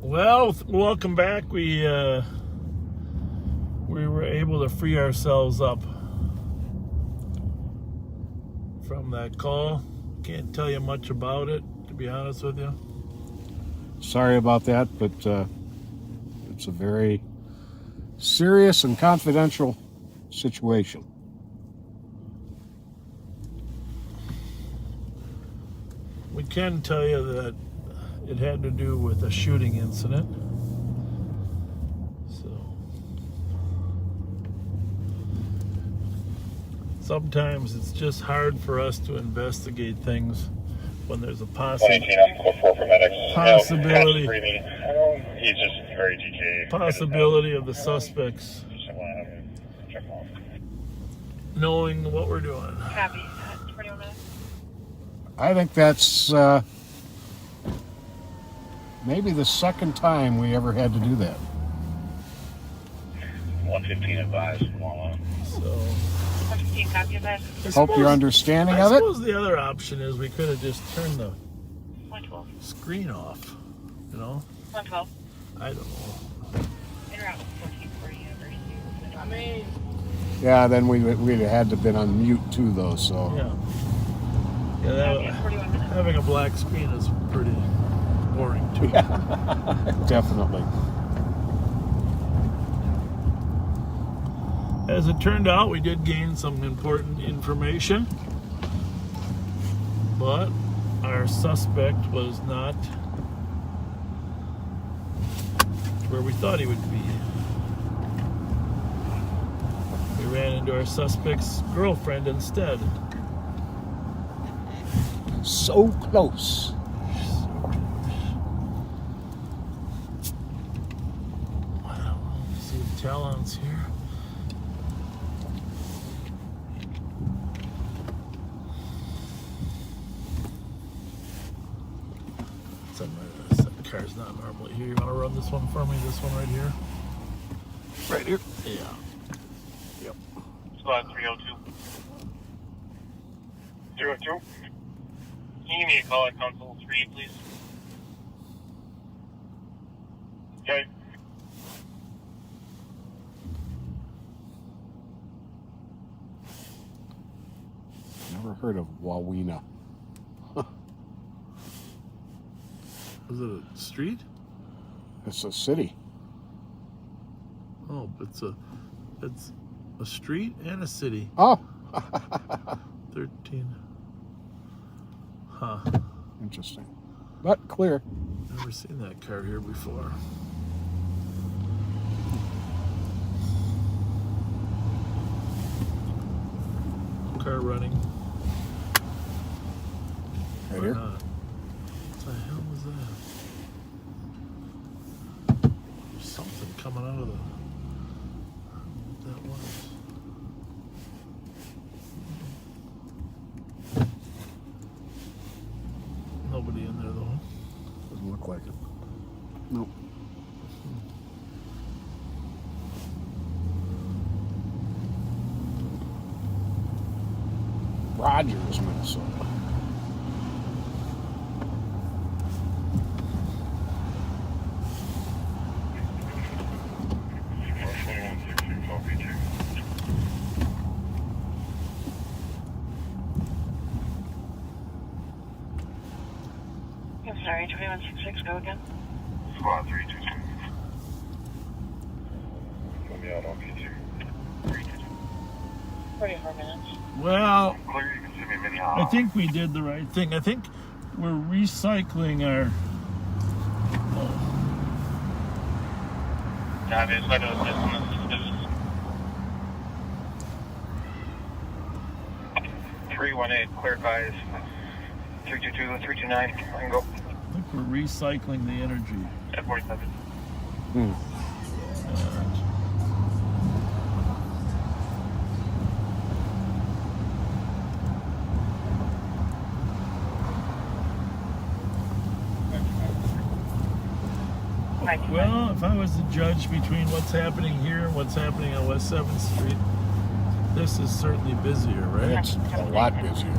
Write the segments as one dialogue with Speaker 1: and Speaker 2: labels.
Speaker 1: Well, welcome back. We were able to free ourselves up from that call. Can't tell you much about it, to be honest with you.
Speaker 2: Sorry about that, but it's a very serious and confidential situation.
Speaker 1: We can tell you that it had to do with a shooting incident. So sometimes it's just hard for us to investigate things when there's a possibility.
Speaker 3: He's just very TJ.
Speaker 1: Possibility of the suspects knowing what we're doing.
Speaker 4: Copy. 21 minutes.
Speaker 2: I think that's maybe the second time we ever had to do that.
Speaker 3: 115 advised.
Speaker 1: So
Speaker 4: 115, copy of that.
Speaker 2: Hope your understanding
Speaker 1: I
Speaker 2: of it.
Speaker 1: suppose the other option is we could have just turned the
Speaker 4: 112.
Speaker 1: screen off, you know?
Speaker 4: 112.
Speaker 1: I don't know.
Speaker 4: Interrupt 1440 University.
Speaker 2: Yeah, then we'd have had to been on mute too, though. So
Speaker 1: Yeah. Yeah,
Speaker 4: Okay, 41 minutes.
Speaker 1: having a black screen is pretty boring too.
Speaker 2: definitely.
Speaker 1: As it turned out, we did gain some important information, but our suspect was not where we thought he would be. We ran into our suspect's girlfriend instead.
Speaker 2: So close.
Speaker 1: Wow, see the talons here. That car's not normally here. You want to run this one for me? This one right here?
Speaker 2: Right here.
Speaker 1: Yeah.
Speaker 2: Yep.
Speaker 3: Slot 302. 02. Can you give me a call at console 3, please? Okay.
Speaker 2: Never heard of Wawina.
Speaker 1: Is it a street?
Speaker 2: It's a city.
Speaker 1: Oh, it's a street and a city.
Speaker 2: Oh,
Speaker 1: 13. Huh.
Speaker 2: interesting. But clear.
Speaker 1: Never seen that car here before. Car running.
Speaker 2: Right
Speaker 1: Or
Speaker 2: here.
Speaker 1: not. What the hell was that? There's something coming out of the... What that was. Nobody in there though.
Speaker 2: Doesn't look like it. Nope. Rogers, Minnesota.
Speaker 4: I'm sorry, 2166, go again.
Speaker 3: Squad 322. Let me out on P2.
Speaker 4: 44 minutes.
Speaker 1: Well,
Speaker 3: Clear, you can send me a mini
Speaker 1: I think we did the right thing. I think we're recycling our...
Speaker 3: Copy, it's like a system. 318, clear advise. 322, 329, I can go.
Speaker 1: I think we're recycling the energy.
Speaker 3: At 47.
Speaker 1: Well, if I was to judge between what's happening here and what's happening on West 7th Street, this is certainly busier, right?
Speaker 2: It's a lot busier.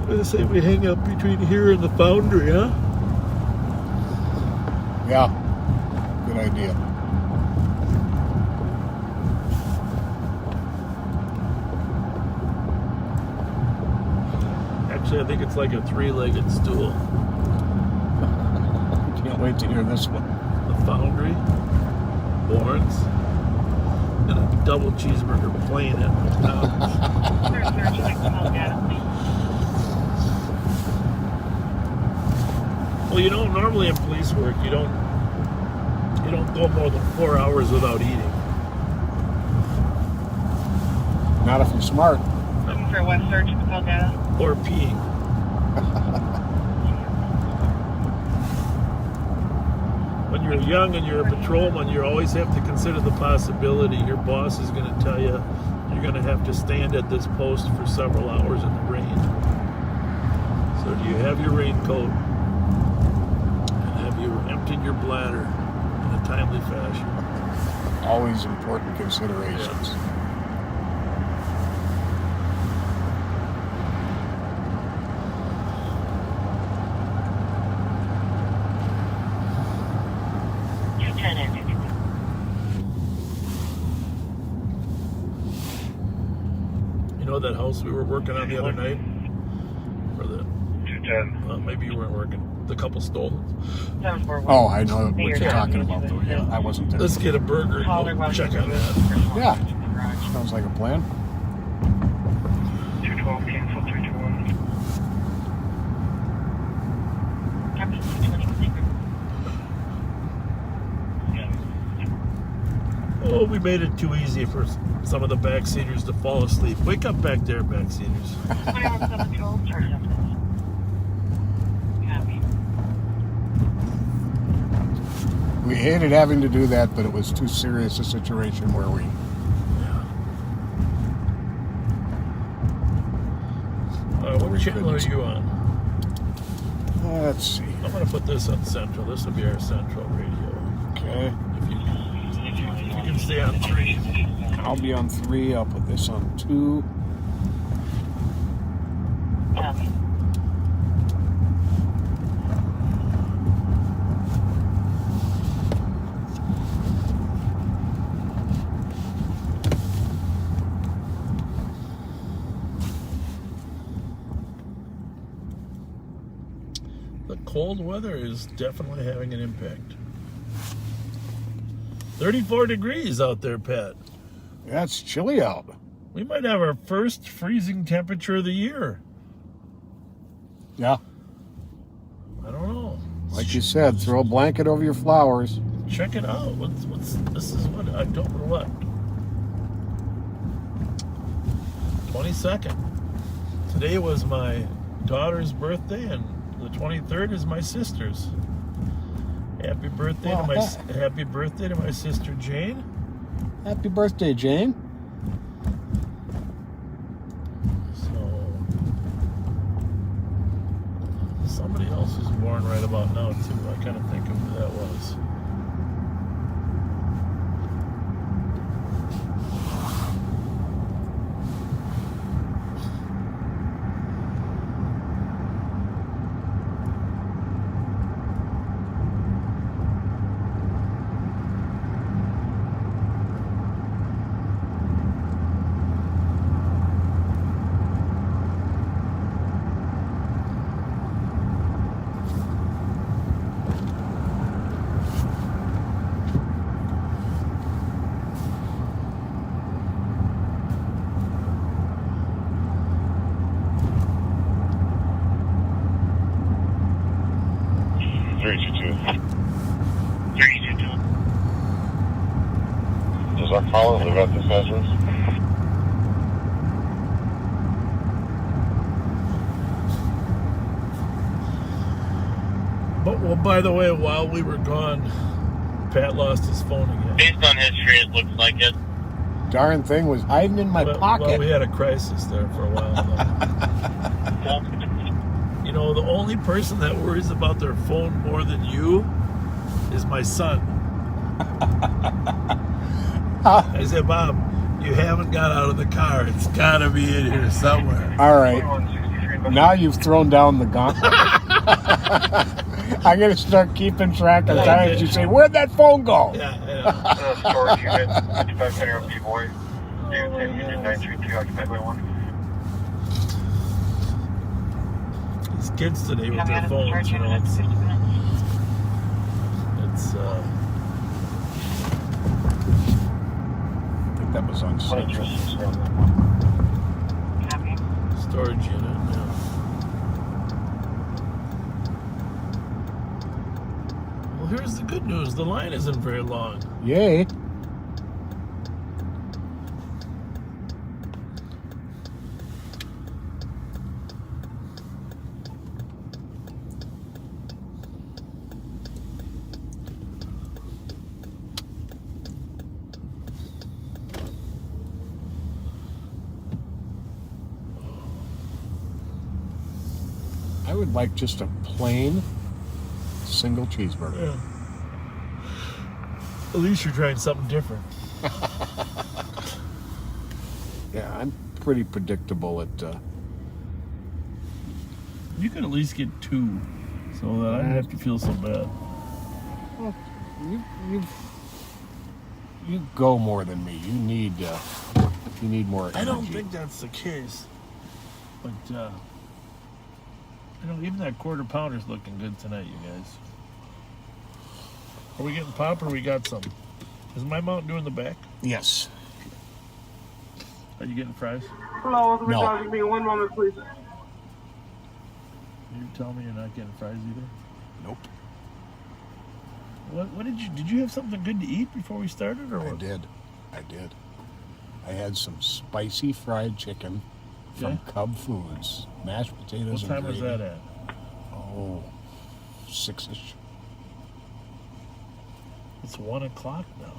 Speaker 1: I say we hang up between here and the Foundry, huh?
Speaker 2: Yeah. Good idea.
Speaker 1: Actually, I think it's like a three-legged stool.
Speaker 2: Can't wait to hear this one.
Speaker 1: The Foundry, Borns, and a double cheeseburger plain at McDonald's.
Speaker 4: Sir, would you like to call data, please?
Speaker 1: Well, you know, normally in police work, you don't go more than 4 hours without eating.
Speaker 2: Not if you're smart.
Speaker 4: Looking for a West Search to call data?
Speaker 1: Or peeing. When you're young and you're a patrolman, you always have to consider the possibility your boss is going to tell you you're going to have to stand at this post for several hours in the rain. So do you have your raincoat? And have you emptied your bladder in a timely fashion?
Speaker 2: Always important considerations.
Speaker 1: Yeah. You know that house we were working on the other night? Or the
Speaker 3: 210.
Speaker 1: maybe you weren't working. The couple stole it.
Speaker 2: Oh, I know what you're talking about, though. Yeah, I wasn't there.
Speaker 1: Let's get a burger and go check on that.
Speaker 2: Yeah. Sounds like a plan.
Speaker 3: 212, cancel 321.
Speaker 4: Copy 220.
Speaker 1: Oh, we made it too easy for some of the backseaters to fall asleep. Wake up back there, backseaters.
Speaker 4: 21 charge up. Copy.
Speaker 2: We hated having to do that, but it was too serious a situation where we...
Speaker 1: What channel are you on?
Speaker 2: Let's see.
Speaker 1: I'm going to put this on Central. This will be our Central radio.
Speaker 2: Okay.
Speaker 1: If you can stay on 3.
Speaker 2: I'll be on 3. I'll put this on 2.
Speaker 4: Copy.
Speaker 1: The cold weather is definitely having an impact. 34 degrees out there, Pat.
Speaker 2: Yeah, it's chilly out.
Speaker 1: We might have our first freezing temperature of the year.
Speaker 2: Yeah.
Speaker 1: I don't know.
Speaker 2: Like you said, throw a blanket over your flowers.
Speaker 1: Check it out. What's this is what October what? 22nd. Today was my daughter's birthday, and the 23rd is my sister's. Happy birthday happy birthday to my sister Jane.
Speaker 2: Happy birthday, Jane.
Speaker 1: So somebody else is born right about now too. I kind of think of who that was.
Speaker 3: Does our caller live at this address?
Speaker 1: But well, by the way, while we were gone, Pat lost his phone again.
Speaker 3: Based on history, it looks like it.
Speaker 2: Darn thing was hiding in my pocket.
Speaker 1: Well, we had a crisis there for a while. You know, the only person that worries about their phone more than you is my son. I said, Bob, you haven't got out of the car. It's got to be in here somewhere.
Speaker 2: All right. Now you've thrown down the gauntlet. I'm gonna start keeping track of times you say, "Where'd that phone go?"
Speaker 1: Yeah.
Speaker 3: Storage unit, 55 Center Boy. Unit 932 occupied by 1.
Speaker 1: These kids today with
Speaker 4: Copy
Speaker 1: their
Speaker 4: out of the
Speaker 1: phones,
Speaker 4: storage
Speaker 1: you know,
Speaker 4: unit. 50 minutes.
Speaker 1: it's
Speaker 2: I think that was on Central.
Speaker 4: Copy.
Speaker 1: storage unit. Yeah. Well, here's the good news: the line isn't very long.
Speaker 2: Yay! I would like just a plain single cheeseburger.
Speaker 1: Yeah. At least you're trying something different.
Speaker 2: Yeah, I'm pretty predictable at.
Speaker 1: You could at least get 2, so that I don't have to feel so bad.
Speaker 2: You go more than me. You need more energy.
Speaker 1: I don't think that's the case, but you know, even that quarter pounder's looking good tonight, you guys. Are we getting pop or we got some? Is my Mountain Dew in the back?
Speaker 2: Yes.
Speaker 1: Are you getting fries?
Speaker 5: Hello,
Speaker 2: No.
Speaker 5: talking to me. One moment, please.
Speaker 1: You tell me you're not getting fries either?
Speaker 2: Nope.
Speaker 1: What did you have something good to eat before we started, or
Speaker 2: I
Speaker 1: what?
Speaker 2: did. I had some spicy fried chicken from Cub Foods, mashed potatoes
Speaker 1: What time
Speaker 2: and
Speaker 1: was
Speaker 2: gravy.
Speaker 1: that at?
Speaker 2: Oh, 6-ish.
Speaker 1: It's 1 o'clock now.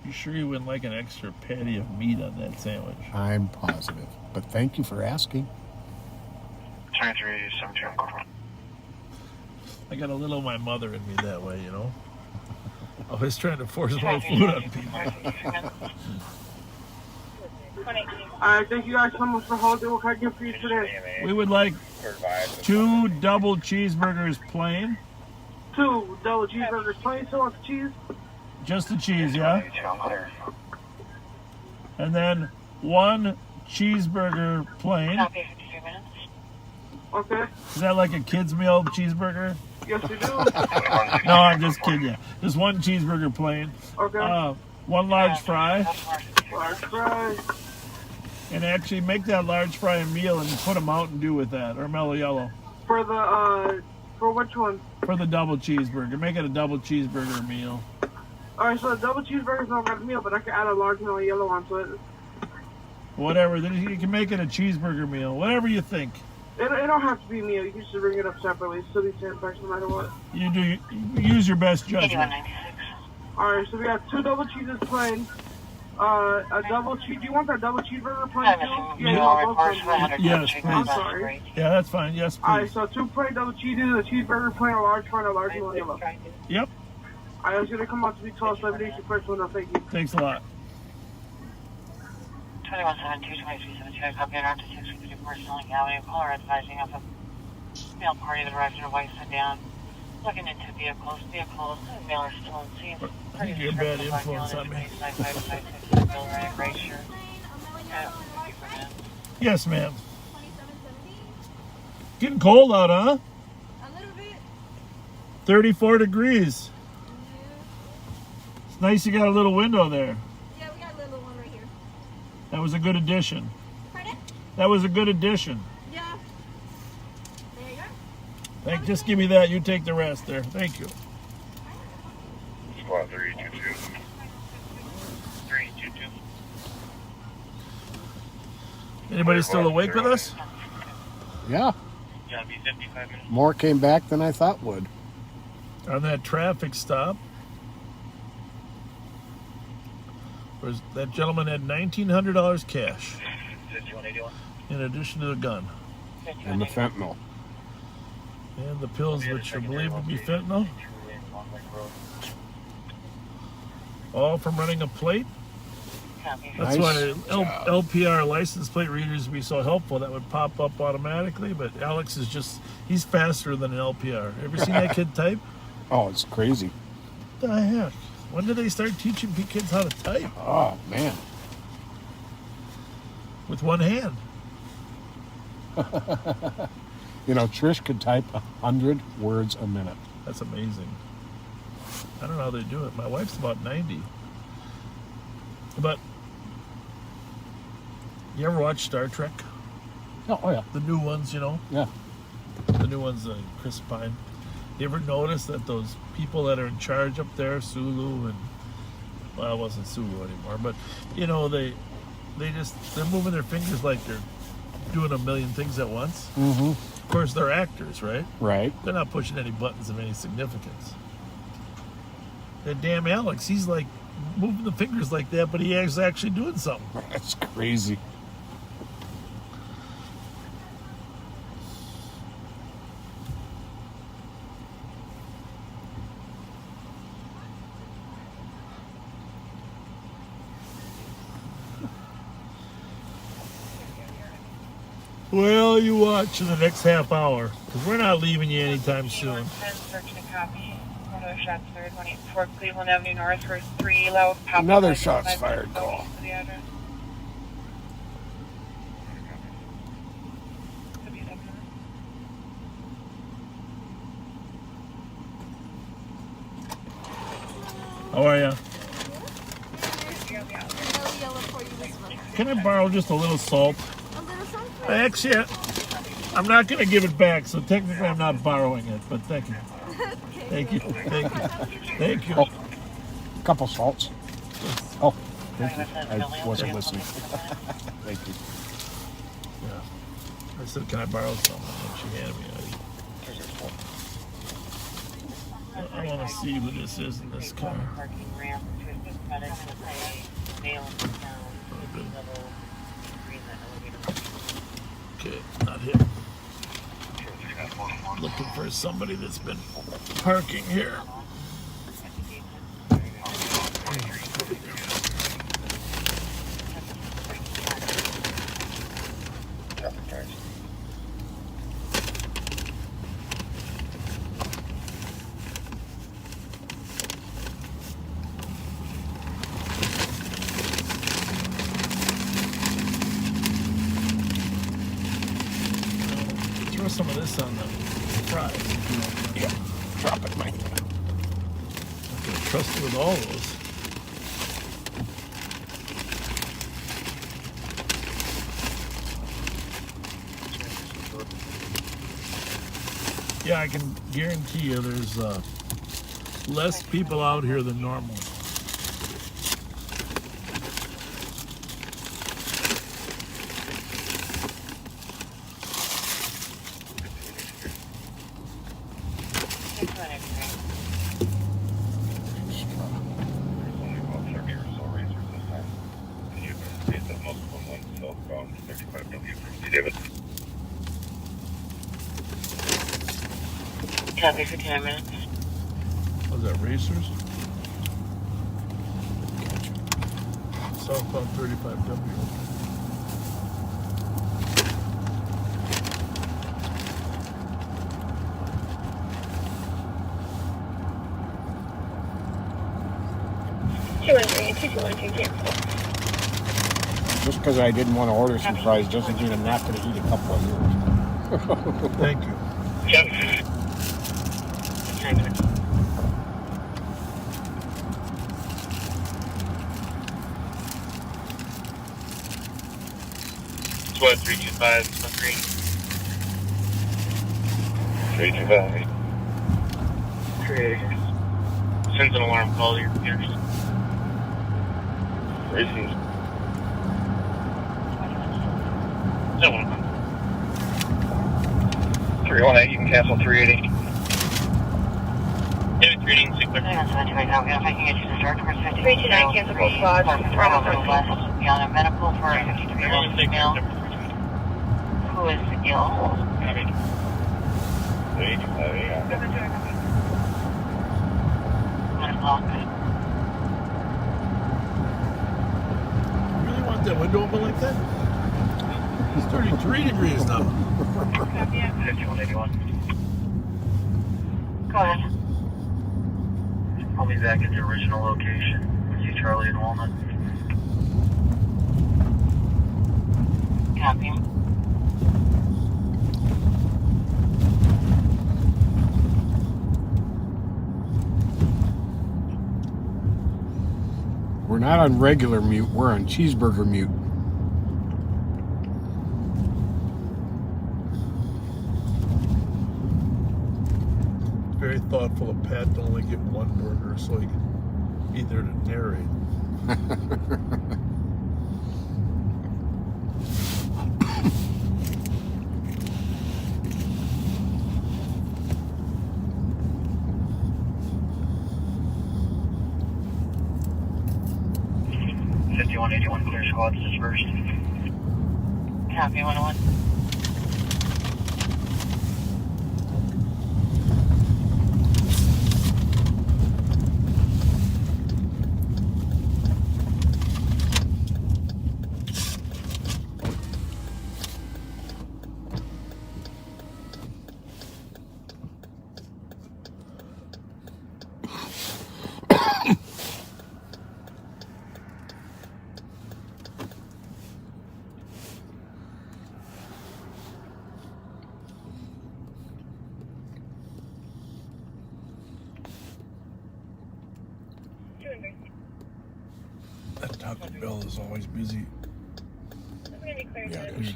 Speaker 1: You sure you wouldn't like an extra patty of meat on that sandwich?
Speaker 2: I'm positive. But thank you for asking.
Speaker 3: 2372.
Speaker 1: I got a little of my mother in me that way, you know? Always trying to force more food on people.
Speaker 5: Alright, thank you guys so much for holding. What can I get for you today?
Speaker 1: We would like 2 double cheeseburgers plain.
Speaker 5: 2 double cheeseburgers, plain sauce, cheese.
Speaker 1: Just the cheese, yeah? And then 1 cheeseburger plain.
Speaker 4: Copy. 52 minutes.
Speaker 5: Okay.
Speaker 1: Is that like a kid's meal cheeseburger?
Speaker 5: Yes, you do.
Speaker 1: No, I'm just kidding you. Just 1 cheeseburger plain.
Speaker 5: Okay.
Speaker 1: 1 large fry.
Speaker 5: Large fries.
Speaker 1: And actually make that large fry a meal and put a Mountain Dew with that, or Mellow Yellow.
Speaker 5: For the, for which one?
Speaker 1: For the double cheeseburger. Make it a double cheeseburger meal.
Speaker 5: Alright, so the double cheeseburger's not got a meal, but I can add a large Mellow Yellow onto it.
Speaker 1: Whatever. Then you can make it a cheeseburger meal. Whatever you think.
Speaker 5: It don't have to be a meal. You can just bring it up separately. It's still the same price no matter what.
Speaker 1: You do. You use your best judgment.
Speaker 4: 8196.
Speaker 5: Alright, so we got 2 double cheeses plain. A double cheese. Do you want that double cheeseburger plain too? Yeah, you want both plain.
Speaker 1: Yes, please.
Speaker 5: I'm sorry.
Speaker 1: Yeah, that's fine. Yes,
Speaker 5: Alright,
Speaker 1: please.
Speaker 5: so 2 plain double cheeses, a cheeseburger plain, a large fry, and a large Mellow Yellow.
Speaker 1: Yep.
Speaker 5: Alright, it's gonna come out to be 12.78. Your first one, thank you.
Speaker 1: Thanks a lot.
Speaker 4: 2172, 2372. Copy on to 654 Snelling Avenue. Caller advising of a male party that arrived in a white sedan. Looking into vehicles. Male are still in scene.
Speaker 1: I think you're a bad influence on me. Yes, ma'am. Getting cold out, huh?
Speaker 6: A little bit.
Speaker 1: 34 degrees. It's nice you got a little window there.
Speaker 6: Yeah, we got a little one right here.
Speaker 1: That was a good addition.
Speaker 6: Pardon?
Speaker 1: That was a good addition.
Speaker 6: Yeah. There you go.
Speaker 1: Just give me that. You take the rest there. Thank you.
Speaker 3: Squad 322. 322.
Speaker 1: Anybody still awake with us?
Speaker 2: Yeah.
Speaker 3: Yeah, it'll be 55 minutes.
Speaker 2: More came back than I thought would.
Speaker 1: On that traffic stop, that gentleman had $1,900 cash
Speaker 3: 5181.
Speaker 1: in addition to the gun
Speaker 2: And the fentanyl.
Speaker 1: and the pills, which are believed to be fentanyl. All from running a plate?
Speaker 4: Copy.
Speaker 1: That's
Speaker 2: Nice
Speaker 1: why
Speaker 2: job.
Speaker 1: LPR license plate readers would be so helpful. That would pop up automatically, but Alex is he's faster than an LPR. Ever seen that kid type?
Speaker 2: Oh, it's crazy.
Speaker 1: What the heck? When did they start teaching kids how to type?
Speaker 2: Oh, man.
Speaker 1: With one hand.
Speaker 2: You know, Trish could type 100 words a minute.
Speaker 1: That's amazing. I don't know how they do it. My wife's about 90. But you ever watch Star Trek?
Speaker 2: Oh, yeah.
Speaker 1: The new ones, you know?
Speaker 2: Yeah.
Speaker 1: The new ones, Chris Pine. You ever notice that those people that are in charge up there, Sulu and, well, it wasn't Sulu anymore, but, you know, they're moving their fingers like they're doing a million things at once.
Speaker 2: Mm-hmm.
Speaker 1: Of course, they're actors, right?
Speaker 2: Right.
Speaker 1: They're not pushing any buttons of any significance. That damn Alex, he's like moving the fingers like that, but he is actually doing something.
Speaker 2: That's crazy.
Speaker 1: Well, you watch in the next half hour, because we're not leaving you anytime soon.
Speaker 4: Searching a copy. Another shots fired. 184 Cleveland Avenue North for 3 loud pop.
Speaker 2: Another shots fired call.
Speaker 4: The address. Could be 7 minutes.
Speaker 1: How are you?
Speaker 6: Another yellow for you this one.
Speaker 1: Can I borrow just a little salt?
Speaker 6: A little something.
Speaker 1: Actually, I'm not going to give it back, so technically I'm not borrowing it, but thank you. Thank you. Thank you. Thank you.
Speaker 2: Oh, a couple salts. Oh, thank you. I wasn't listening. Thank you.
Speaker 1: Yeah. I said, can I borrow some? And she handed me I want to see who this is in this car.
Speaker 4: Parking ramp to assist medics with a male in town. Level 3 in the elevator.
Speaker 1: Okay, not him. Looking for somebody that's been parking here. Throw some of this on the fries.
Speaker 2: Yeah, drop it, Mike.
Speaker 1: I'm gonna trust you with all those. Yeah, I can guarantee you there's less people out here than normal.
Speaker 4: Copy for 10 minutes.
Speaker 1: Was that racers? Southbound 35W.
Speaker 2: Just because I didn't want to order some fries doesn't mean I'm not going to eat a couple of yours.
Speaker 1: Thank you.
Speaker 4: Yep. 9 minutes.
Speaker 3: It's what, 325, Smoke Green? 325.
Speaker 4: Creators.
Speaker 3: Sends an alarm call to your computers. Racing. Is that one of them? 318, you can cancel 380. Yeah, 380, 6
Speaker 4: Hang on, 75 now. If I can get you to start number 50.
Speaker 6: 329, cancel both quads.
Speaker 4: Beyond a medical for a 53-year-old female who is ill. o'clock.
Speaker 1: You really want that window open like that? It's 33 degrees now.
Speaker 3: 5181.
Speaker 4: Go ahead.
Speaker 3: I'll be back at the original location with you, Charlie and Walnut.
Speaker 4: Copy.
Speaker 2: We're not on regular mute, we're on cheeseburger mute.
Speaker 1: Very thoughtful of Pat to only get one burger so he can be there to narrate.
Speaker 3: Clear squads dispersed.
Speaker 4: Copy, 101.
Speaker 1: That Taco Bell is always busy.
Speaker 2: Yeah, it is.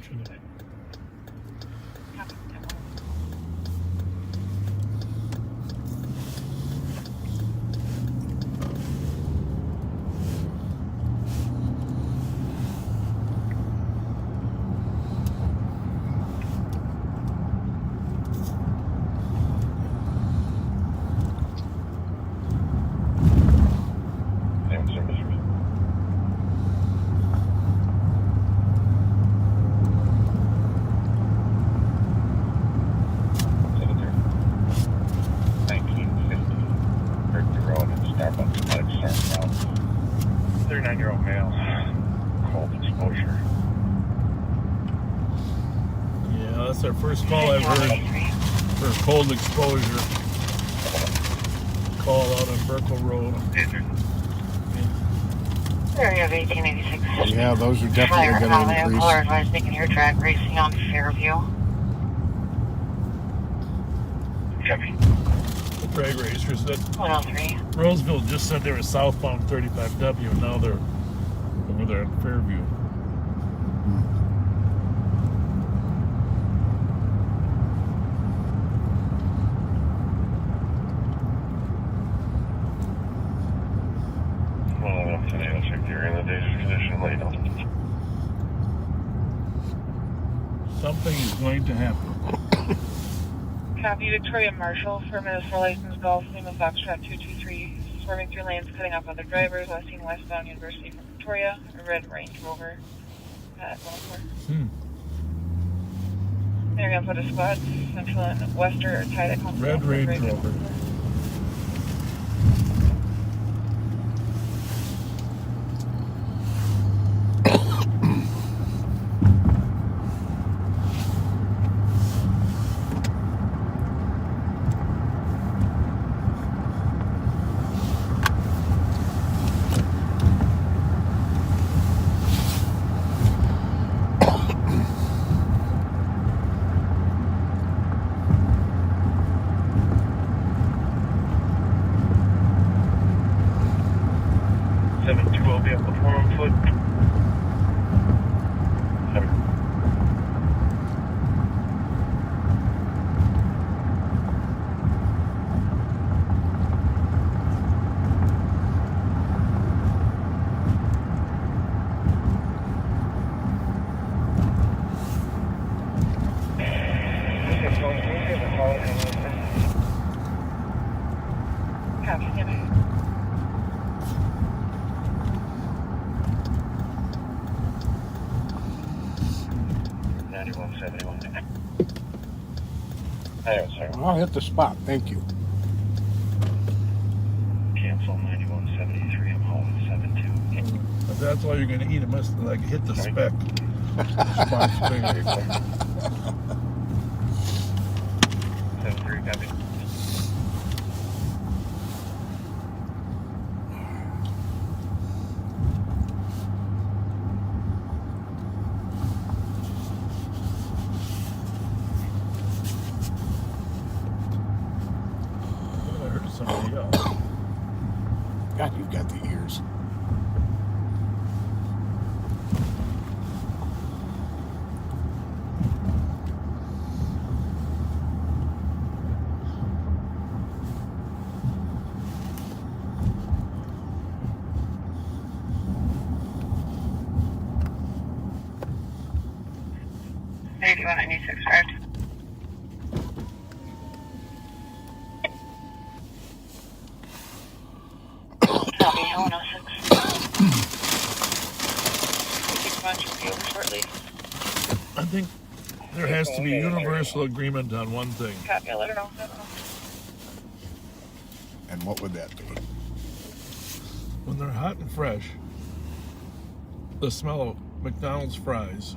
Speaker 1: Yeah, that's our first call I've heard for cold exposure. Call out on Burkle Road.
Speaker 4: Area of 1886.
Speaker 2: Yeah, those are definitely going to increase.
Speaker 4: Caller advised making your track racing on Fairview.
Speaker 3: Copy.
Speaker 1: The drag racers that
Speaker 4: 103.
Speaker 1: Roseville just said they were southbound 35W, and now they're over there at Fairview. Something is going to happen.
Speaker 7: Copy, Victoria Marshall, affirmative for license Golf, Lima Foxtrot 223, swerving through lanes, cutting off other drivers, last seen westbound University from Victoria, a red Range Rover at 104. They're going to put a squad, central and western, or tie that comes
Speaker 1: Red Range Rover.
Speaker 2: I'll hit the spot, thank you.
Speaker 3: Cancel.
Speaker 1: That's why you're going to eat them. Must like hit the speck. Spot's bigger.
Speaker 3: 7-3, copy.
Speaker 1: I heard somebody else.
Speaker 2: God, you've got the ears.
Speaker 4: Correct. Copy, 106.
Speaker 7: Keep on should be over shortly.
Speaker 1: I think there has to be universal agreement on one thing.
Speaker 7: Copy, I'll let her know.
Speaker 2: And what would that be?
Speaker 1: When they're hot and fresh, the smell of McDonald's fries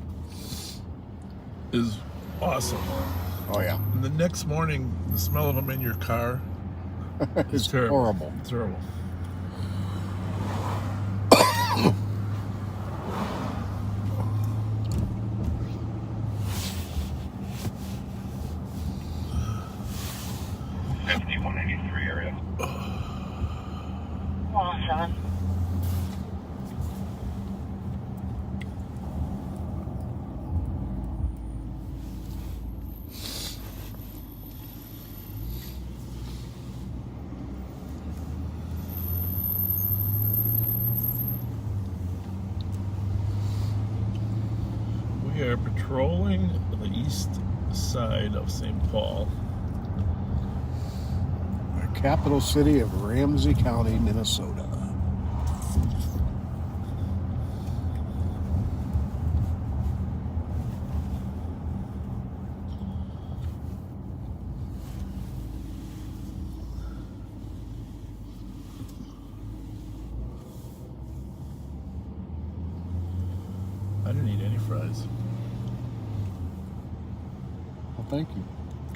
Speaker 1: is awesome.
Speaker 2: Oh, yeah.
Speaker 1: And the next morning, the smell of them in your car is
Speaker 2: It's
Speaker 1: terrible.
Speaker 2: horrible.
Speaker 1: It's terrible.
Speaker 3: $51.83 area.
Speaker 4: 107.
Speaker 1: We are patrolling the east side of St. Paul.
Speaker 2: The capital city of Ramsey County, Minnesota.
Speaker 1: I didn't eat any fries.
Speaker 2: Well, thank you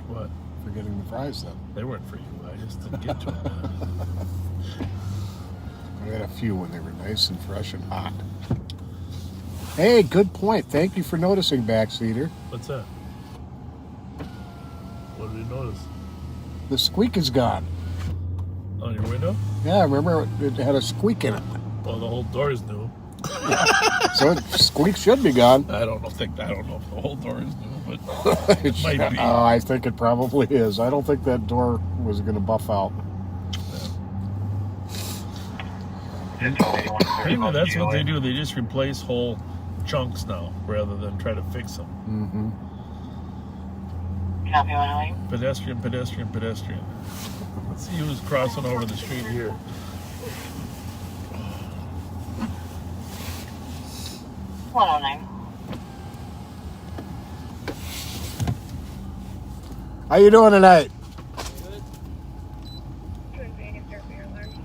Speaker 1: What?
Speaker 2: for getting the fries then.
Speaker 1: They weren't for you. I just didn't get to them.
Speaker 2: I had a few when they were nice and fresh and hot. Hey, good point. Thank you for noticing, backseater.
Speaker 1: What's that? What did you notice?
Speaker 2: The squeak is gone.
Speaker 1: On your window?
Speaker 2: Yeah, remember it had a squeak in it.
Speaker 1: Well, the whole door is new.
Speaker 2: So squeak should be gone.
Speaker 1: I don't know if the whole door is new, but it might be.
Speaker 2: I think it probably is. I don't think that door was going to buff out.
Speaker 1: Maybe that's what they do. They just replace whole chunks now rather than try to fix them.
Speaker 2: Mm-hmm.
Speaker 4: Copy, 108.
Speaker 1: Pedestrian. Let's see who's crossing over the street here.
Speaker 4: 109.
Speaker 2: How you doing tonight?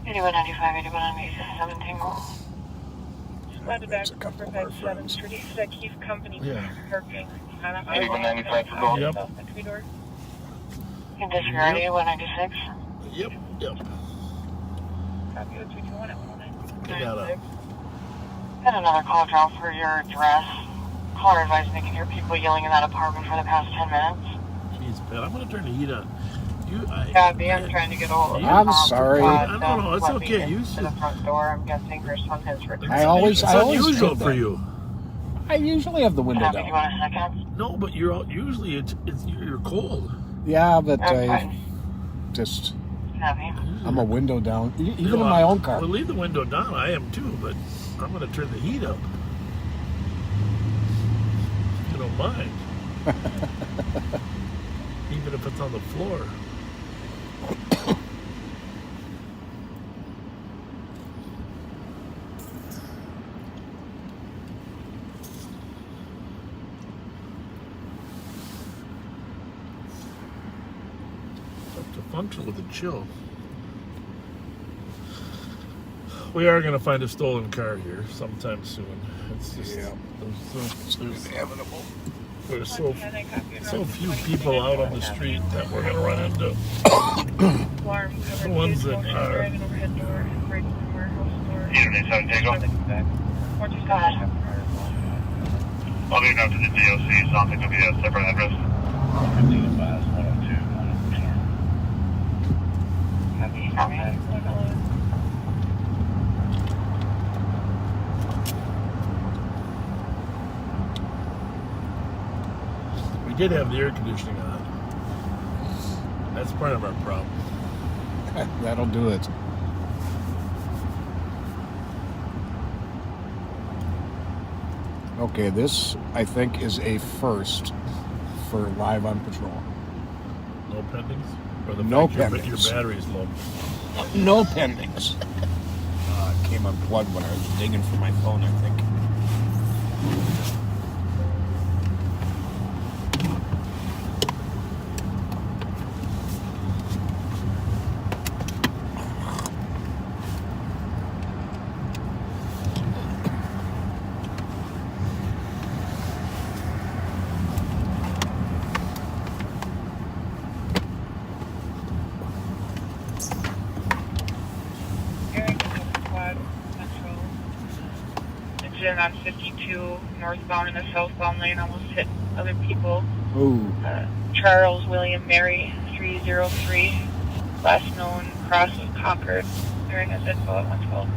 Speaker 4: 8195, 8197,
Speaker 7: Landed back
Speaker 2: That's a couple
Speaker 7: for
Speaker 2: of our
Speaker 7: 57th
Speaker 2: friends.
Speaker 7: Street. That keeps company
Speaker 1: Yeah.
Speaker 7: parking.
Speaker 3: 8195 for gold.
Speaker 1: Yep.
Speaker 7: South entry door.
Speaker 4: Disregard 8196.
Speaker 1: Yep.
Speaker 7: Copy, 221 at 109.
Speaker 1: I got a.
Speaker 4: Got another call drop for your address. Caller advised me can hear people yelling in that apartment for the past 10 minutes.
Speaker 1: Jeez, Pat, I'm gonna turn the heat on.
Speaker 4: Copy, I'm trying to get a hold of
Speaker 2: I'm sorry.
Speaker 1: No, it's okay. You
Speaker 4: To the
Speaker 1: should.
Speaker 4: front door. I'm guessing there's one has returned.
Speaker 1: It's unusual
Speaker 2: did
Speaker 1: for
Speaker 2: that.
Speaker 1: you.
Speaker 2: I usually have the window
Speaker 4: Copy, do you
Speaker 2: down.
Speaker 4: want a second?
Speaker 1: No, but usually it's you're cold.
Speaker 2: Yeah, but
Speaker 4: That's
Speaker 2: I
Speaker 4: fine.
Speaker 2: just
Speaker 4: Copy.
Speaker 2: I'm a window down, even
Speaker 1: You know,
Speaker 2: in my own car.
Speaker 1: Well, leave the window down. I am too, but I'm gonna turn the heat up. You don't mind. Even if it's on the floor. Have to function with a chill. We are going to find a stolen car here sometime soon. It's just
Speaker 2: Yeah.
Speaker 1: there's so few people out on the street that we're going to run into.
Speaker 7: Alarm
Speaker 1: The
Speaker 7: covered
Speaker 1: ones
Speaker 7: case,
Speaker 1: that
Speaker 7: motion
Speaker 1: are-
Speaker 7: driving overhead door, break in the warehouse door.
Speaker 3: Unit 7 Tango.
Speaker 7: 427.
Speaker 3: I'll be down to the DOC, so I don't think there'll be a separate address.
Speaker 1: We did have the air conditioning on. That's part of our problem.
Speaker 2: That'll do it. Okay, this I think is a first for Live on Patrol.
Speaker 1: No pendings? Or the
Speaker 2: No
Speaker 1: fact your
Speaker 2: pendings.
Speaker 1: battery's low?
Speaker 2: No pendings. It came unplugged when I was digging for my phone, I think.
Speaker 7: Squad Central. Incident on 52 northbound in the southbound lane, almost hit other people.
Speaker 2: Ooh.
Speaker 7: Charles William Mary 303, last known cross of Concord, during his info at 112.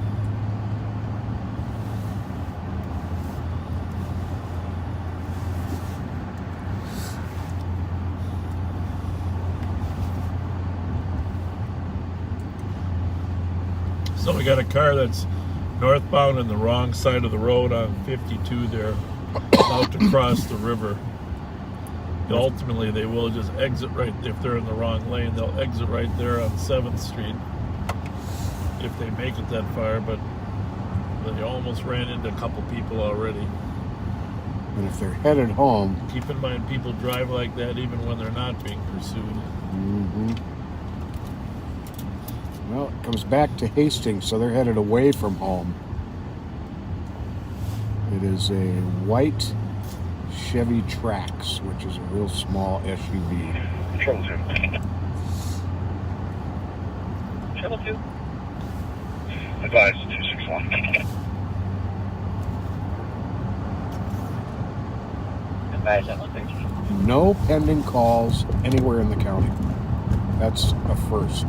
Speaker 1: So we got a car that's northbound on the wrong side of the road on 52 there, about to cross the river. Ultimately, they will just exit right, if they're in the wrong lane, they'll exit right there on 7th Street if they make it that far, but they almost ran into a couple people already.
Speaker 2: And if they're headed home,
Speaker 1: Keep in mind, people drive like that even when they're not being pursued.
Speaker 2: well, it comes back to Hastings, so they're headed away from home. It is a white Chevy Trax, which is a real small SUV.
Speaker 3: Trouble 2.
Speaker 7: Trouble 2.
Speaker 3: Advise 261.
Speaker 7: Advise at 113.
Speaker 2: No pending calls anywhere in the county. That's a first.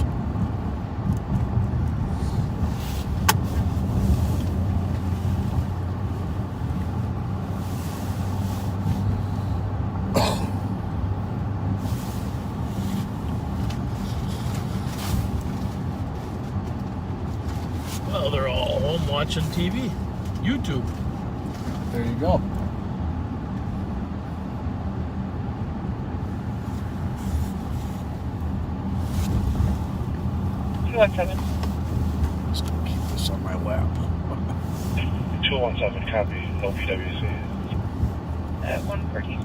Speaker 1: Well, they're all home watching TV, YouTube.
Speaker 2: There you go.
Speaker 7: Two 217.
Speaker 2: Just gonna keep this on my lap.
Speaker 3: 217, copy. LPWC.
Speaker 7: At 114.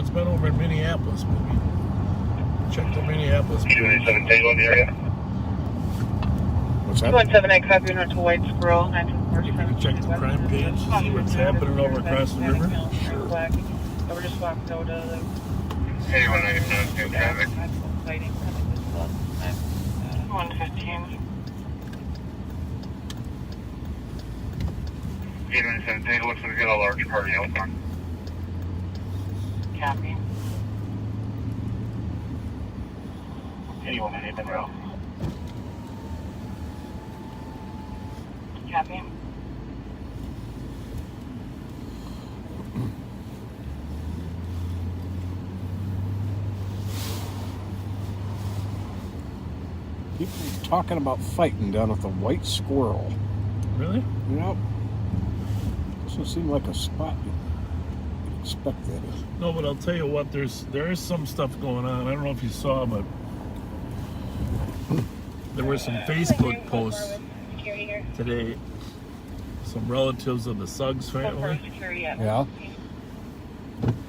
Speaker 1: It's been over in Minneapolis, maybe. Check the Minneapolis.
Speaker 3: Unit 7 Tango in the area.
Speaker 2: What's that?
Speaker 7: 217, I copy, went to White Squirrel, 924.
Speaker 1: You can check the crime page, see what's happening over across the river.
Speaker 7: Sure. We just walked out of the...
Speaker 3: Anyone I can know, traffic.
Speaker 7: Fighting, coming this up.
Speaker 4: 115.
Speaker 3: 897, take a look so we get a large party out front.
Speaker 4: Copy.
Speaker 3: Anyone in the rail.
Speaker 4: Copy.
Speaker 2: People talking about fighting down at the White Squirrel.
Speaker 1: Really?
Speaker 2: Yep. Doesn't seem like a spot you'd expect that in.
Speaker 1: No, but I'll tell you what. There is some stuff going on. I don't know if you saw, but there were some Facebook posts today. Some relatives of the Suggs family
Speaker 2: Yeah.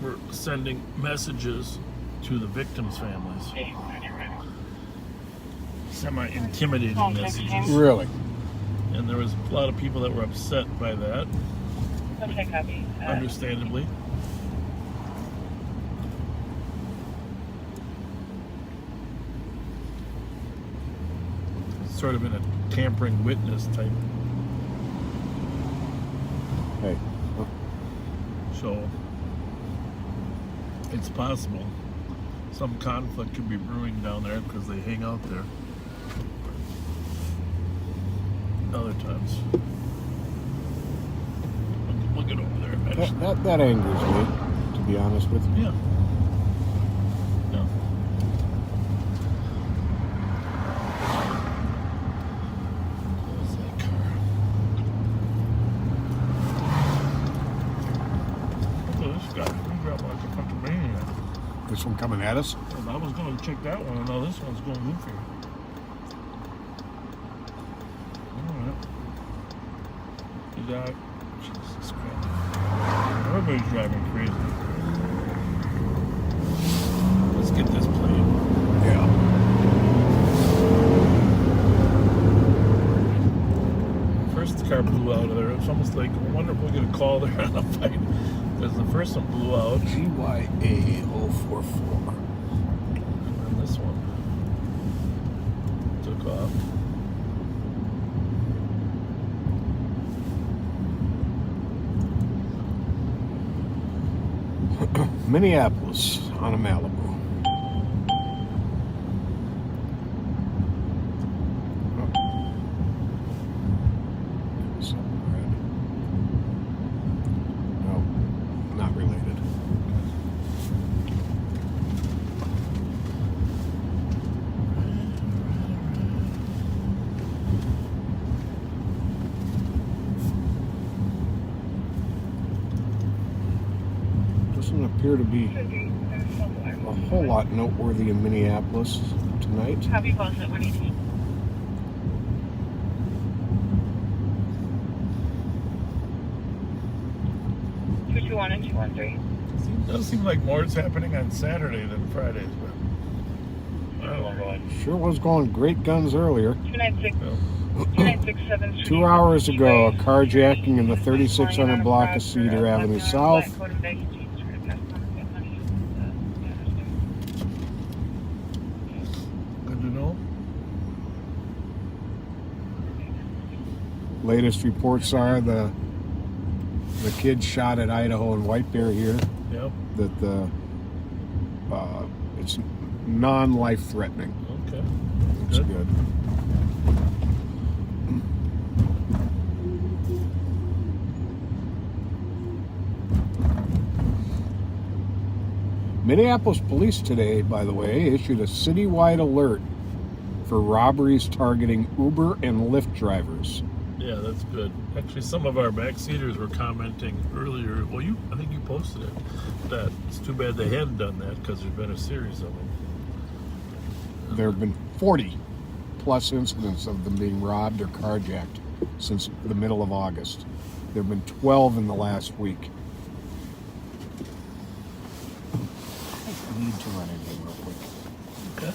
Speaker 1: were sending messages to the victims' families. Semi-intimidating messages.
Speaker 2: Really?
Speaker 1: And there was a lot of people that were upset by that,
Speaker 7: Okay, copy.
Speaker 1: understandably. Sort of in a tampering witness type.
Speaker 2: Hey.
Speaker 1: So it's possible some conflict could be brewing down there because they hang out there. Other times. We'll get over there eventually.
Speaker 2: That angers me, to be honest with you.
Speaker 1: Yeah. Yeah. What's that car? Look at this guy. He got like a fucking maniac.
Speaker 2: This one coming at us?
Speaker 1: I was going to check that one, and now this one's going goofy. Alright. You got... Jesus Christ. Everybody's driving crazy. Let's get this played.
Speaker 2: Yeah.
Speaker 1: First the car blew out of there. It's almost like, I wonder if we're going to call there on a fight. Because the first one blew out.
Speaker 2: GYA 044.
Speaker 1: And this one took off.
Speaker 2: Minneapolis on a Malibu. Something red. No, not related. Doesn't appear to be a whole lot noteworthy in Minneapolis tonight.
Speaker 7: Copy, boss at 118. and 213.
Speaker 1: It does seem like more is happening on Saturday than Fridays, but I don't know.
Speaker 2: Sure was going great guns earlier.
Speaker 7: 296.
Speaker 1: No.
Speaker 7: 296
Speaker 2: 2 hours ago, a carjacking in the 3600 block of Cedar Avenue South.
Speaker 1: Good to know.
Speaker 2: Latest reports are the kid shot at Idaho and White Bear here.
Speaker 1: Yep.
Speaker 2: That it's non-life threatening.
Speaker 1: Okay.
Speaker 2: It's good. Minneapolis police today, by the way, issued a citywide alert for robberies targeting Uber and Lyft drivers.
Speaker 1: Yeah, that's good. Actually, some of our backseaters were commenting earlier. Well, I think you posted it. That it's too bad they hadn't done that because there's been a series of them.
Speaker 2: There have been 40 plus incidents of them being robbed or carjacked since the middle of August. There have been 12 in the last week. I need to run in here real quick.
Speaker 1: Okay.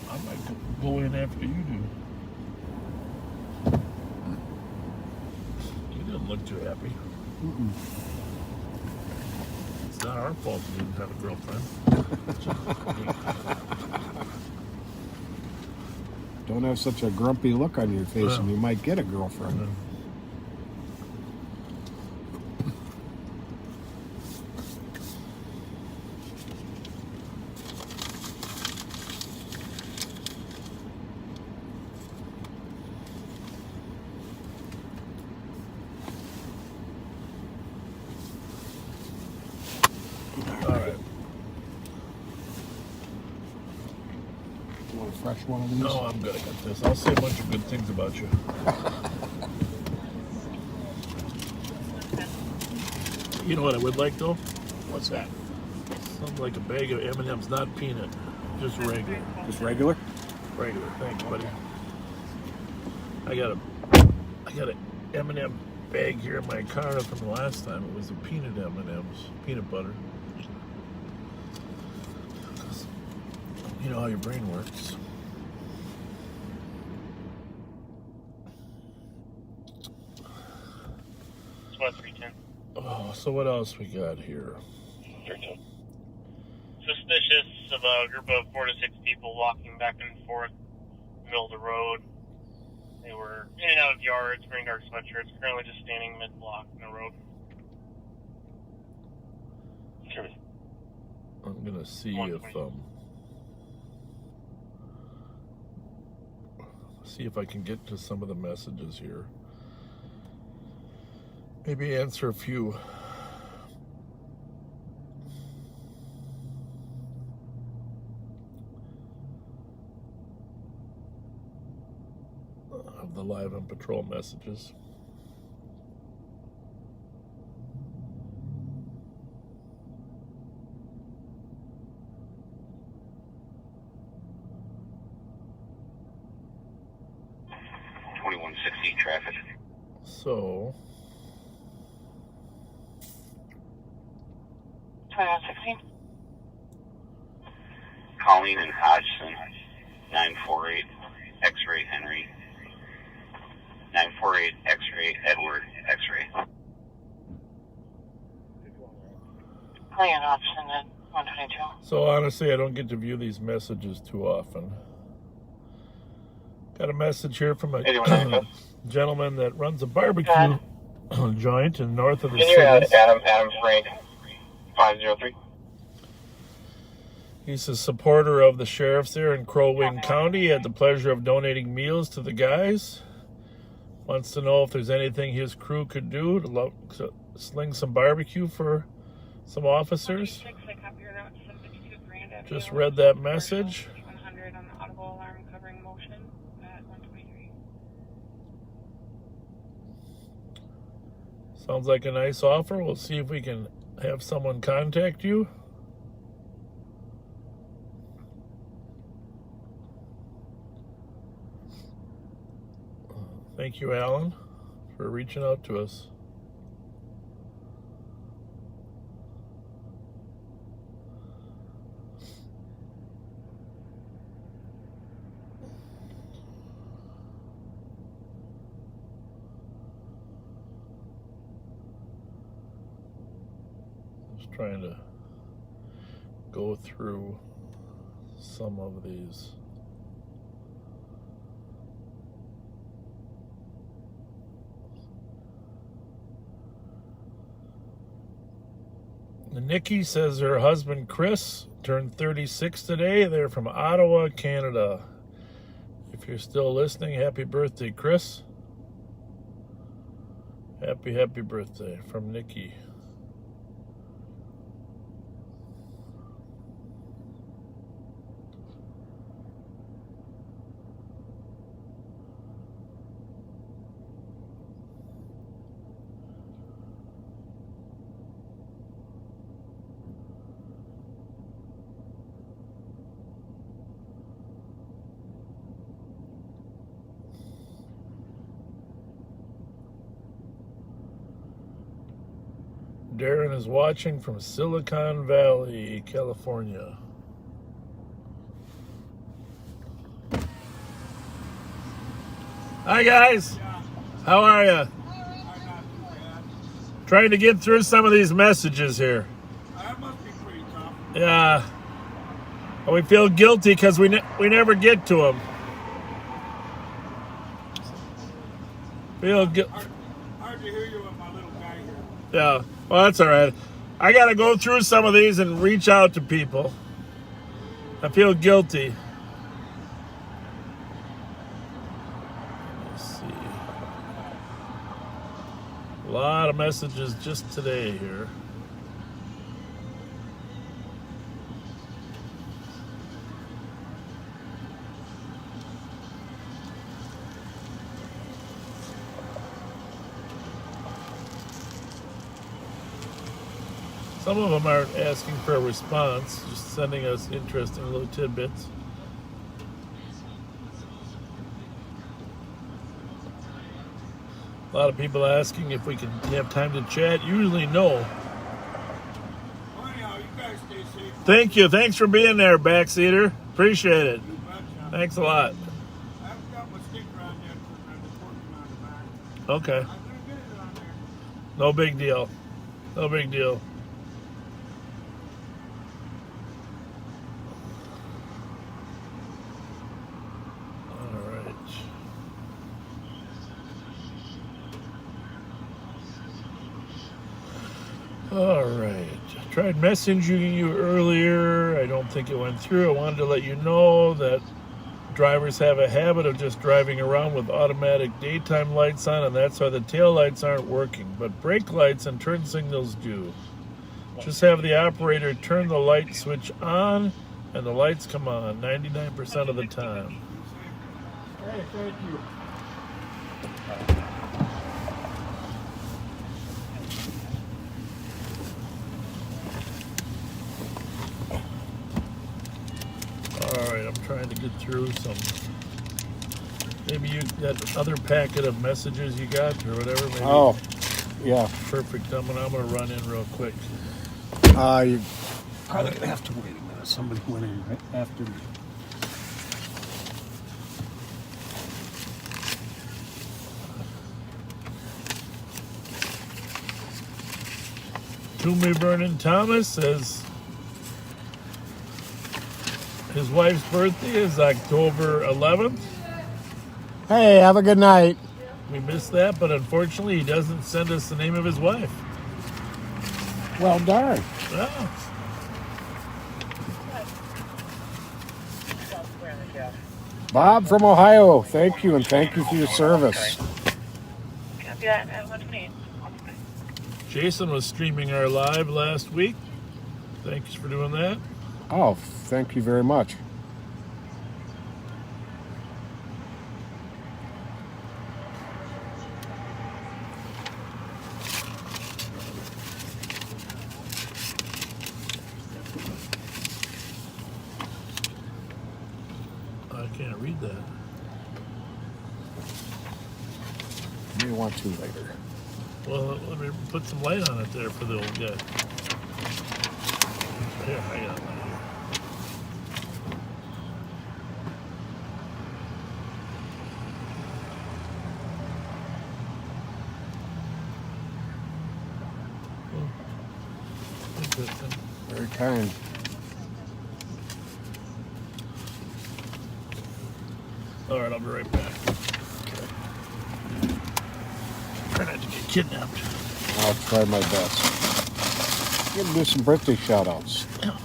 Speaker 1: I might go in after you do. You didn't look too happy.
Speaker 2: Mm-mm.
Speaker 1: It's not our fault you didn't have a girlfriend.
Speaker 2: Don't have such a grumpy look on your face, and you might get a girlfriend.
Speaker 1: All right.
Speaker 2: You want a fresh one of these?
Speaker 1: No, I'm good. I got this. I'll say a bunch of good things about you. You know what I would like though?
Speaker 2: What's that?
Speaker 1: Something like a bag of M&Ms, not peanut, just regular.
Speaker 2: Just regular?
Speaker 1: Regular. Thanks, buddy. I got a M&M bag here in my car from the last time. It was the peanut M&Ms, peanut butter. You know how your brain works.
Speaker 3: It's 1310.
Speaker 1: Oh, so what else we got here?
Speaker 3: 13. Suspicious of a group of 4 to 6 people walking back and forth, middle of the road. They were in and out of yards, wearing dark sweatshirts, currently just standing mid-block in the road. Sure.
Speaker 1: I'm gonna see if I can get to some of the messages here. Maybe answer a few. Of the live and patrol messages.
Speaker 3: Traffic.
Speaker 1: So
Speaker 4: 2116.
Speaker 3: Colleen and Hodgson, 948 X-ray Henry, 948 X-ray Edward X-ray.
Speaker 4: Colleen option at 122.
Speaker 1: So honestly, I don't get to view these messages too often. Got a message here from a gentleman that runs a barbecue joint in north of the city.
Speaker 3: Adam Frank, 503.
Speaker 1: He's a supporter of the sheriffs there in Crow Wing County. He had the pleasure of donating meals to the guys. Wants to know if there's anything his crew could do to sling some barbecue for some officers. Just read that message.
Speaker 7: 100 on the audible alarm covering motion at 123.
Speaker 1: Sounds like a nice offer. We'll see if we can have someone contact you. Thank you, Alan, for reaching out to us. Just trying to go through some of these. Nikki says her husband Chris turned 36 today. They're from Ottawa, Canada. If you're still listening, happy birthday, Chris. Happy birthday from Nikki. Darren is watching from Silicon Valley, California. Hi guys, how are you? Trying to get through some of these messages here.
Speaker 8: I'm
Speaker 1: Yeah. And we feel guilty because we never get to them. Feel guilty.
Speaker 8: Hard to hear you with my little guy here.
Speaker 1: Yeah. Well, that's all right. I got to go through some of these and reach out to people. I feel guilty. Let's see. A lot of messages just today here. Some of them aren't asking for a response, just sending us interesting little tidbits. A lot of people asking if we can have time to chat. Usually no.
Speaker 8: Well, anyhow, you guys stay safe.
Speaker 1: Thank you. Thanks for being there, Backseater. Appreciate it.
Speaker 8: You betcha.
Speaker 1: Thanks a lot.
Speaker 8: I haven't got my sticker on yet because I'm working on the back.
Speaker 1: Okay.
Speaker 8: I'm going to get it on there.
Speaker 1: No big deal. No big deal. All right. All right. I tried messaging you earlier. I don't think it went through. I wanted to let you know that drivers have a habit of just driving around with automatic daytime lights on, and that's why the tail lights aren't working. But brake lights and turn signals do. Just have the operator turn the light switch on, and the lights come on 99% of the time.
Speaker 8: Hey, thank you.
Speaker 1: All right, I'm trying to get through some. Maybe you that other packet of messages you got or whatever. Maybe.
Speaker 2: Oh, yeah.
Speaker 1: Perfect. I'm gonna run in real quick.
Speaker 2: You're probably going to have to wait a minute. Somebody went in right after me.
Speaker 1: Toomey Vernon Thomas says his wife's birthday is October 11th.
Speaker 2: Hey, have a good night.
Speaker 1: We missed that, but unfortunately he doesn't send us the name of his wife.
Speaker 2: Well, darn.
Speaker 1: Oh.
Speaker 2: Bob from Ohio, thank you, and thank you for your service.
Speaker 7: Copy that at 128.
Speaker 1: Jason was streaming our live last week. Thanks for doing that.
Speaker 2: Oh, thank you very much.
Speaker 1: I can't read that.
Speaker 2: You may want to later.
Speaker 1: Well, let me put some light on it there for the old guy. Here, I got it right here. Oh, interesting.
Speaker 2: Very kind.
Speaker 1: All right, I'll be right back. Try not to get kidnapped.
Speaker 2: I'll try my best. I'm going to do some birthday shout-outs.
Speaker 1: Yeah.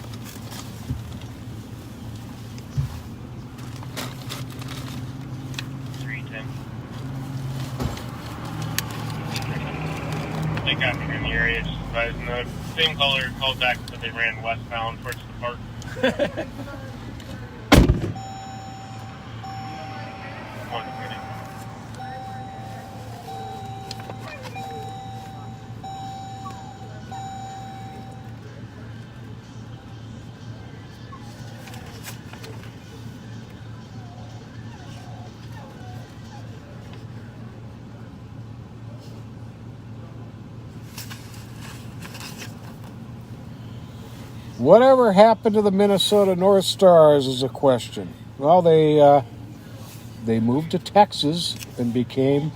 Speaker 3: They got me in the area, just advising the same caller called back that they ran westbound towards the park. One minute.
Speaker 2: Whatever happened to the Minnesota North Stars is a question. Well, they moved to Texas and became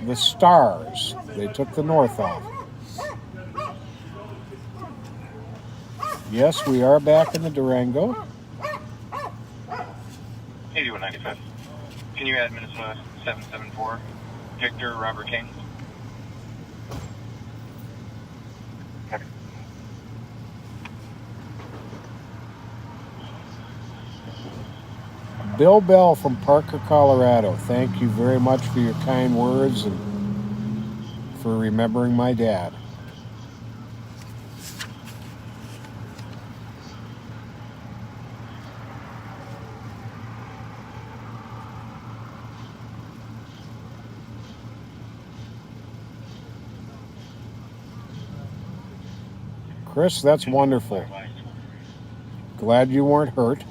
Speaker 2: the Stars. They took the North off. Yes, we are back in the Durango.
Speaker 3: 8195. Can you add Minnesota 774? Victor Robert King. Okay.
Speaker 2: Bill Bell from Parker, Colorado. Thank you very much for your kind words and for remembering my dad. Chris, that's wonderful. Glad you weren't hurt.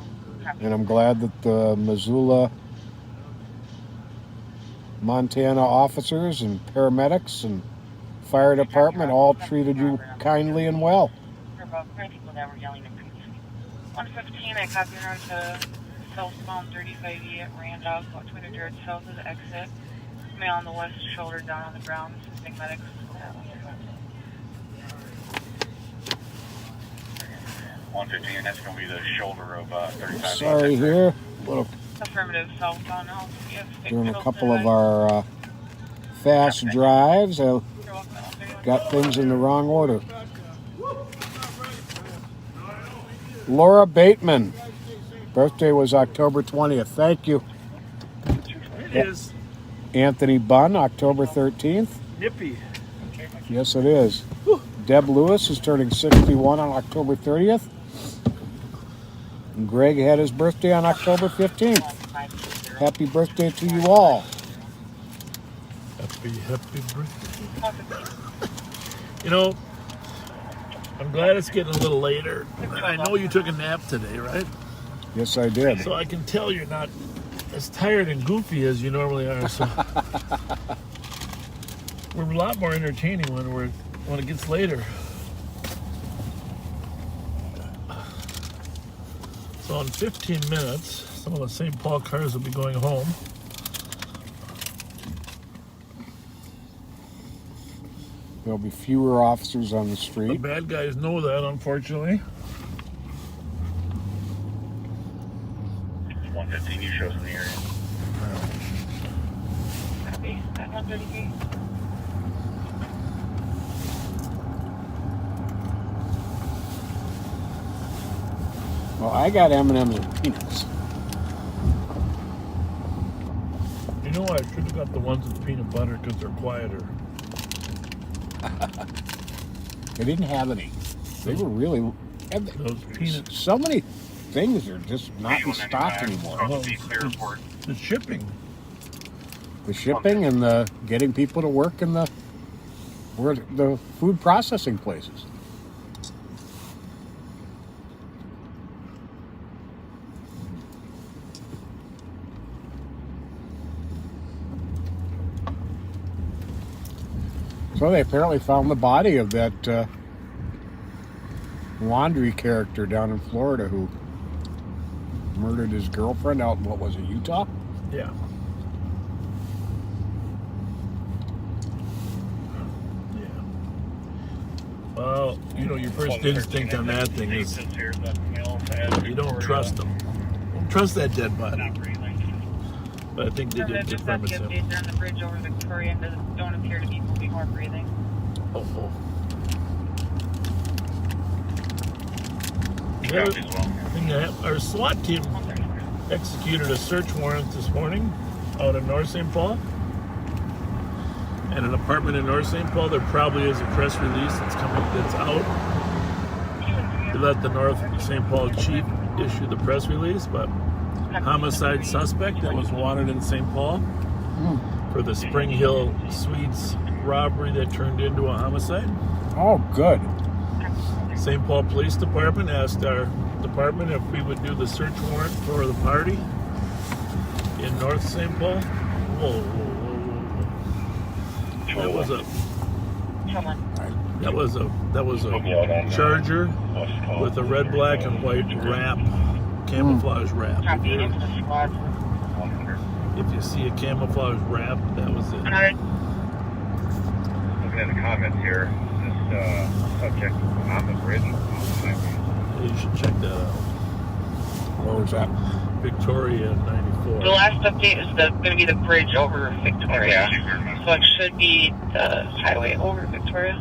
Speaker 2: And I'm glad that the Missoula, Montana officers and paramedics and fire department all treated you kindly and well.
Speaker 4: There were about 3 people that were yelling at me. 115, I copied her onto southbound 35E at Randolph, about 200 yards south of the exit. Male on the west shoulder down on the ground, assisting medics.
Speaker 3: 115, that's going to be the shoulder of 35.
Speaker 2: Sorry here. Little,
Speaker 4: Affirmative, southbound now.
Speaker 2: doing a couple of our fast drives. I got things in the wrong order. Laura Bateman. Birthday was October 20th. Thank you.
Speaker 1: It is.
Speaker 2: Anthony Bunn, October 13th.
Speaker 1: Nippy.
Speaker 2: Yes, it is. Deb Lewis is turning 61 on October 30th. And Greg had his birthday on October 15th. Happy birthday to you all.
Speaker 1: Happy birthday. You know, I'm glad it's getting a little later. I know you took a nap today, right?
Speaker 2: Yes, I did.
Speaker 1: So I can tell you're not as tired and goofy as you normally are. So we're a lot more entertaining when it gets later. So in 15 minutes, some of the St. Paul cars will be going home.
Speaker 2: There'll be fewer officers on the
Speaker 1: The
Speaker 2: street.
Speaker 1: bad guys know that, unfortunately.
Speaker 3: 115, you show us in the area.
Speaker 4: Copy, at 133.
Speaker 2: Well, I got M&M's and peanuts.
Speaker 1: You know, I should have got the ones with peanut butter because they're quieter.
Speaker 2: They didn't have any. They were really...
Speaker 1: Those peanuts.
Speaker 2: So many things are just not in stock anymore.
Speaker 3: Supposed to be clear report.
Speaker 1: The shipping.
Speaker 2: The shipping and the getting people to work in the food processing places. So they apparently found the body of that laundry character down in Florida who murdered his girlfriend out in, what was it, Utah?
Speaker 1: Yeah. Yeah. Well, you know, your first instinct on that thing is you don't trust them. Don't trust that dead body. But I think they did confirm it's him.
Speaker 4: Updates on the bridge over Victoria and don't appear to be moving or breathing.
Speaker 1: Oh. Our SWAT team executed a search warrant this morning out in North St. Paul. At an apartment in North St. Paul, there probably is a press release that's out. They let the North St. Paul chief issue the press release, but homicide suspect that was wanted in St. Paul for the Spring Hill Suites robbery that turned into a homicide.
Speaker 2: Oh, good.
Speaker 1: St. Paul Police Department asked our department if we would do the search warrant for the party in North St. Paul. Whoa. That was a Charger with a red, black, and white wrap, camouflage wrap. If you see a camouflage wrap, that was it.
Speaker 3: Looking at the comments here, this subject on the bridge.
Speaker 1: You should check that out.
Speaker 2: Where was that?
Speaker 1: Victoria 94.
Speaker 4: The last update is going to be the bridge over Victoria. So it should be the highway over Victoria.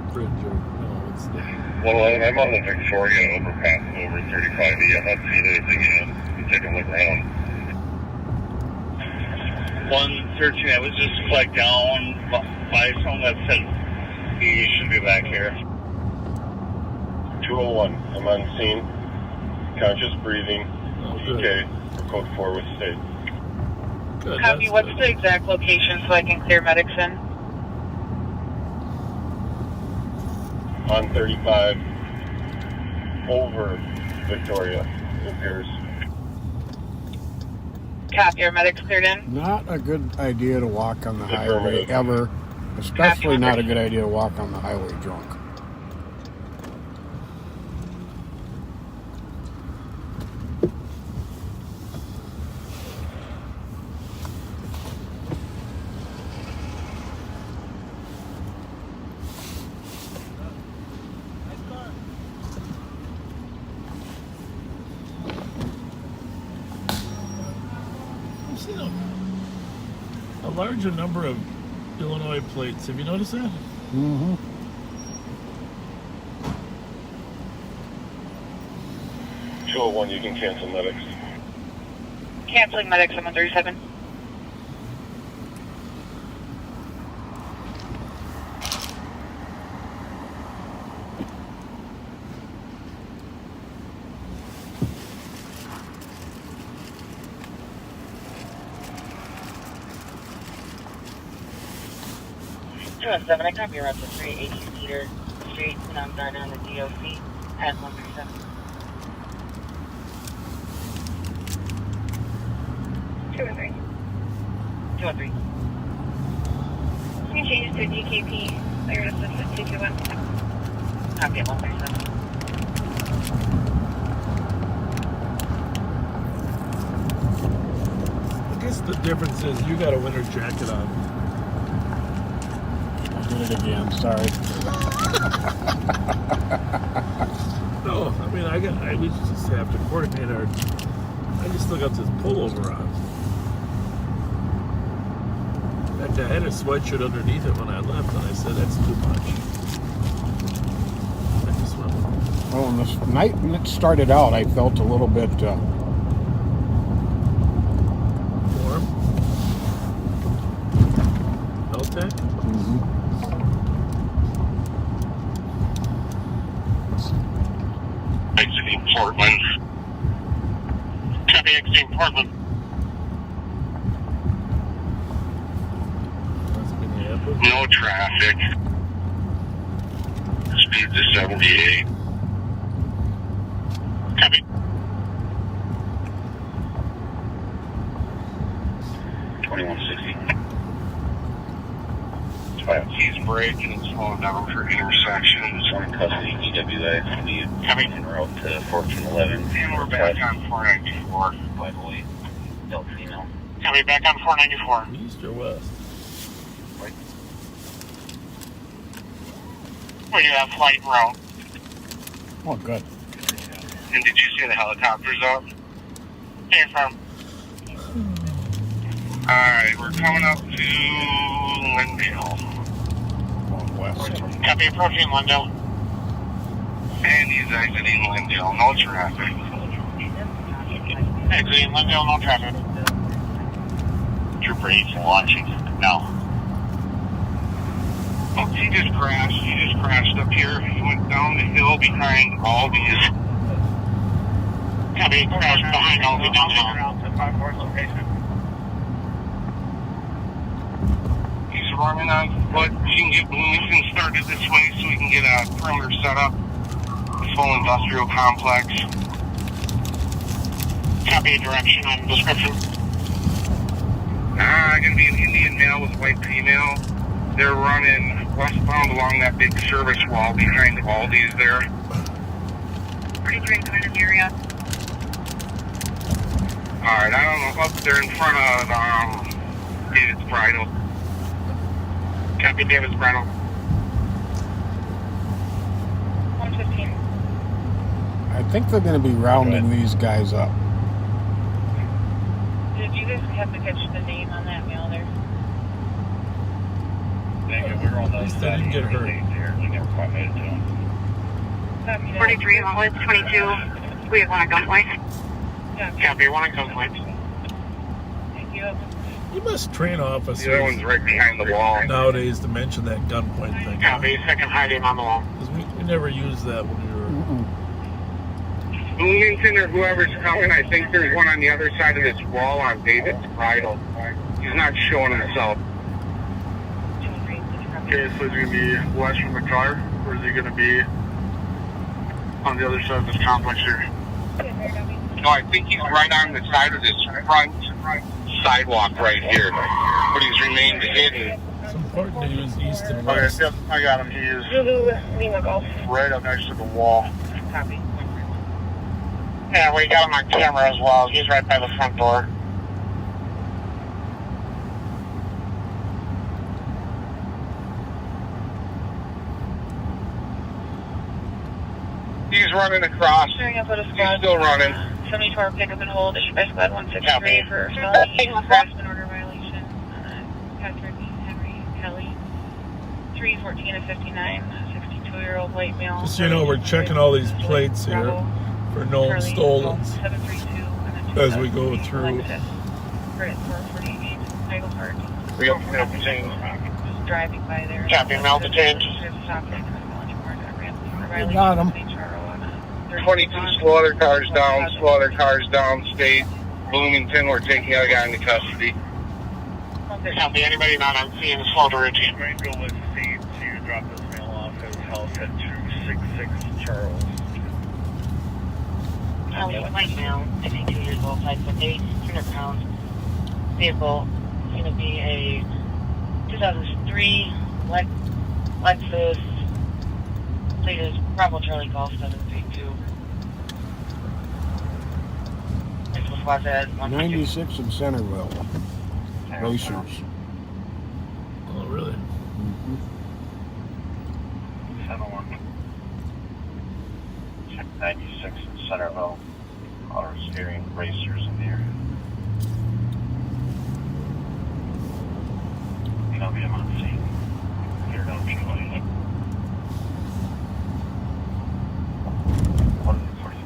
Speaker 1: The bridge over. No, it's the.
Speaker 9: Well, I'm on the Victoria overpass over 35E. I'm not seeing anything yet. I'm taking a look around. 113, I was just flagged down by someone that said he should be back here. 201, I'm on scene. Conscious breathing.
Speaker 1: Oh, good.
Speaker 9: Okay, code 4 with state.
Speaker 1: Good.
Speaker 4: Copy.
Speaker 1: That's
Speaker 4: What's
Speaker 1: good.
Speaker 4: the exact location so I can clear medics in?
Speaker 9: On 35 over Victoria, it appears.
Speaker 4: Copy. Are medics cleared in?
Speaker 2: Not a good idea to walk on the highway
Speaker 9: Affirmative.
Speaker 2: ever. Especially not a good idea to walk on the highway drunk.
Speaker 1: I've seen a larger number of Illinois plates. Have you noticed that?
Speaker 2: Mm-hmm.
Speaker 9: .201, you can cancel medics.
Speaker 4: Canceling medics on 137. I copy around to 380 Cedar Street, and I'm starting on the DOC at 137.
Speaker 6: 213.
Speaker 4: 213.
Speaker 6: You can change it to DKP. Fire assistant 221.
Speaker 4: Copy at 137.
Speaker 1: I guess the difference is you got a winter jacket on.
Speaker 2: Did it again, sorry.
Speaker 1: No, I mean we just have to coordinate our. I just still got this pullover on. In fact, I had a sweatshirt underneath it when I left, and I said that's too much. I just went.
Speaker 2: Well, when this night when it started out, I felt a little bit
Speaker 1: Warm. L-Tech?
Speaker 9: Exiting Portland. Copy, exiting Portland.
Speaker 1: That's Minneapolis.
Speaker 9: No traffic. Speed to 78. Copy. He's braking and slowing down for intersections. One in custody, EWA. Coming en route to 1411. And we're back on 494. By the way, no female. Coming back on 494.
Speaker 1: East or west?
Speaker 9: Right. Well, you have flight en route.
Speaker 2: oh, good.
Speaker 9: And did you see the helicopters up? Came from. Alright, we're coming up to Lindale.
Speaker 2: Going west.
Speaker 9: Copy, approaching Lindale. And he's exiting Lindale, no traffic. Exiting Lindale, no traffic. Your brain's launching now. Oh, he just crashed up here. He went down the hill behind Aldi's. Copy, crashed behind Aldi down the hill. He's running on foot. We can get Bloomington started this way so we can get a perimeter set up. This whole industrial complex. Copy direction and description. Gonna be an Indian male with white female. They're running westbound along that big service wall behind Aldi's there.
Speaker 6: Pretty drink in the area.
Speaker 9: Alright, I don't know, up there in front of David's Bridal. Copy, David's Bridal.
Speaker 4: 127,
Speaker 7: 15.
Speaker 2: I think they're going to be rounding these guys up.
Speaker 7: Did you guys have to catch the name on that mail there?
Speaker 1: Dang it, we're on the side. Didn't get hurt.
Speaker 9: We never quite made it to them.
Speaker 6: 43, Longwood, 22. We have one at gunpoint.
Speaker 3: Copy, one at gunpoint.
Speaker 7: Thank you.
Speaker 1: You must train officers
Speaker 3: The other one's right behind the wall.
Speaker 1: nowadays to mention that gunpoint thing.
Speaker 3: Copy, second hiding on the wall.
Speaker 1: 'Cause we never used that when we were.
Speaker 3: Bloomington or whoever's coming, I think there's one on the other side of this wall on David's bridle. He's not showing himself.
Speaker 8: Okay, so is he going to be west from the car, or is he going to be on the other side of this complex here?
Speaker 3: No, I think he's right on the side of this front sidewalk right here. But he's remained hidden.
Speaker 1: It's important to use east and
Speaker 8: Okay,
Speaker 1: west.
Speaker 8: yep, I got him. He is
Speaker 6: Zulu, Lima Golf.
Speaker 8: right up next to the wall.
Speaker 7: Copy.
Speaker 3: Yeah, we got him on camera as well. He's right by the front door. He's running across.
Speaker 7: Steering up at a
Speaker 3: He's
Speaker 7: squad.
Speaker 3: still running.
Speaker 7: 74 pickup and hold issued by squad 163
Speaker 3: Copy.
Speaker 7: for felony harassment order violation. Patrick Henry Kelly. 314 of 59. 62-year-old white male.
Speaker 1: Just so you know, we're checking all these plates here
Speaker 7: Bravo,
Speaker 1: for known
Speaker 7: Charlie,
Speaker 1: stolens
Speaker 7: 732 and
Speaker 1: as we go through.
Speaker 7: Credit for 48 Michael Park.
Speaker 3: We have no detained.
Speaker 7: Who's driving by there.
Speaker 3: Copy, Mel detained.
Speaker 2: Got him.
Speaker 3: 22 slaughter cars down, state. Bloomington, we're taking our guy into custody. Copy, anybody not on scene, slow to routine.
Speaker 8: Rango was seen to drop this mail off at his house at 266 Charles.
Speaker 4: Kelly, white male, 52 years old, 5'8", 200 pounds. Vehicle is going to be a 2003 Lexus. Plate is Bravo Charlie Golf 732. This was squad at
Speaker 2: 96 in Centerville. Racers.
Speaker 1: Oh, really?
Speaker 9: 7-1. Check 96 in Centerville. Auto steering racers in the area. Copy, I'm on scene. Here, don't you lane. 140.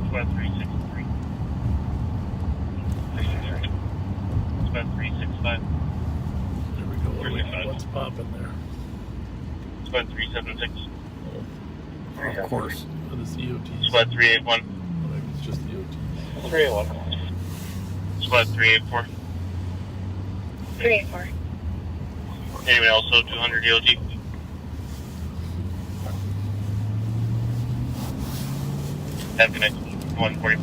Speaker 3: Squad 363.
Speaker 9: 363.
Speaker 3: Squad 365.
Speaker 1: There we go. What's popping there?
Speaker 3: Squad 376.
Speaker 2: Of course.
Speaker 1: What is EOT?
Speaker 3: Squad 381.
Speaker 1: Maybe it's just EOT.
Speaker 3: 381. Squad 384.
Speaker 6: 384.
Speaker 3: Anyway, also 200 EOT. Have connect 140.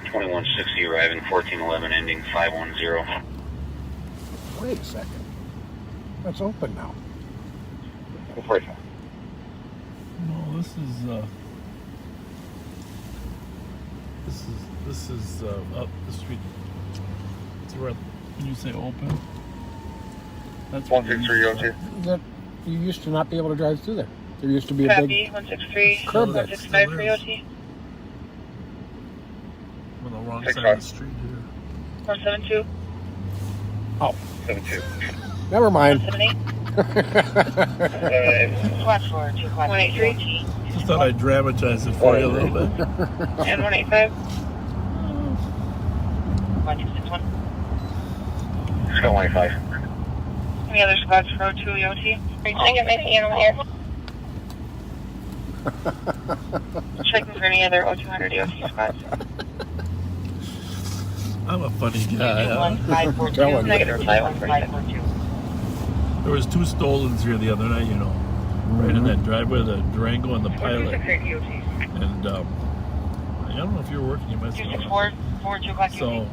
Speaker 9: .2160 arriving 1411 ending 510.
Speaker 2: Wait a second. That's open now.
Speaker 3: 245.
Speaker 1: No, this is up the street. It's where, when you say open, that's
Speaker 3: 163 OT.
Speaker 2: That you used to not be able to drive through there. There used to be a
Speaker 7: Copy,
Speaker 2: big
Speaker 7: 163,
Speaker 2: curb there.
Speaker 7: 165 for OT.
Speaker 1: on the wrong
Speaker 3: Take
Speaker 1: side
Speaker 3: five.
Speaker 1: of the street here.
Speaker 7: 172,
Speaker 2: Oh,
Speaker 3: 72.
Speaker 2: never mind.
Speaker 7: 178,
Speaker 6: Squad 4, 2 quad
Speaker 7: 183,
Speaker 1: Just thought I'd dramatize it for you a little bit.
Speaker 7: and 185.
Speaker 6: 1261.
Speaker 3: Still 95.
Speaker 7: Any other squads for 02 EOT?
Speaker 6: Can I get my animal here?
Speaker 7: Checking for any other 0200 EOT squads.
Speaker 1: I'm a funny guy. Huh?
Speaker 6: 1542.
Speaker 2: Telling you.
Speaker 7: Negative
Speaker 6: 1542.
Speaker 1: There was 2 stolens here the other night, you know, right in that driveway, the Durango and the Pilot.
Speaker 7: 268 EOT.
Speaker 1: And I don't know if you were working, you must have.
Speaker 6: 264, 4, 2 quad
Speaker 1: So,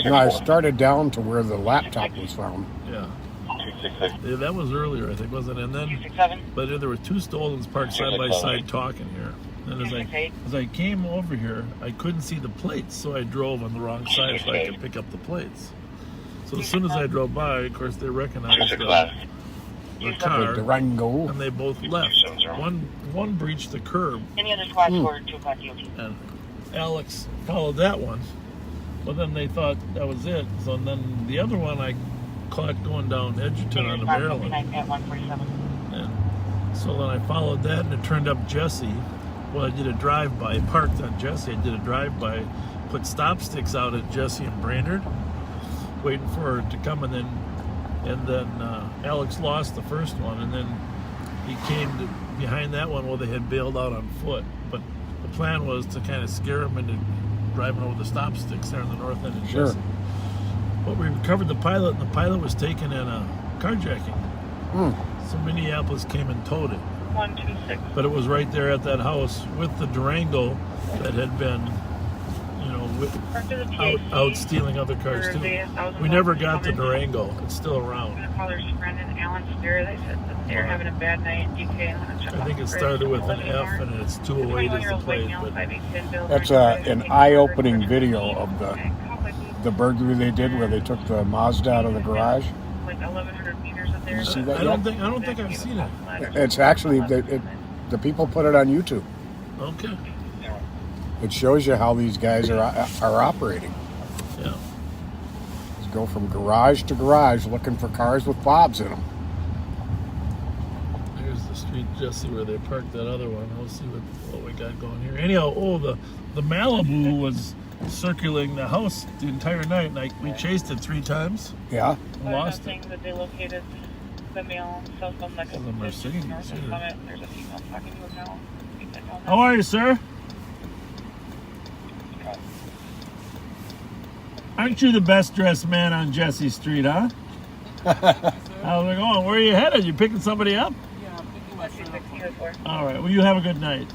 Speaker 2: No, I started down to where the laptop was found.
Speaker 1: yeah.
Speaker 3: 266.
Speaker 1: Yeah, that was earlier, I think, wasn't it? And then,
Speaker 6: 267.
Speaker 1: but there were 2 stolens parked side by side talking here. And as I came over here, I couldn't see the plates, so I drove on the wrong side so I could pick up the plates. So as soon as I drove by, of course, they recognized the
Speaker 2: The
Speaker 1: car,
Speaker 2: Durango.
Speaker 1: and they both left. One breached the curb,
Speaker 6: Any other squads for 2 quad EOT?
Speaker 1: and Alex followed that one. But then they thought that was it. So then the other one I caught going down Edgerton on the Maryland.
Speaker 6: At 147.
Speaker 1: And so then I followed that, and it turned up Jesse. Well, I did a drive-by, parked on Jesse. I did a drive-by, put stop sticks out at Jesse and Brainerd, waiting for her to come, and then Alex lost the first one, and then he came behind that one. Well, they had bailed out on foot, but the plan was to kind of scare him into driving over the stop sticks there in the north end of
Speaker 2: Sure.
Speaker 1: Jesse. But we recovered the Pilot, and the Pilot was taken in a carjacking. So Minneapolis came and towed it.
Speaker 7: 126.
Speaker 1: But it was right there at that house with the Durango that had been, you know,
Speaker 7: Parked at the TAC.
Speaker 1: out stealing other cars
Speaker 7: For
Speaker 1: too.
Speaker 7: the 1,000
Speaker 1: We never
Speaker 7: bucks
Speaker 1: got the
Speaker 7: coming.
Speaker 1: Durango. It's still
Speaker 7: I'm
Speaker 1: around.
Speaker 7: gonna call their friend and Alan's there. They said that they're having a bad night. DK.
Speaker 1: I think it started with an F and it's 208 is the plate. But
Speaker 2: That's an eye-opening video of the burglary they did where they took the Mazda out of the garage.
Speaker 7: Like 1,100 meters up there.
Speaker 2: You see that
Speaker 1: I don't
Speaker 2: yet?
Speaker 1: think I've seen it.
Speaker 2: It's actually, the people put it on YouTube.
Speaker 1: Okay.
Speaker 2: It shows you how these guys are operating.
Speaker 1: Yeah.
Speaker 2: Just go from garage to garage looking for cars with bobs in them.
Speaker 1: There's the street, Jesse, where they parked that other one. We'll see what we got going here. Anyhow, the Malibu was circling the house the entire night, and we chased it 3 times.
Speaker 2: Yeah.
Speaker 1: And lost it.
Speaker 7: Saying that they located the male cell phone next to
Speaker 1: The Mercedes,
Speaker 7: north of
Speaker 1: here.
Speaker 7: Summit. There's a female talking to a male.
Speaker 1: How are you, sir? Aren't you the best dressed man on Jesse Street, huh? How's it going? Where are you headed? You picking somebody up? All right. Well, you have a good night.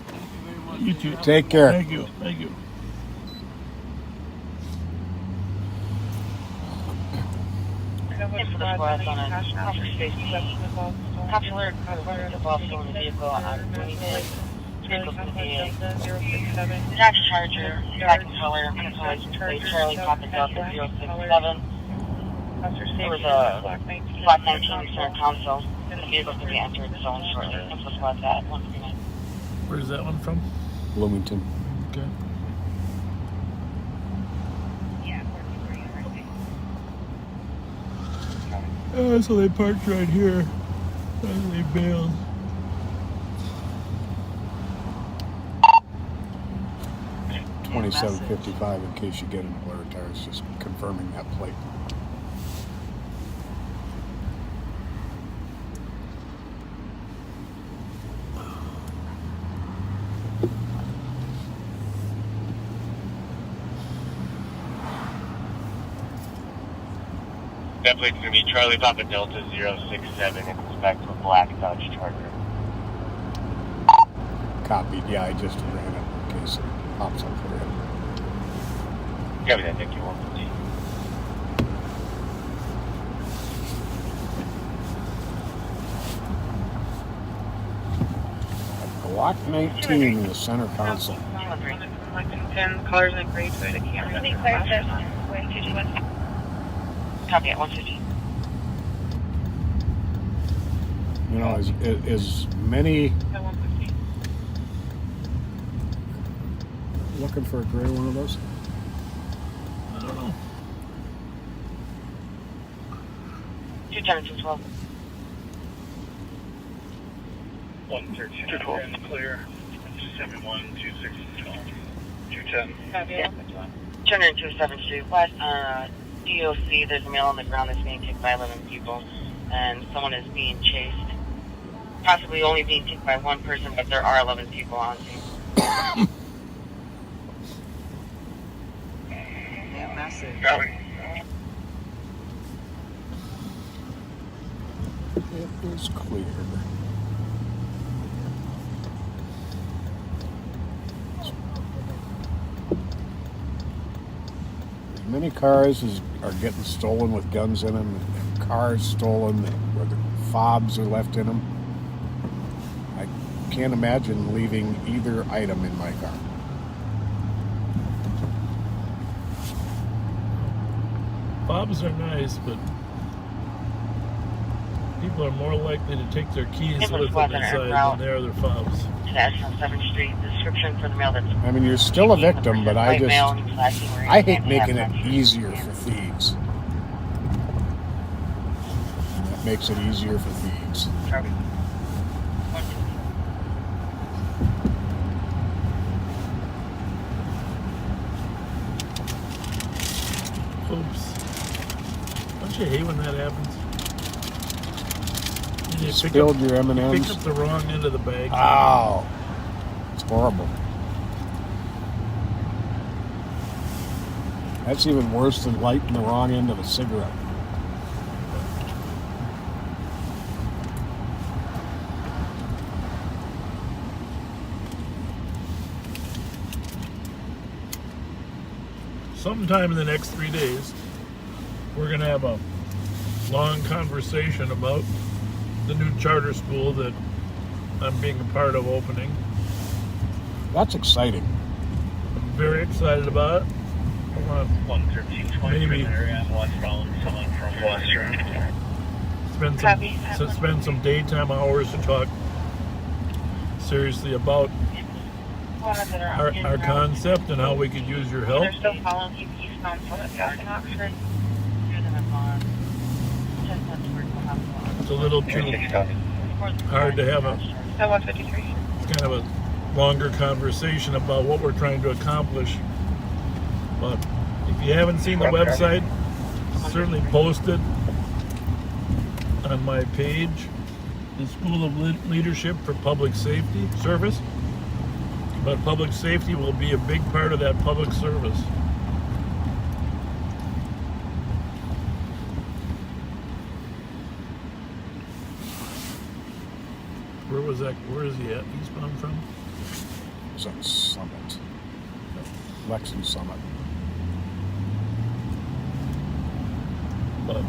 Speaker 1: You too.
Speaker 2: Take care.
Speaker 1: Thank you. Thank you.
Speaker 6: For the squads on a cops alert the ball still in the vehicle on vehicle from the VA. Dodge Charger, black color, license plate Charlie Papa Delta 067. There was a Block 19 center console. The vehicle's going to be entered the zone shortly. That's the squad's at 139.
Speaker 1: Where's that one from?
Speaker 2: Bloomington.
Speaker 1: Okay. So they parked right here. And they bailed.
Speaker 2: $27.55 in case you get an alert. I was just confirming that plate.
Speaker 3: That plate's going to be Charlie Papa Delta 067. It's back to a black Dodge Charger.
Speaker 2: Copied. Yeah, I just ran it in case it pops up for you.
Speaker 3: Copy that, thank you. 150.
Speaker 2: Lot 19 in the center console.
Speaker 4: Lexington, colors in gray Toyota Camry.
Speaker 6: Copy at 150.
Speaker 2: You know, as many.
Speaker 4: At 150.
Speaker 2: Looking for a gray one of those?
Speaker 1: I don't know.
Speaker 6: 210 and 212.
Speaker 8: 113. 212. Clear. 71, 26, 210.
Speaker 4: Copy at 151.
Speaker 6: 207th Street West. DOC, there's a male on the ground that's being kicked by 11 people, and someone is being chased. Possibly only being kicked by one person, but there are 11 people on scene.
Speaker 8: Copy.
Speaker 2: It is clear. As many cars are getting stolen with guns in them, and cars stolen where the fobs are left in them. I can't imagine leaving either item in my car.
Speaker 1: Fobs are nice, but people are more likely to take their keys with them inside than they are their fobs.
Speaker 6: That's on 7th Street. The description for the male that's...
Speaker 2: I mean, you're still a victim, but I hate making it
Speaker 6: it
Speaker 2: easier for thieves. That makes it easier for thieves.
Speaker 1: Oops. Don't you hate when that happens?
Speaker 2: You spilled your M&Ms.
Speaker 1: Pick up the wrong end of the bag.
Speaker 2: Ow. It's horrible. That's even worse than lighting the wrong end of a cigarette.
Speaker 1: Sometime in the next 3 days, we're going to have a long conversation about the new charter school that I'm being a part of opening.
Speaker 2: That's exciting.
Speaker 1: I'm very excited about it. I want to
Speaker 8: 113,
Speaker 1: maybe
Speaker 8: westbound, someone from Fletcher.
Speaker 1: spend some daytime hours to talk seriously about our concept and how we could use your help.
Speaker 4: They're still following you eastbound from the gas in Oxford.
Speaker 1: It's a little too hard to have
Speaker 4: At 153.
Speaker 1: it's kind of a longer conversation about what we're trying to accomplish. But if you haven't seen the website, certainly post it on my page, the School of Leadership for Public Safety Service. But public safety will be a big part of that public service. Where was that? Where is he at? Eastbound from?
Speaker 2: It's on Summit. Lexington Summit.
Speaker 1: But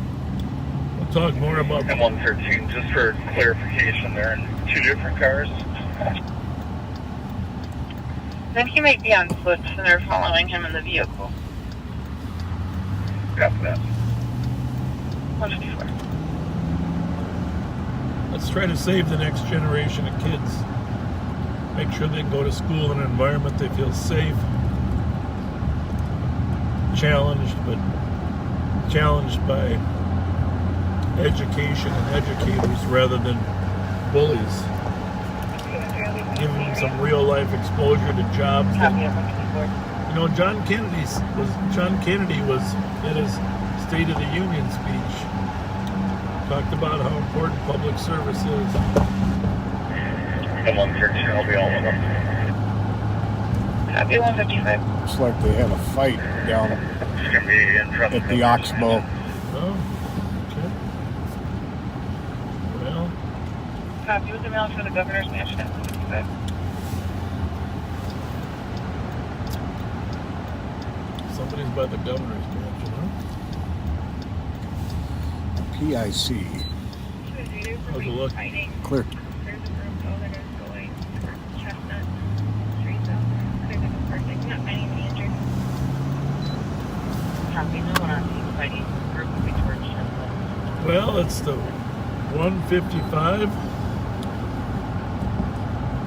Speaker 1: we'll talk more about
Speaker 8: And 113, just for clarification, they're in two different cars.
Speaker 4: Then he might be on foot, and they're following him in the vehicle.
Speaker 8: Got that.
Speaker 4: 154.
Speaker 1: Let's try to save the next generation of kids. Make sure they go to school in an environment they feel safe, challenged by education and educators rather than bullies. Give them some real life exposure to jobs. You know, John Kennedy was in his State of the Union speech, talked about how important public service is.
Speaker 8: And 113, I'll be all of them.
Speaker 4: Copy 155.
Speaker 2: Looks like they had a fight down
Speaker 8: It's going to be in front
Speaker 2: at the Oxbow.
Speaker 1: Oh, okay. Well,
Speaker 4: Copy with the mail for the governor's mansion at 155.
Speaker 1: somebody's by the governor's mansion, huh?
Speaker 2: PIC.
Speaker 1: How's it look?
Speaker 2: Clear.
Speaker 1: Well, it's the 1:55.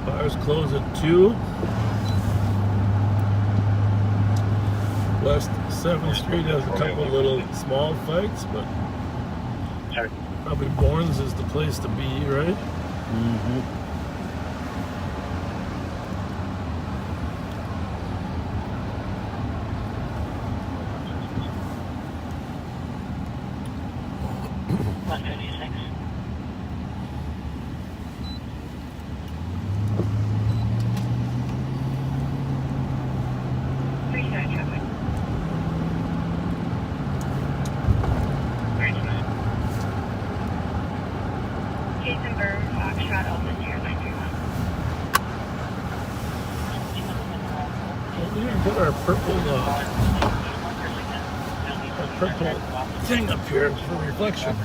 Speaker 1: Bars close at 2. West 7th Street has a couple little small fights, but probably Bourne's is the place to be, right?
Speaker 2: Mm-hmm.
Speaker 1: We didn't put our purple thing up here for reflection.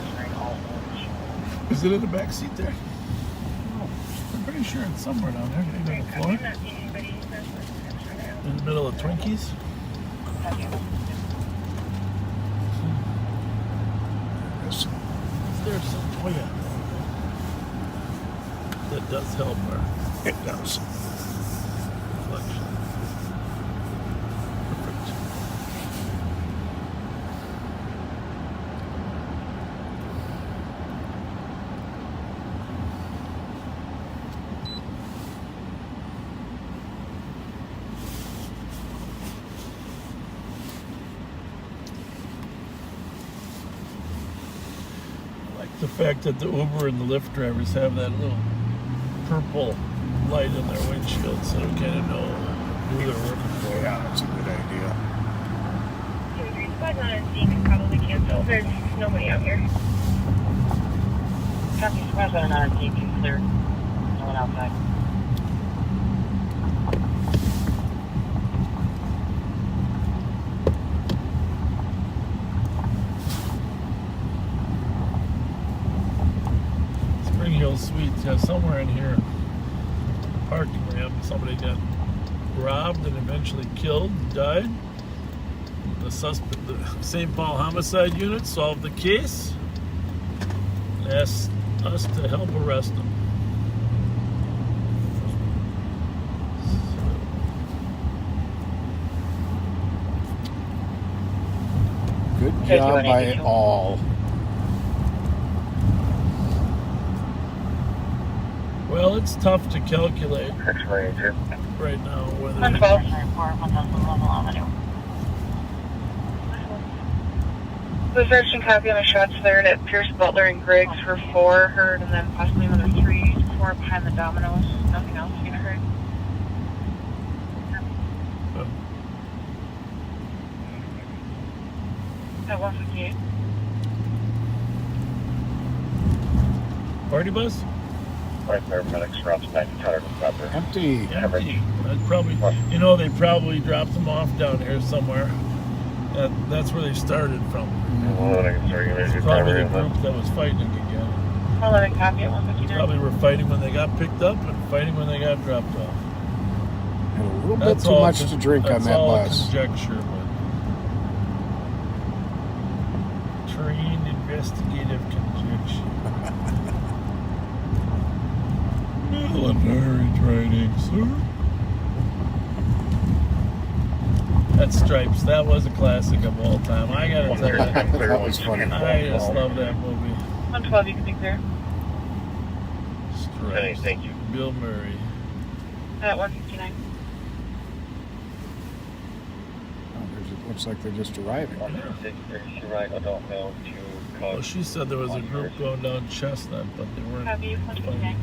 Speaker 1: Is it in the back seat there? No. I'm pretty sure it's somewhere down there. Maybe on the floor. In the middle of Twinkies. Is there some? Oh yeah. That does help her.
Speaker 2: It does.
Speaker 1: Reflection. Perfect. I like the fact that the Uber and the Lyft drivers have that little purple light in their windshield so we kind of know who they're working for.
Speaker 2: Yeah, that's a good idea.
Speaker 7: Squad not on scene can probably cancel. There's nobody out here.
Speaker 6: Copy, squad's not on scene, can clear. No one outside.
Speaker 1: Spring Hill Suites, yeah, somewhere in here, parking ramp, somebody got robbed and eventually killed, died. The suspect, the St. Paul Homicide Unit solved the case. Asked us to help arrest him.
Speaker 2: Good job by all.
Speaker 1: Well, it's tough to calculate right now whether
Speaker 6: 112. Report 1011 Avenue.
Speaker 7: The search and copy on the shots fired at Pierce, Butler, and Griggs for 4 heard, and then possibly another 3, 4 behind the Dominoes. Nothing else being heard. At 158.
Speaker 1: party bus.
Speaker 9: Paramedics routes back to Tyler proper.
Speaker 2: Empty.
Speaker 1: Empty. I'd probably, you know, they probably dropped them off down here somewhere. That's where they started from. It's probably the group that was fighting again.
Speaker 7: 11 copy at 159.
Speaker 1: Probably were fighting when they got picked up and fighting when they got dropped off.
Speaker 2: And a little bit too much to drink on that bus.
Speaker 1: That's all conjecture, but trained investigative conjecture. Military training, sir. That Stripes, that was a classic of all time. I gotta tell you,
Speaker 2: That was funny.
Speaker 1: I just love that movie.
Speaker 7: 112, you can be clear.
Speaker 1: Stripes.
Speaker 9: Thank you.
Speaker 1: Bill Murray.
Speaker 7: At 159.
Speaker 2: It looks like they're just arriving.
Speaker 1: Well, she said there was a group going down Chestnut, but they weren't.
Speaker 7: Copy, 159.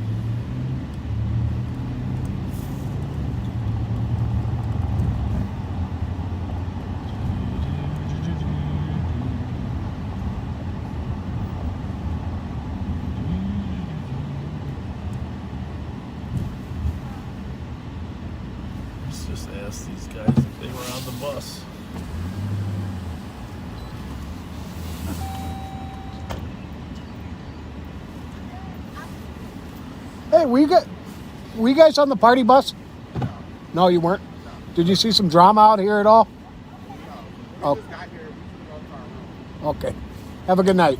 Speaker 1: Let's just ask these guys if they were on the bus.
Speaker 2: Hey, were you guys on the party bus? No, you weren't. Did you see some drama out here at all? Oh. Okay. Have a good night.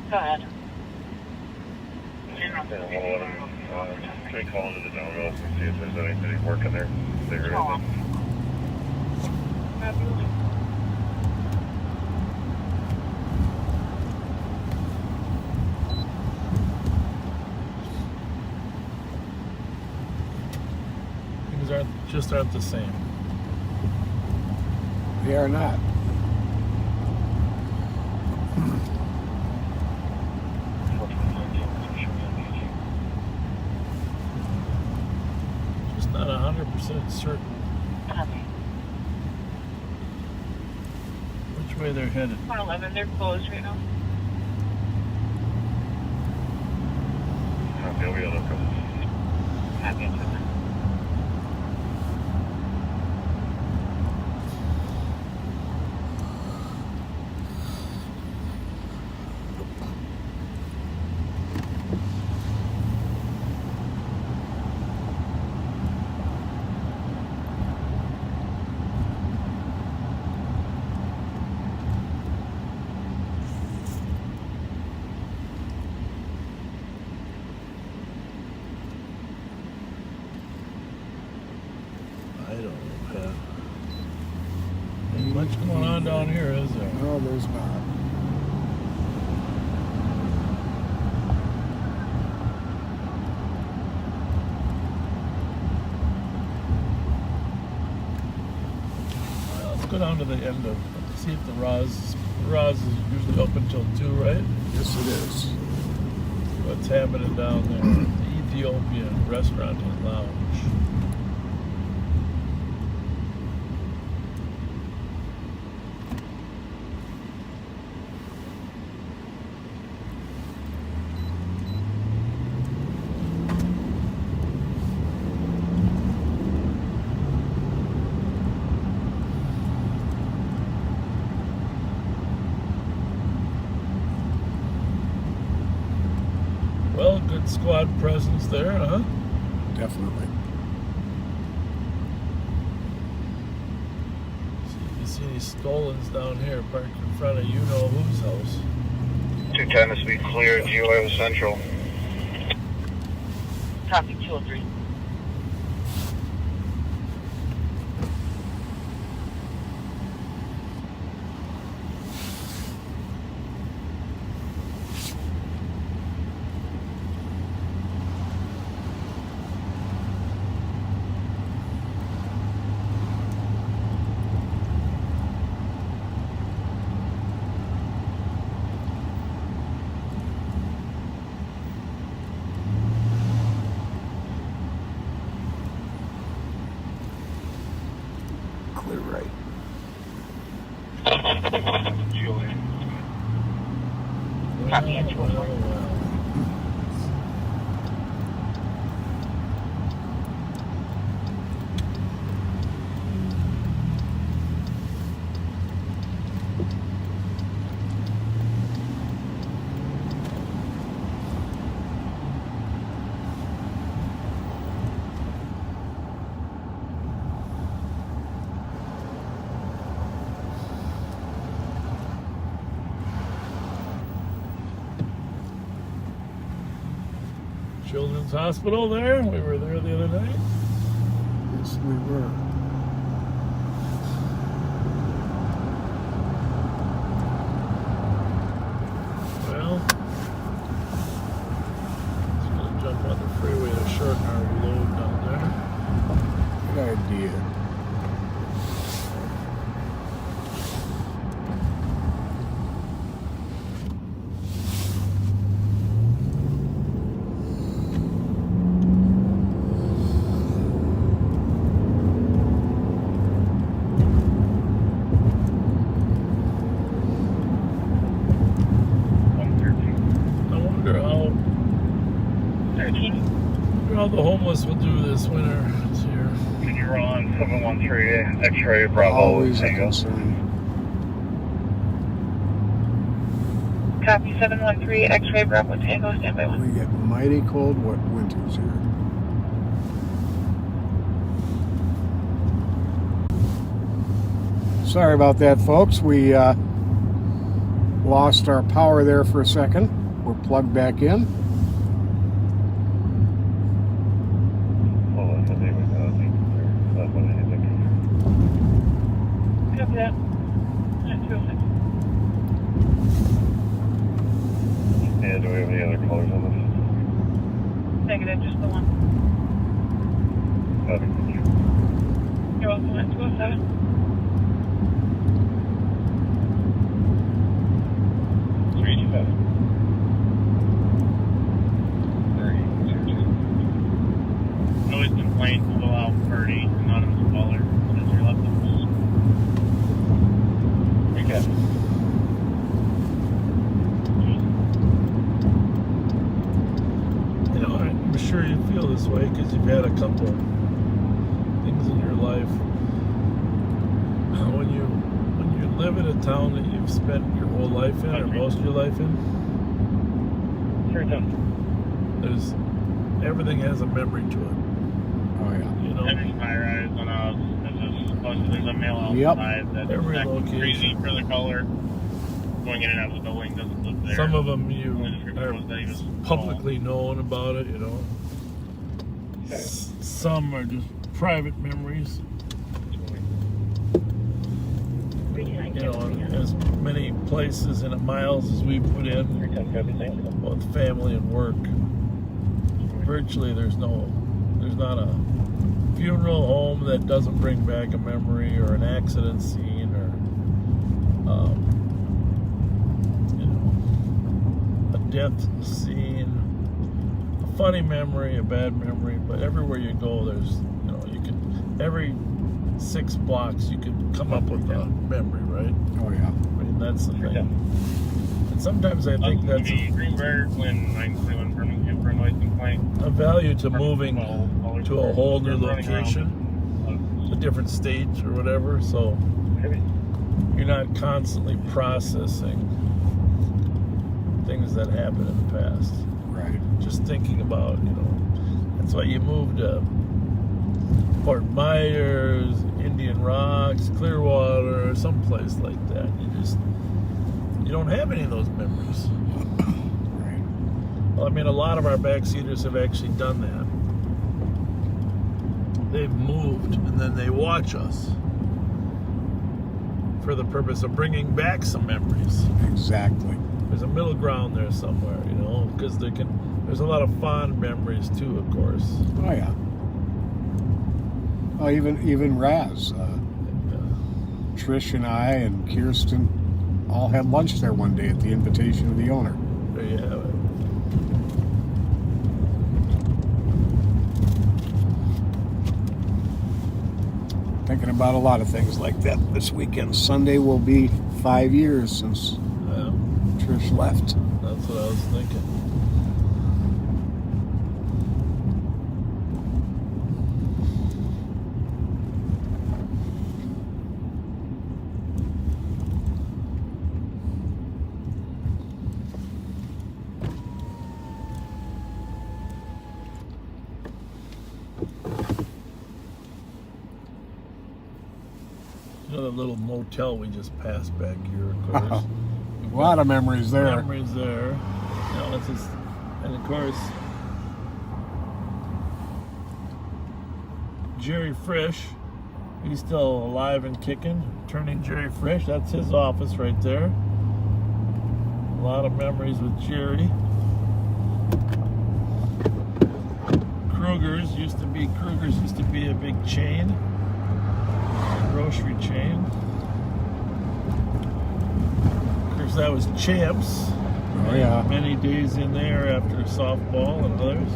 Speaker 6: Go ahead.
Speaker 8: Try calling to the downhill and see if there's anything working there. They heard anything.
Speaker 1: Things aren't the same.
Speaker 2: They are not.
Speaker 1: Just not 100% certain which way they're headed.
Speaker 7: 111, they're closed right now.
Speaker 8: Okay, we got a couple.
Speaker 1: I don't know, Pat. Ain't much going on down here, is there?
Speaker 2: No, there's not.
Speaker 1: Well, let's go down to the end of, see if the Roz is usually open till 2, right?
Speaker 2: Yes, it is.
Speaker 1: What's happening down there? The Ethiopian Restaurant and Lounge. Well, good squad presence there, huh?
Speaker 2: Definitely.
Speaker 1: See, you see these Stolens down here parked in front of you-know-whose house.
Speaker 3: 210 is to be clear, GOA Central.
Speaker 6: Copy 203.
Speaker 2: Clear right.
Speaker 6: Copy at 204.
Speaker 1: Children's Hospital there. We were there the other night.
Speaker 2: Yes, we were.
Speaker 1: Well, just gonna jump on the freeway to shorten our load down there.
Speaker 2: Good idea.
Speaker 1: I wonder how the homeless will do this winter this year.
Speaker 8: Can you run 713 X-ray Bravo
Speaker 2: Always a
Speaker 8: Tango?
Speaker 2: concern.
Speaker 7: Copy 713, X-ray Bravo Tango, standby 1.
Speaker 2: We get mighty cold winters here. Sorry about that, folks. We lost our power there for a second. We're plugged back in.
Speaker 7: Copy that. 206.
Speaker 8: Yeah, do we have any other colors on this?
Speaker 7: Negative, just the one.
Speaker 8: Copy.
Speaker 7: You're welcome at 207.
Speaker 8: Noise complaints will allow Purdy, anonymous caller. As your left recap.
Speaker 1: You know, I'm sure you feel this way because you've had a couple things in your life. When you live in a town that you've spent your whole life in, or most of your life in, there's everything has a memory to it.
Speaker 2: Oh, yeah.
Speaker 1: You know,
Speaker 8: Every high-rise on us, there's a mail
Speaker 2: Yep.
Speaker 8: outside that's
Speaker 1: Every
Speaker 8: acting
Speaker 1: location.
Speaker 8: crazy for the color. Going in and out of the building doesn't live there.
Speaker 1: some of them you
Speaker 8: Only description
Speaker 1: are
Speaker 8: was that he was
Speaker 1: publicly known about it, you know. Some are just private memories. You know, as many places and miles as we put in, both family and work. Virtually, there's not a funeral home that doesn't bring back a memory, or an accident scene, or you know, a death scene, a funny memory, a bad memory. But everywhere you go, there's, you know, you can, every 6 blocks you could come up with a memory, right?
Speaker 2: Oh, yeah.
Speaker 1: I mean, that's the thing. And sometimes I think that's
Speaker 8: Greenberg when 921 Birmingham for a noise complaint.
Speaker 1: a value to moving to a whole new location, a different state or whatever, so you're not constantly processing things that happened in the past.
Speaker 2: Right.
Speaker 1: Just thinking about, you know, that's why you moved to Fort Myers, Indian Rocks, Clearwater, or someplace like that. You don't have any of those memories.
Speaker 2: Right.
Speaker 1: Well, I mean, a lot of our backseaters have actually done that. They've moved, and then they watch us for the purpose of bringing back some memories.
Speaker 2: Exactly.
Speaker 1: There's a middle ground there somewhere, you know, because there's a lot of fond memories too, of course.
Speaker 2: Oh, yeah. Oh, even Raz. Trish and I and Kirsten all had lunch there one day at the invitation of the owner.
Speaker 1: There you have it.
Speaker 2: Thinking about a lot of things like that this weekend. Sunday will be 5 years since Trish left.
Speaker 1: That's what I was thinking. Another little motel we just passed back here, of course.
Speaker 2: A lot of memories there.
Speaker 1: Memories there. You know, it's just, and of course, Jerry Frisch, he's still alive and kicking. Attorney Jerry Frisch, that's his office right there. A lot of memories with Jerry. Kruger's used to be a big chain, a grocery chain. Of course, that was Champs.
Speaker 2: Oh, yeah.
Speaker 1: Many days in there after softball and others.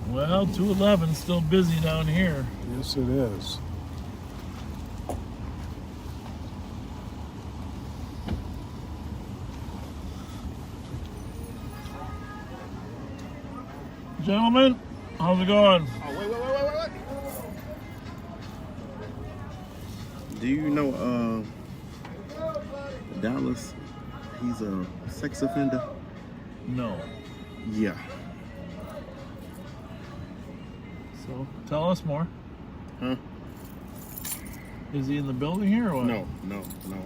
Speaker 1: Well, 211 still busy down here.
Speaker 2: Yes, it is.
Speaker 1: Gentlemen, how's it going?
Speaker 10: Oh, wait. Do you know Dallas? He's a sex offender.
Speaker 1: No.
Speaker 10: Yeah.
Speaker 1: So, tell us more.
Speaker 10: Huh?
Speaker 1: Is he in the building here or what?
Speaker 10: No.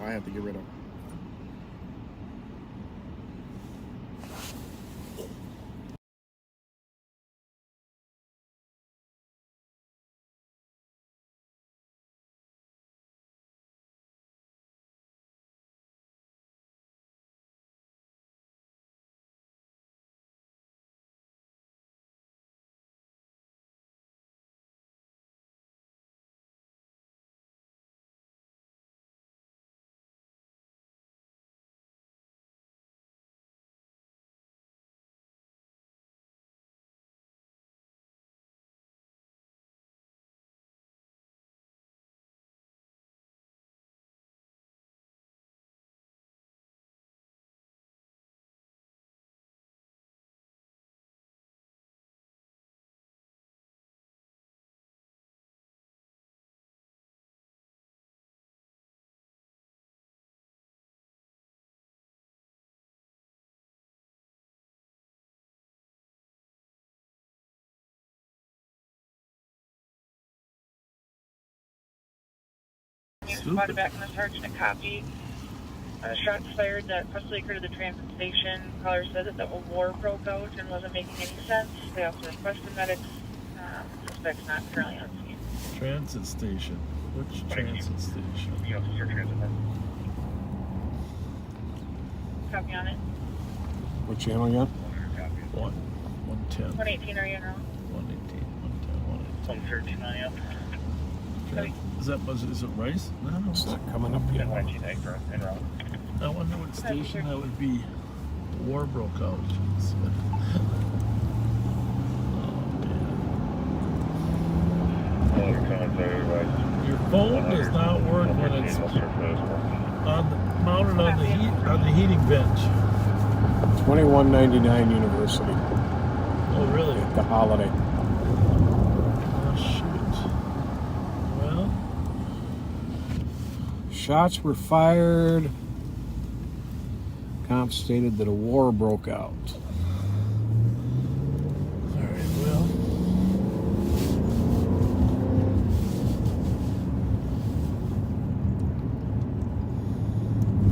Speaker 10: I have to get rid of him.
Speaker 4: Spotted back in the sergeant a copy. Shots fired that possibly occurred at the transit station. Caller said that the war broke out and wasn't making any sense. They also requested medics. Suspects not currently on scene.
Speaker 1: Transit station. Which transit station?
Speaker 4: Copy on it.
Speaker 2: What channel again?
Speaker 1: 110.
Speaker 4: 118, are you en route?
Speaker 1: 118. 110.
Speaker 9: 113 on you.
Speaker 1: Is it Rice? No.
Speaker 2: It's not coming up yet.
Speaker 9: 119 en route.
Speaker 1: I wonder what station that would be. War broke out. Your phone does not work when it's mounted on the heating bench.
Speaker 2: 2199 University.
Speaker 1: Oh, really?
Speaker 2: The Holiday.
Speaker 1: Oh, shoot. Well,
Speaker 2: Shots were fired. Cops stated that a war broke out.
Speaker 1: all right, well.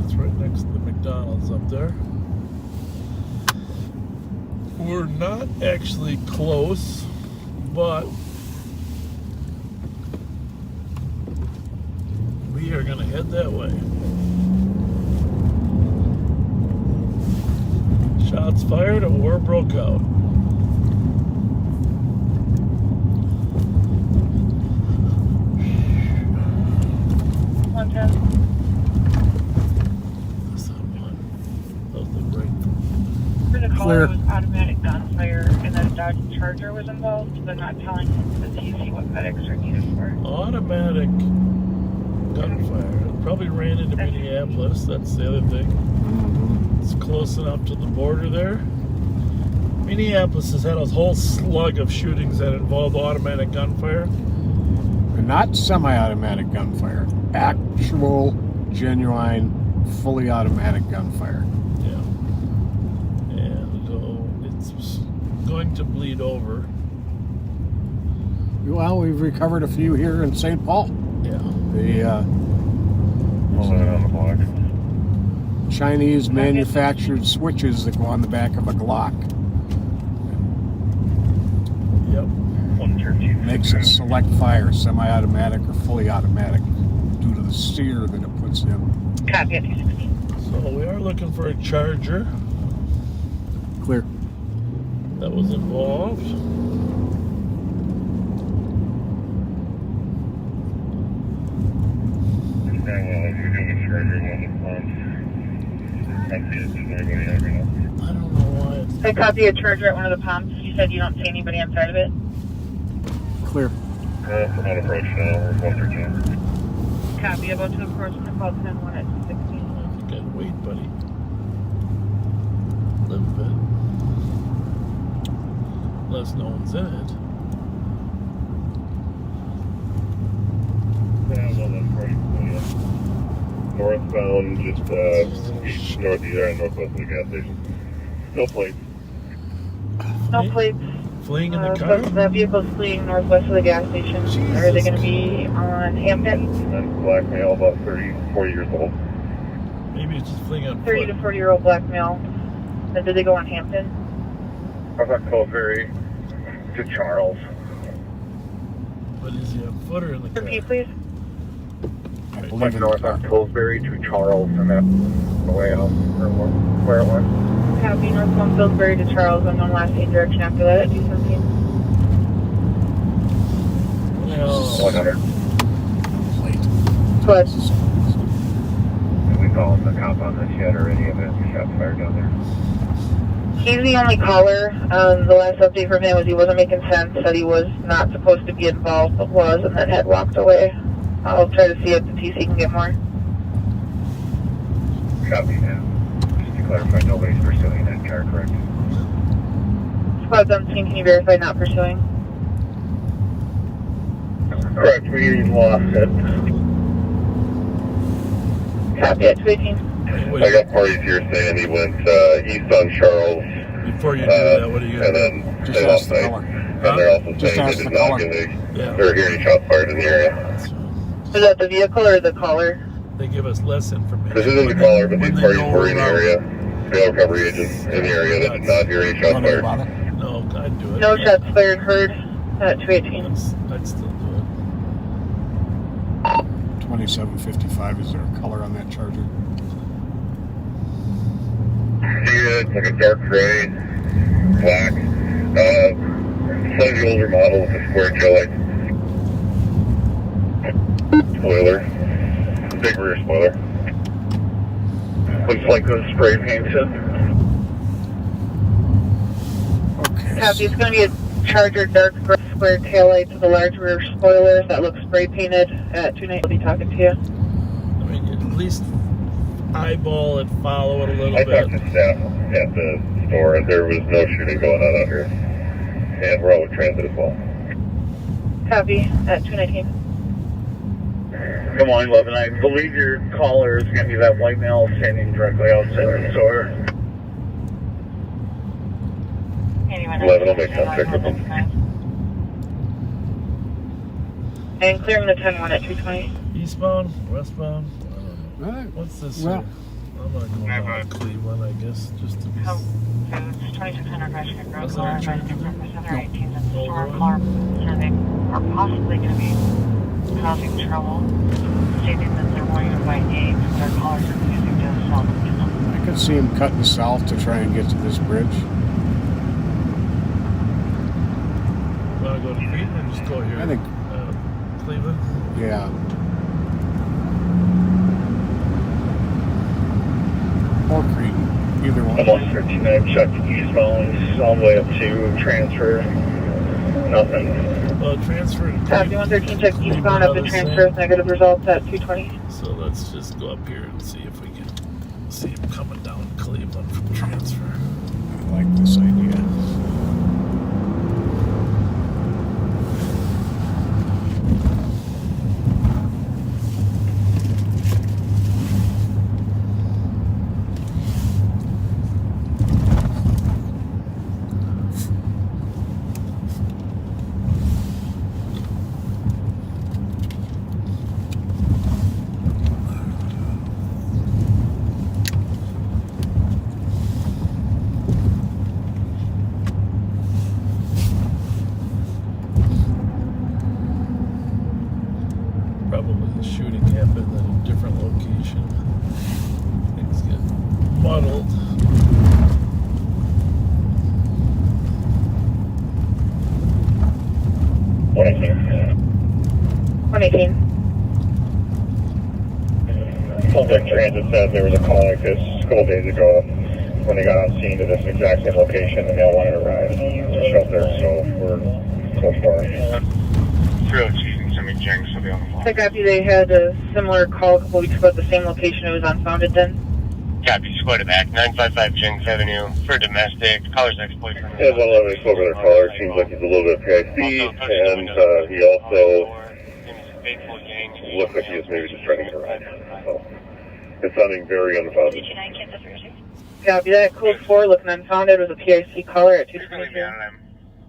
Speaker 1: It's right next to the McDonald's up there. We're not actually close, but we are going to head that way. Shots fired, a war broke out.
Speaker 4: Caller was automatic gunfire and that a Dodge Charger was involved, but not telling the TC what medics are needed for.
Speaker 1: Automatic gunfire. It probably ran into Minneapolis. That's the other thing. It's close enough to the border there. Minneapolis has had a whole slug of shootings that involve automatic gunfire.
Speaker 2: Not semi-automatic gunfire. Actual, genuine, fully automatic gunfire.
Speaker 1: It's going to bleed over.
Speaker 2: Well, we've recovered a few here in St. Paul.
Speaker 1: Yeah.
Speaker 2: The Chinese manufactured switches that go on the back of a Glock.
Speaker 1: Yep.
Speaker 2: Makes it select fire, semi-automatic or fully automatic, due to the steer that it puts in.
Speaker 4: Copy at 216.
Speaker 1: So we are looking for a Charger
Speaker 2: Clear.
Speaker 1: that was involved. I don't know why it's...
Speaker 4: I copy a Charger at one of the pumps. You said you don't see anybody inside of it?
Speaker 2: Clear.
Speaker 8: On approach now, 113.
Speaker 4: Copy, about to approach the call 10-1 at 216.
Speaker 1: I think I'd wait, buddy. A little bit. us no one's in it.
Speaker 11: Yeah, well, that's right. Northbound, just east, northeast, and northwest of the gas station. No plates.
Speaker 7: No plates.
Speaker 1: Fleeing in the car?
Speaker 7: The vehicle's fleeing northwest of the gas station. Are they going to be on Hampton?
Speaker 11: And black male, about 30, 40 years old.
Speaker 1: Maybe it's just fleeing on
Speaker 7: 30 to 40-year-old black male. Then did they go on Hampton?
Speaker 11: How about Colferry to Charles?
Speaker 1: But is he on foot or in the car?
Speaker 7: Repeat, please.
Speaker 2: I believe in the
Speaker 11: north
Speaker 2: car.
Speaker 11: on Pillsbury to Charles, and then the way out where it went.
Speaker 7: Copy, northbound Pillsbury to Charles, unknown last same direction after that at 217.
Speaker 1: No.
Speaker 11: 100.
Speaker 2: Plate.
Speaker 7: But
Speaker 11: Did we call him the cop on this yet, or any of it? Shots fired down there.
Speaker 7: he's the only caller. The last update from him was he wasn't making sense, said he was not supposed to be involved, but was, and then had walked away. I'll try to see if the TC can get more.
Speaker 11: Copy now. Just to clarify, nobody's pursuing that car, correct?
Speaker 7: Squad 17, can you verify not pursuing?
Speaker 11: Correct, we lost it.
Speaker 7: Copy at 218.
Speaker 11: I got parties here saying he went east on Charles.
Speaker 1: Before you do that, what are you
Speaker 11: And
Speaker 1: going to do?
Speaker 11: then
Speaker 2: Just
Speaker 11: they
Speaker 2: ask
Speaker 11: lost
Speaker 2: the
Speaker 11: sight.
Speaker 2: color.
Speaker 11: And they're also
Speaker 2: Just
Speaker 11: saying
Speaker 2: ask
Speaker 11: they
Speaker 2: the
Speaker 11: did not
Speaker 2: color.
Speaker 11: get any,
Speaker 1: Yeah.
Speaker 11: or hear any shots fired in the area.
Speaker 7: Is that the vehicle or the caller?
Speaker 1: They give us less information.
Speaker 11: This isn't the caller, but
Speaker 1: When
Speaker 11: these
Speaker 1: they
Speaker 11: parties
Speaker 1: know
Speaker 11: were in the
Speaker 1: we're
Speaker 11: area. Bail recovery agents in the area that did not hear any shots
Speaker 2: Want to
Speaker 11: fired.
Speaker 2: bother?
Speaker 1: No, I'd do it.
Speaker 7: No shots fired heard at 218.
Speaker 1: I'd still do it.
Speaker 2: 2755. Is there a color on that Charger?
Speaker 11: Yeah, it's like a dark gray, black, slightly older model with a square tail light. Spoiler. Big rear spoiler. Looks like the spray painted.
Speaker 2: Okay.
Speaker 7: Copy, it's going to be a Charger dark gray square taillights with a large rear spoiler that looks spray painted at 290. I'll be talking to you.
Speaker 1: I mean, at least eyeball it, follow it a little
Speaker 11: I
Speaker 1: bit.
Speaker 11: talked to staff at the store, and there was no shooting going on out here. And we're all with transit as well.
Speaker 7: Copy at 219.
Speaker 11: Come on, 11. I believe your caller is going to be that white male standing directly outside the store. 11 will make contact with them.
Speaker 7: And clearing the 10-1 at 220.
Speaker 1: Eastbound, westbound. I don't know.
Speaker 2: All right.
Speaker 1: What's this
Speaker 2: Well.
Speaker 1: here? I'm gonna go down to Cleveland, I guess, just to be.
Speaker 6: So, it's 2600 Michigan Road,
Speaker 1: Was
Speaker 6: caller,
Speaker 1: there a
Speaker 6: trying to
Speaker 1: charger?
Speaker 6: confirm the 718 at the
Speaker 1: No.
Speaker 6: store, caller, so they are possibly going to be causing trouble, stating that they're wanting to buy aids, their callers are refusing to sell them to them.
Speaker 2: I could see him cutting south to try and get to this bridge.
Speaker 1: Want to go to Cleveland or just go here?
Speaker 2: I think-
Speaker 1: Cleveland.
Speaker 2: Yeah. Or Cretan. Either one.
Speaker 11: I'm on 13. I've checked eastbound all the way up to transfer. Nothing.
Speaker 1: Well, transfer to
Speaker 7: Copy 113, check eastbound up to transfer with negative results at 220.
Speaker 1: So let's just go up here and see if we can see him coming down Cleveland from transfer.
Speaker 2: I like this idea.
Speaker 1: Probably the shooting happened at a different location. Things get muddled.
Speaker 11: What I think.
Speaker 7: 118.
Speaker 11: Contact Transit said there was a call like this a couple days ago when they got on scene to this exact same location and they all wanted to ride to shelter, so we're so far. It's really cheating, so many jinx will be on the phone.
Speaker 7: Check copy, they had a similar call a couple weeks ago at the same location. It was unfounded then.
Speaker 3: Copy, squad it back. 955 Jenks Avenue for domestic. Caller's ex-boyfriend.
Speaker 11: Yeah, 111 spoke with our caller. Seems like he's a little bit PIC, and he also looks like he is maybe just trying to get a ride. So it's sounding very unfounded.
Speaker 4: Copy that. Code 4, looking unfounded, was a PIC caller at 222.
Speaker 3: I'm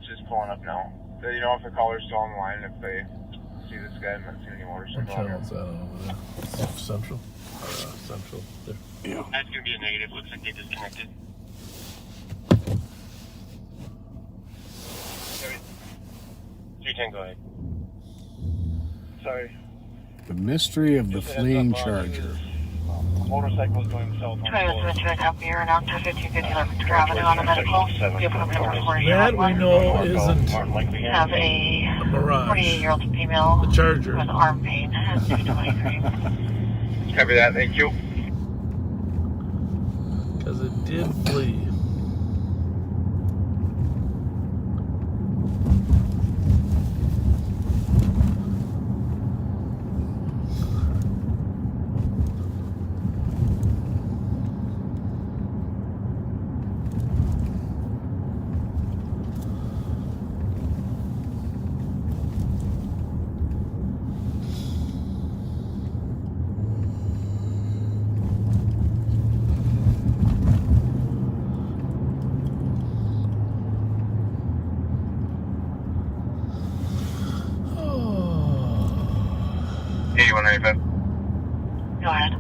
Speaker 3: just pulling up now. So, you know, if the caller's still on the line, if they see this guy, I'm not seeing any motorcycle on here.
Speaker 1: What's that over there? Central? Central. There.
Speaker 2: Yeah.
Speaker 3: That's going to be a negative. Looks like they disconnected. Sorry. 310, go ahead. Sorry.
Speaker 2: The mystery of the fleeing Charger.
Speaker 3: Motorcycle is going south.
Speaker 6: Try to switch back up here and out to 1550 Lexington Avenue on the medical. You have
Speaker 1: That we know isn't
Speaker 6: have a
Speaker 1: a Mirage.
Speaker 6: 48-year-old female
Speaker 1: The Charger.
Speaker 6: with arm pain at 223.
Speaker 3: Copy that. Thank you.
Speaker 1: Because it did flee.
Speaker 6: Go ahead.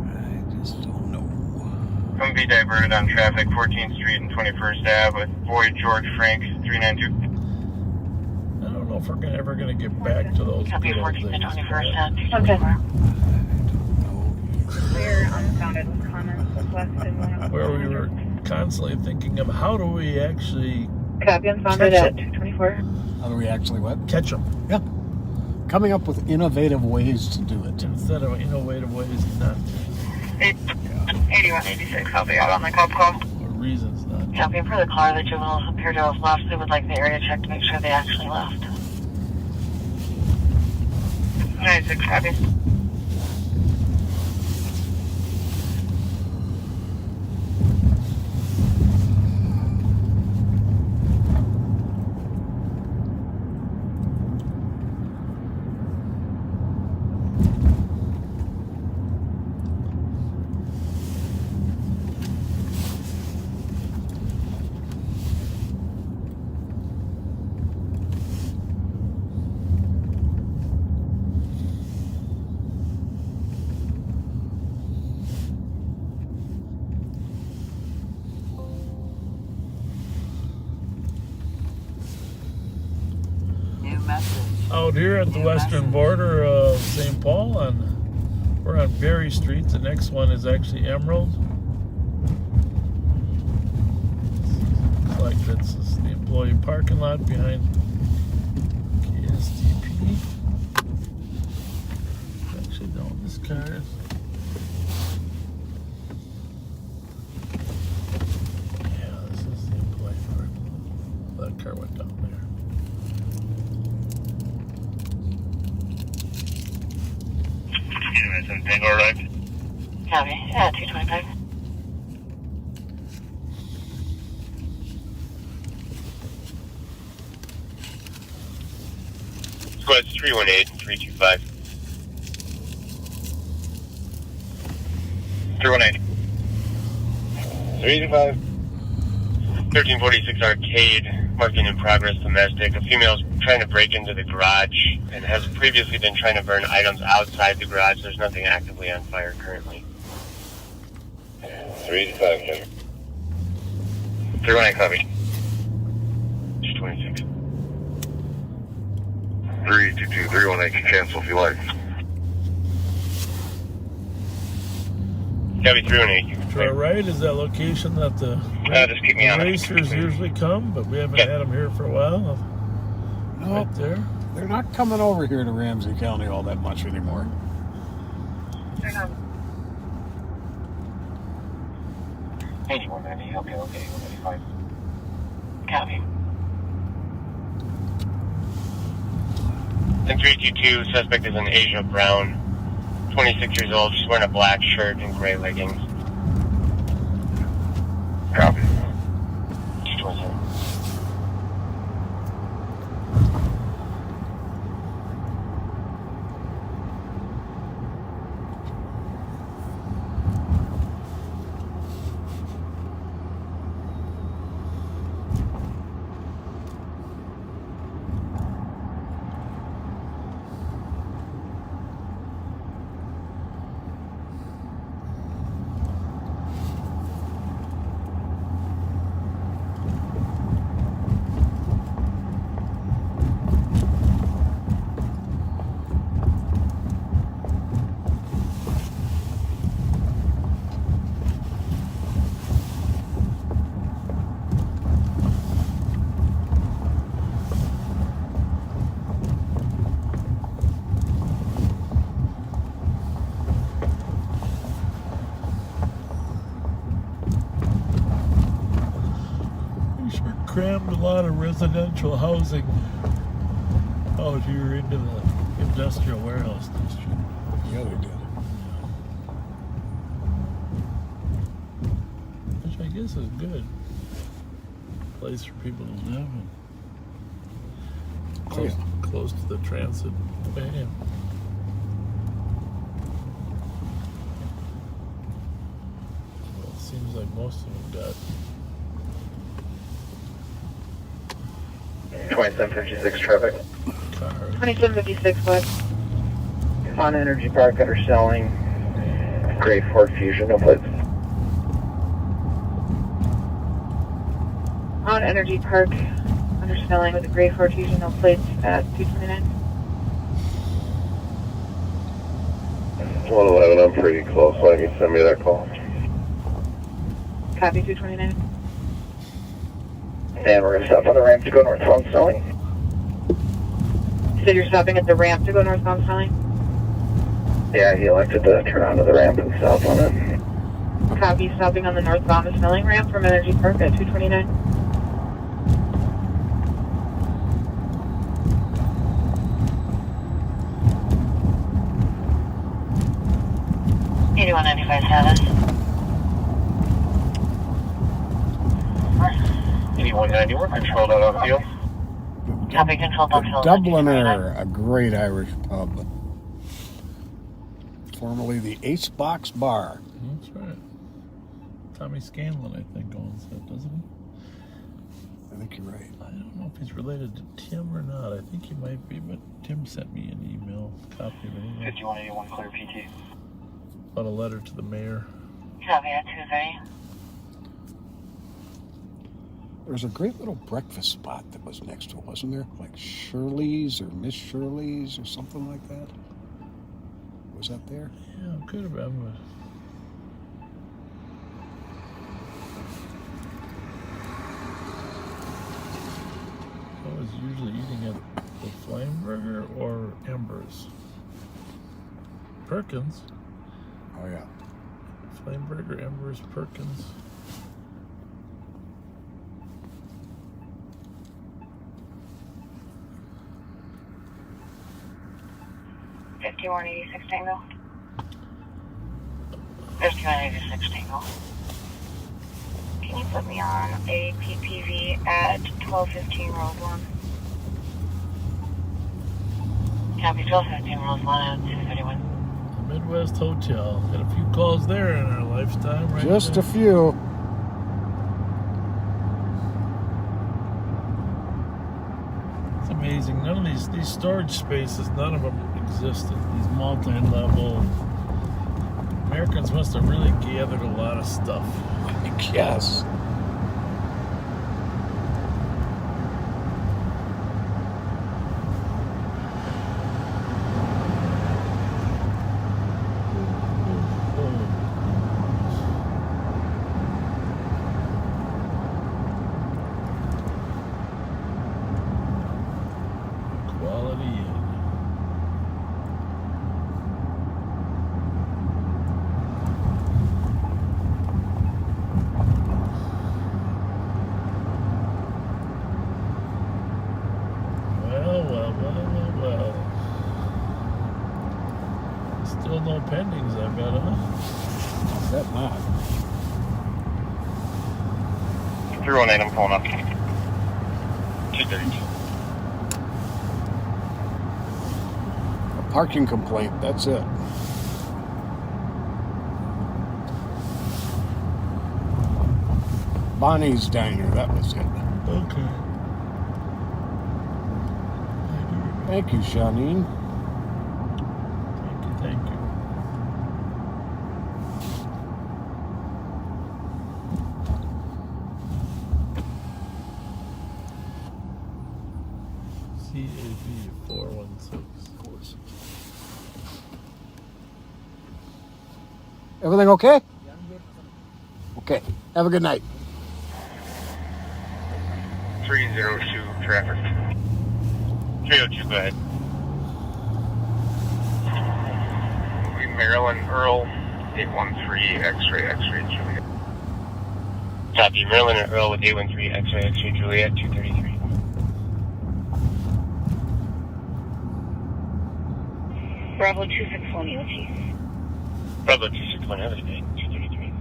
Speaker 2: I just don't know.
Speaker 3: I'm going to be diverted on traffic, 14th Street and 21st Ave with Boyd George Frank, 392.
Speaker 1: I don't know if we're ever going to get back to those
Speaker 6: Copy
Speaker 1: good old
Speaker 6: 14th
Speaker 1: days.
Speaker 6: and 21st at 224.
Speaker 4: Clear, unfounded with comments with Weston 104.
Speaker 1: Where we were constantly thinking of how do we actually
Speaker 4: Copy unfounded
Speaker 1: Catch
Speaker 4: at
Speaker 1: 'em.
Speaker 4: 224.
Speaker 2: How do we actually what?
Speaker 1: catch them
Speaker 2: Yeah. Coming up with innovative ways to do it.
Speaker 1: instead of innovative ways not to,
Speaker 6: 8186, I'll be out on the cop call.
Speaker 1: or reasons not to.
Speaker 6: Copy for the car, the juveniles appear to have left. They would like the area check to make sure they actually left. 96, copy.
Speaker 1: Out here at the western border of St. Paul, we're on Berry Street. The next one is actually Emerald. Looks like this is the employee parking lot behind KSTP. Actually, no, this car is. Yeah, this is the employee parking lot. That car went down there.
Speaker 3: Tango arrived.
Speaker 6: Copy, at 225.
Speaker 3: Squad's 318 and 325. 318. 385. 1346 Arcade, marking in progress domestic. A female's trying to break into the garage and has previously been trying to burn items outside the garage. There's nothing actively on fire currently. 385. 318 copy. 26. 322, 318 can cancel if you like. Copy 318.
Speaker 1: To our right is that location that the
Speaker 3: just keep me on it.
Speaker 1: racers usually come, but we haven't had them here for a while.
Speaker 2: No,
Speaker 1: Right there.
Speaker 2: they're not coming over here to Ramsey County all that much anymore.
Speaker 3: Hey, 190, okay, 195.
Speaker 6: Copy.
Speaker 3: And 322, suspect is an Asia Brown,
Speaker 11: 26 years old, just wearing a black shirt and gray leggings.
Speaker 3: Copy.
Speaker 11: 227.
Speaker 1: Crammed a lot of residential housing out here into the industrial warehouse district.
Speaker 2: Yeah, they did.
Speaker 1: Which I guess is good. Place for people to live and close to the transit van. Well, it seems like most of them got
Speaker 11: 2756 traffic.
Speaker 1: cars.
Speaker 4: 2756 West.
Speaker 11: On Energy Park underselling. Gray Ford Fusion, no plates.
Speaker 4: On Energy Park, underselling with a gray Ford Fusion, no plates at 229.
Speaker 11: 111, I'm pretty close. Why don't you send me that call?
Speaker 4: Copy 229.
Speaker 11: And we're going to stop on the ramp to go northbound selling.
Speaker 4: You said you're stopping at the ramp to go northbound selling?
Speaker 11: Yeah, he elected to turn onto the ramp and stop on it.
Speaker 4: Copy, stopping on the northbound selling ramp from Energy Park at 229.
Speaker 6: Eighty-one 95
Speaker 11: 8190, we're controlled out of field.
Speaker 6: Copy, control
Speaker 2: The Dubliner, a great Irish pub. Formerly the Ace Box Bar.
Speaker 1: That's right. Tommy Scanlon, I think, owns that, doesn't he?
Speaker 2: I think you're right.
Speaker 1: I don't know if he's related to Tim or not. I think he might be, but Tim sent me an email, copy of an email
Speaker 11: 5181 clear PT.
Speaker 1: about a letter to the mayor.
Speaker 6: Copy at 230.
Speaker 2: There was a great little breakfast spot that was next to it, wasn't there? Like Shirley's or Miss Shirley's or something like that. Was that there?
Speaker 1: Yeah, it could have been, but I was usually eating at the Flame Burger or Embers. Perkins.
Speaker 2: Oh, yeah.
Speaker 1: Flame Burger, Embers, Perkins.
Speaker 6: $51.86 Tango. $51.86 Tango. Can you put me on a PPV at 1215 Road 1? Copy 1215 Road 1 at 231.
Speaker 1: The Midwest Hotel. Got a few calls there in our lifetime, right?
Speaker 2: Just
Speaker 1: there.
Speaker 2: a few.
Speaker 1: It's amazing. None of these storage spaces, none of them existed. These multi-level. Americans must have really gathered a lot of stuff.
Speaker 2: I guess.
Speaker 1: Quality Inn.
Speaker 2: Bet not.
Speaker 11: 318, I'm pulling up. 232.
Speaker 2: A parking complaint, that's it. Bonnie's Diner, that was it.
Speaker 1: Okay.
Speaker 2: Thank you, Shanine.
Speaker 1: Thank you. CAB 416.
Speaker 2: Everything okay? Okay. Have a good night.
Speaker 11: 302 traffic. 302, go ahead. Maryland Earl 813 X-ray Juliet. Copy. Maryland Earl with 813 X-ray Juliet 233.
Speaker 6: Bravo 261 EOT.
Speaker 11: Bravo 261 Everything 233.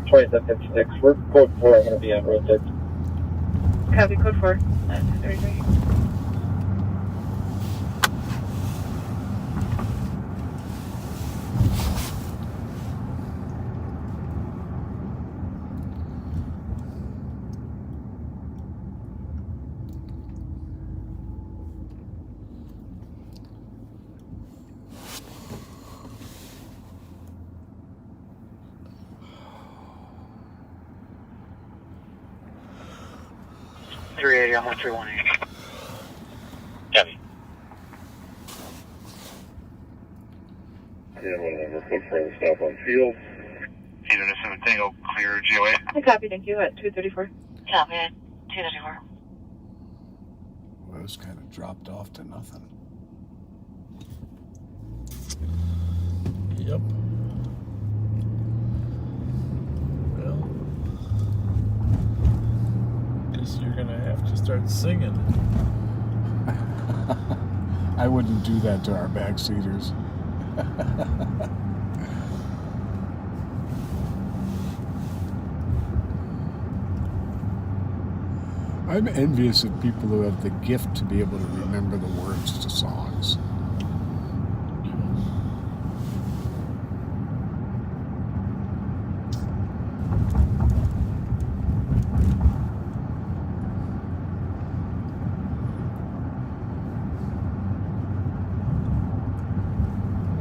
Speaker 11: 2756. We're code 4. I'm going to be on road 6.
Speaker 7: Copy, code 4. 233.
Speaker 11: I'm on 318. Copy. Yeah, we're code 4. We'll stop on field. Either this is a Tango clear GOA.
Speaker 7: I copy, thank you, at 234.
Speaker 6: Copy. 234.
Speaker 2: Well, it was kind of dropped off to nothing.
Speaker 1: Yep. Well, guess you're gonna have to start singing.
Speaker 2: I wouldn't do that to our backseaters. I'm envious of people who have the gift to be able to remember the words to songs.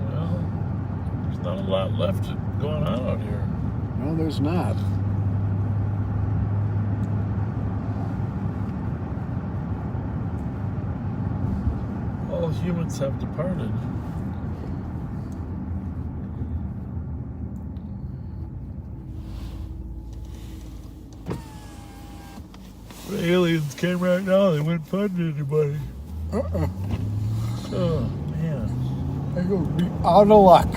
Speaker 1: Well, there's not a lot left going on out here.
Speaker 2: No, there's not.
Speaker 1: All humans have departed. The aliens came right now. They wouldn't find anybody. Oh, man.
Speaker 2: I go be out of luck.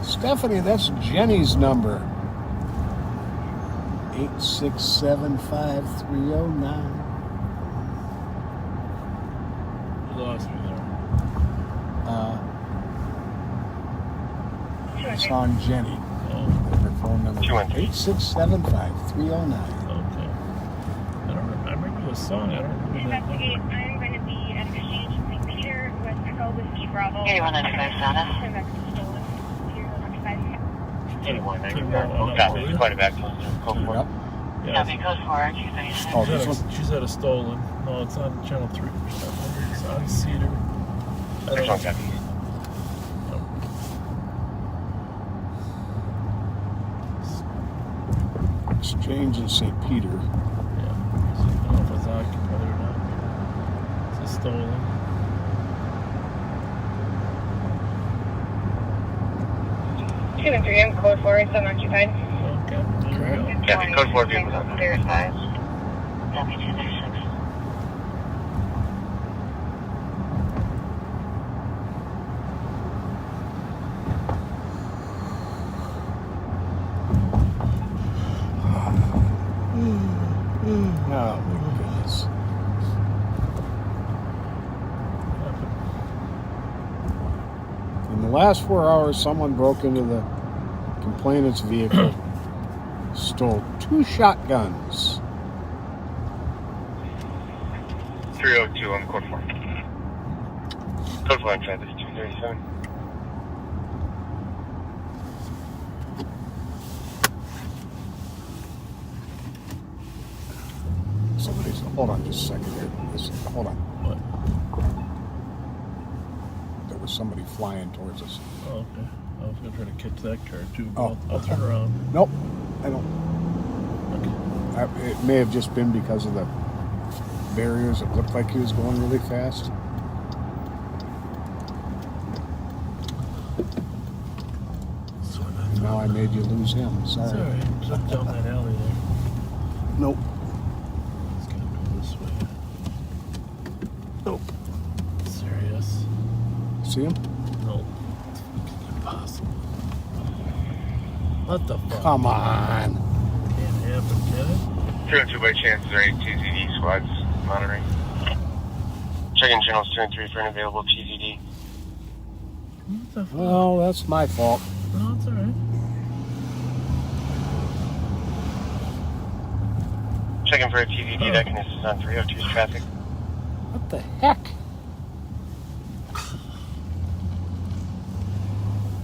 Speaker 2: Stephanie, that's Jenny's number. 8675309.
Speaker 1: You lost me there.
Speaker 2: It's on Jenny.
Speaker 1: Oh,
Speaker 2: Her phone number 8675309.
Speaker 1: okay. I remember the song. I don't remember that number.
Speaker 6: I'm going to be at Exchange St. Peter with Echo Whiskey Bravo. 8195 Sana.
Speaker 11: 8195. Copy. Quite a back. Code 4.
Speaker 2: Yep.
Speaker 1: Yeah,
Speaker 6: Copy, code 4. 236.
Speaker 2: Oh, this one?
Speaker 1: she's at a stolen. No, it's on channel 3. It's on Cedar.
Speaker 11: There's one copy.
Speaker 2: Exchange in St. Peter.
Speaker 1: Yeah. I don't know if it's occupied or not. It's a stolen.
Speaker 6: I'm code 4 is unoccupied.
Speaker 1: Okay. There we go.
Speaker 11: Copy. Code 4 vehicles on there.
Speaker 6: Copy 236.
Speaker 2: Oh my goodness. In the last 4 hours, someone broke into the complainant's vehicle, stole 2 shotguns.
Speaker 3: 302 on the code 4. Code 4 on transit 237.
Speaker 2: Somebody's. Hold on just a second here. Hold on.
Speaker 1: What?
Speaker 2: There was somebody flying towards us.
Speaker 1: Oh, okay. I was going to try to catch that car too, but
Speaker 2: Oh.
Speaker 1: I'll turn around.
Speaker 2: Nope. I don't.
Speaker 1: Okay.
Speaker 2: It may have just been because of the barriers. It looked like he was going really fast. And now I made you lose him. Sorry.
Speaker 1: It's all right. Just down that alley there.
Speaker 2: Nope.
Speaker 1: It's going to go this way. Nope. Serious?
Speaker 2: See him?
Speaker 1: Nope. It's fucking impossible. What the fuck?
Speaker 2: Come on.
Speaker 1: Can't happen, can it?
Speaker 3: 302 by chance, is there any TZD squads monitoring? Checking channels 2 and 3 for an available TZD.
Speaker 1: What the fuck?
Speaker 2: Well, that's my fault.
Speaker 1: No, it's alright.
Speaker 3: Checking for a TZD that can assist on 302's traffic.
Speaker 2: What the heck?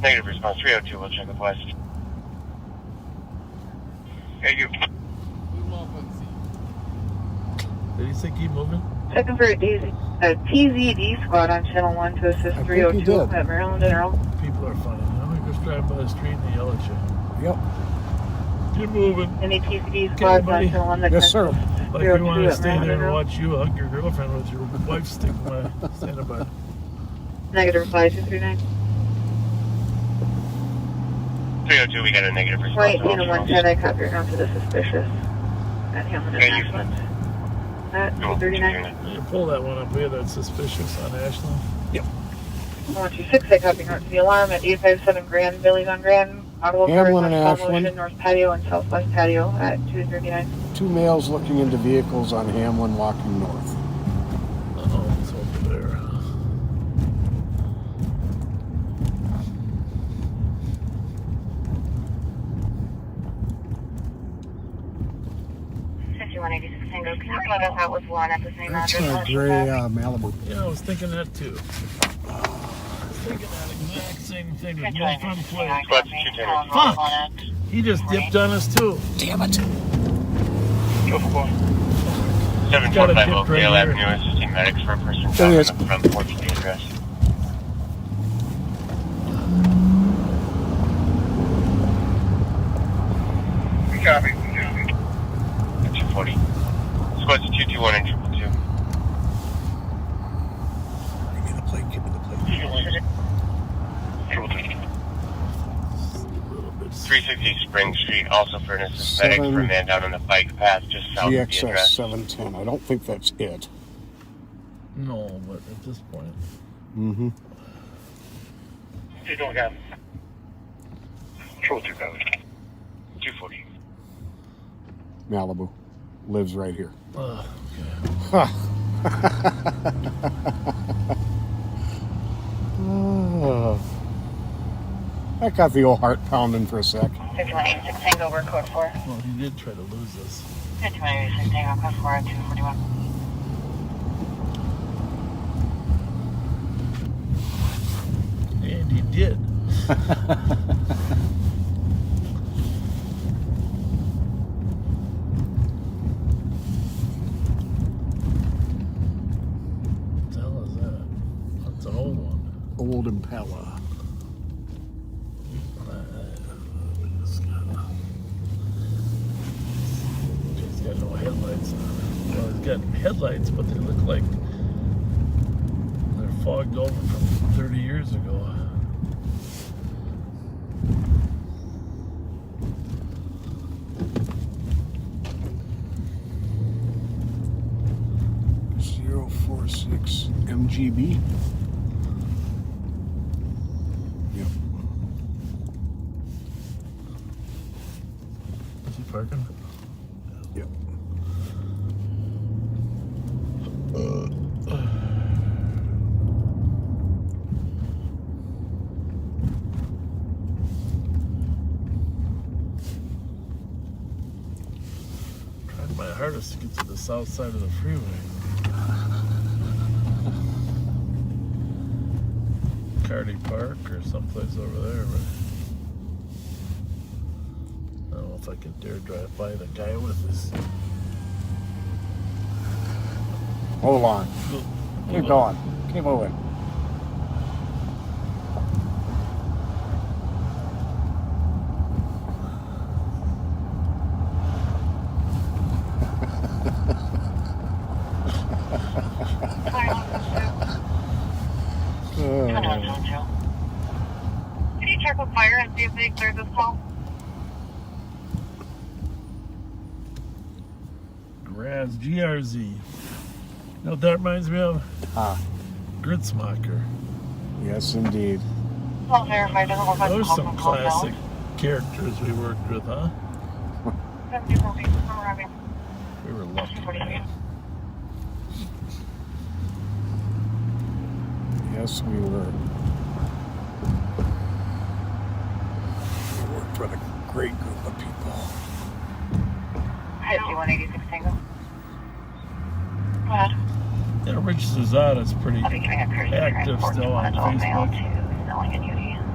Speaker 3: Negative response, 302, we'll check with West. Hey, you.
Speaker 1: Did he say keep moving?
Speaker 7: Checking for a TZD squad on channel 1 to assist
Speaker 2: I think he
Speaker 7: 302
Speaker 2: did.
Speaker 7: at Maryland and Earl.
Speaker 1: People are funny. I'm going to just drive by the street and they yell at you.
Speaker 2: Yep.
Speaker 1: Keep moving.
Speaker 7: Any TZD squads
Speaker 1: buddy.
Speaker 7: on channel 1 that
Speaker 2: Yes, sir.
Speaker 1: Like you want to stay there and watch you hug your girlfriend with your wife standing by.
Speaker 7: Negative reply 239.
Speaker 3: 302, we got a negative response.
Speaker 7: White Unit 110, I copy right now to the suspicious at Hamlin and Ashland. At 239.
Speaker 1: You pull that one up here, that's suspicious on Ashland.
Speaker 2: Yep.
Speaker 7: 126, I copy north to the alarm at 857 Grand, Billy's on Grand. Audible
Speaker 2: Hamlin
Speaker 7: cars
Speaker 2: and
Speaker 7: on South
Speaker 2: Ashland.
Speaker 7: Motion, North Patio and Southwest Patio at 239.
Speaker 2: 2 males looking into vehicles on Hamlin walking north.
Speaker 1: Uh-oh, it's over there.
Speaker 6: 5186 Tango. Can you plug us out with one at the same
Speaker 2: That's
Speaker 6: address?
Speaker 2: a gray Malibu.
Speaker 1: Yeah, I was thinking that too. I was thinking that exact same thing. There's no fun play.
Speaker 3: Squad 210.
Speaker 1: Fuck! He just dipped on us too.
Speaker 2: Damn it.
Speaker 3: Go for ball.
Speaker 1: Got a
Speaker 3: 745
Speaker 1: dip right
Speaker 3: Oakdale
Speaker 1: here.
Speaker 3: Avenue, assisting medics for a person
Speaker 2: There
Speaker 3: found
Speaker 2: he
Speaker 3: on
Speaker 2: is.
Speaker 3: the front porch of the address. Copy. 240. Squads 221 and 222.
Speaker 2: Give me the plate, give me the plate.
Speaker 3: 360 Spring Street, also for an assist medic for a man down on the bike path just south of the
Speaker 2: GXS
Speaker 3: address.
Speaker 2: 710. I don't think that's it.
Speaker 1: No, but at this point.
Speaker 2: Mm-hmm.
Speaker 3: You don't have. Control 2000. 240.
Speaker 2: Malibu. Lives right here.
Speaker 1: Okay.
Speaker 2: Huh. Oh. That got the old heart pounding for a sec.
Speaker 6: 5186 Tango, we're code 4.
Speaker 1: Well, he did try to lose us.
Speaker 6: 5186 Tango, code 4 at 241.
Speaker 1: And he did. What the hell is that? That's an old one.
Speaker 2: Old Impala.
Speaker 1: He's got no headlights on it. Well, he's got headlights, but they look like they're fogged over from 30 years ago.
Speaker 2: .046 MGB. Yep.
Speaker 1: Is he parking?
Speaker 2: Yep.
Speaker 1: work my hardest to get to the south side of the freeway. Carty Park or someplace over there, but I don't know if I can dare drive by the guy with his.
Speaker 2: Hold on. Keep going. Keep moving.
Speaker 6: Can you check with fire and see if they cleared this call?
Speaker 1: Graz, GRZ. You know what that reminds me of? Gritzmacher.
Speaker 2: Yes, indeed.
Speaker 6: Well, verify. Doesn't look like
Speaker 1: Those
Speaker 6: the
Speaker 1: are some
Speaker 6: call
Speaker 1: classic characters we worked with, huh? We were lucky.
Speaker 2: Yes, we were. We worked with a great group of people.
Speaker 6: 5186 Tango. Go ahead.
Speaker 1: Yeah, Rich Zazada's pretty active still on Facebook.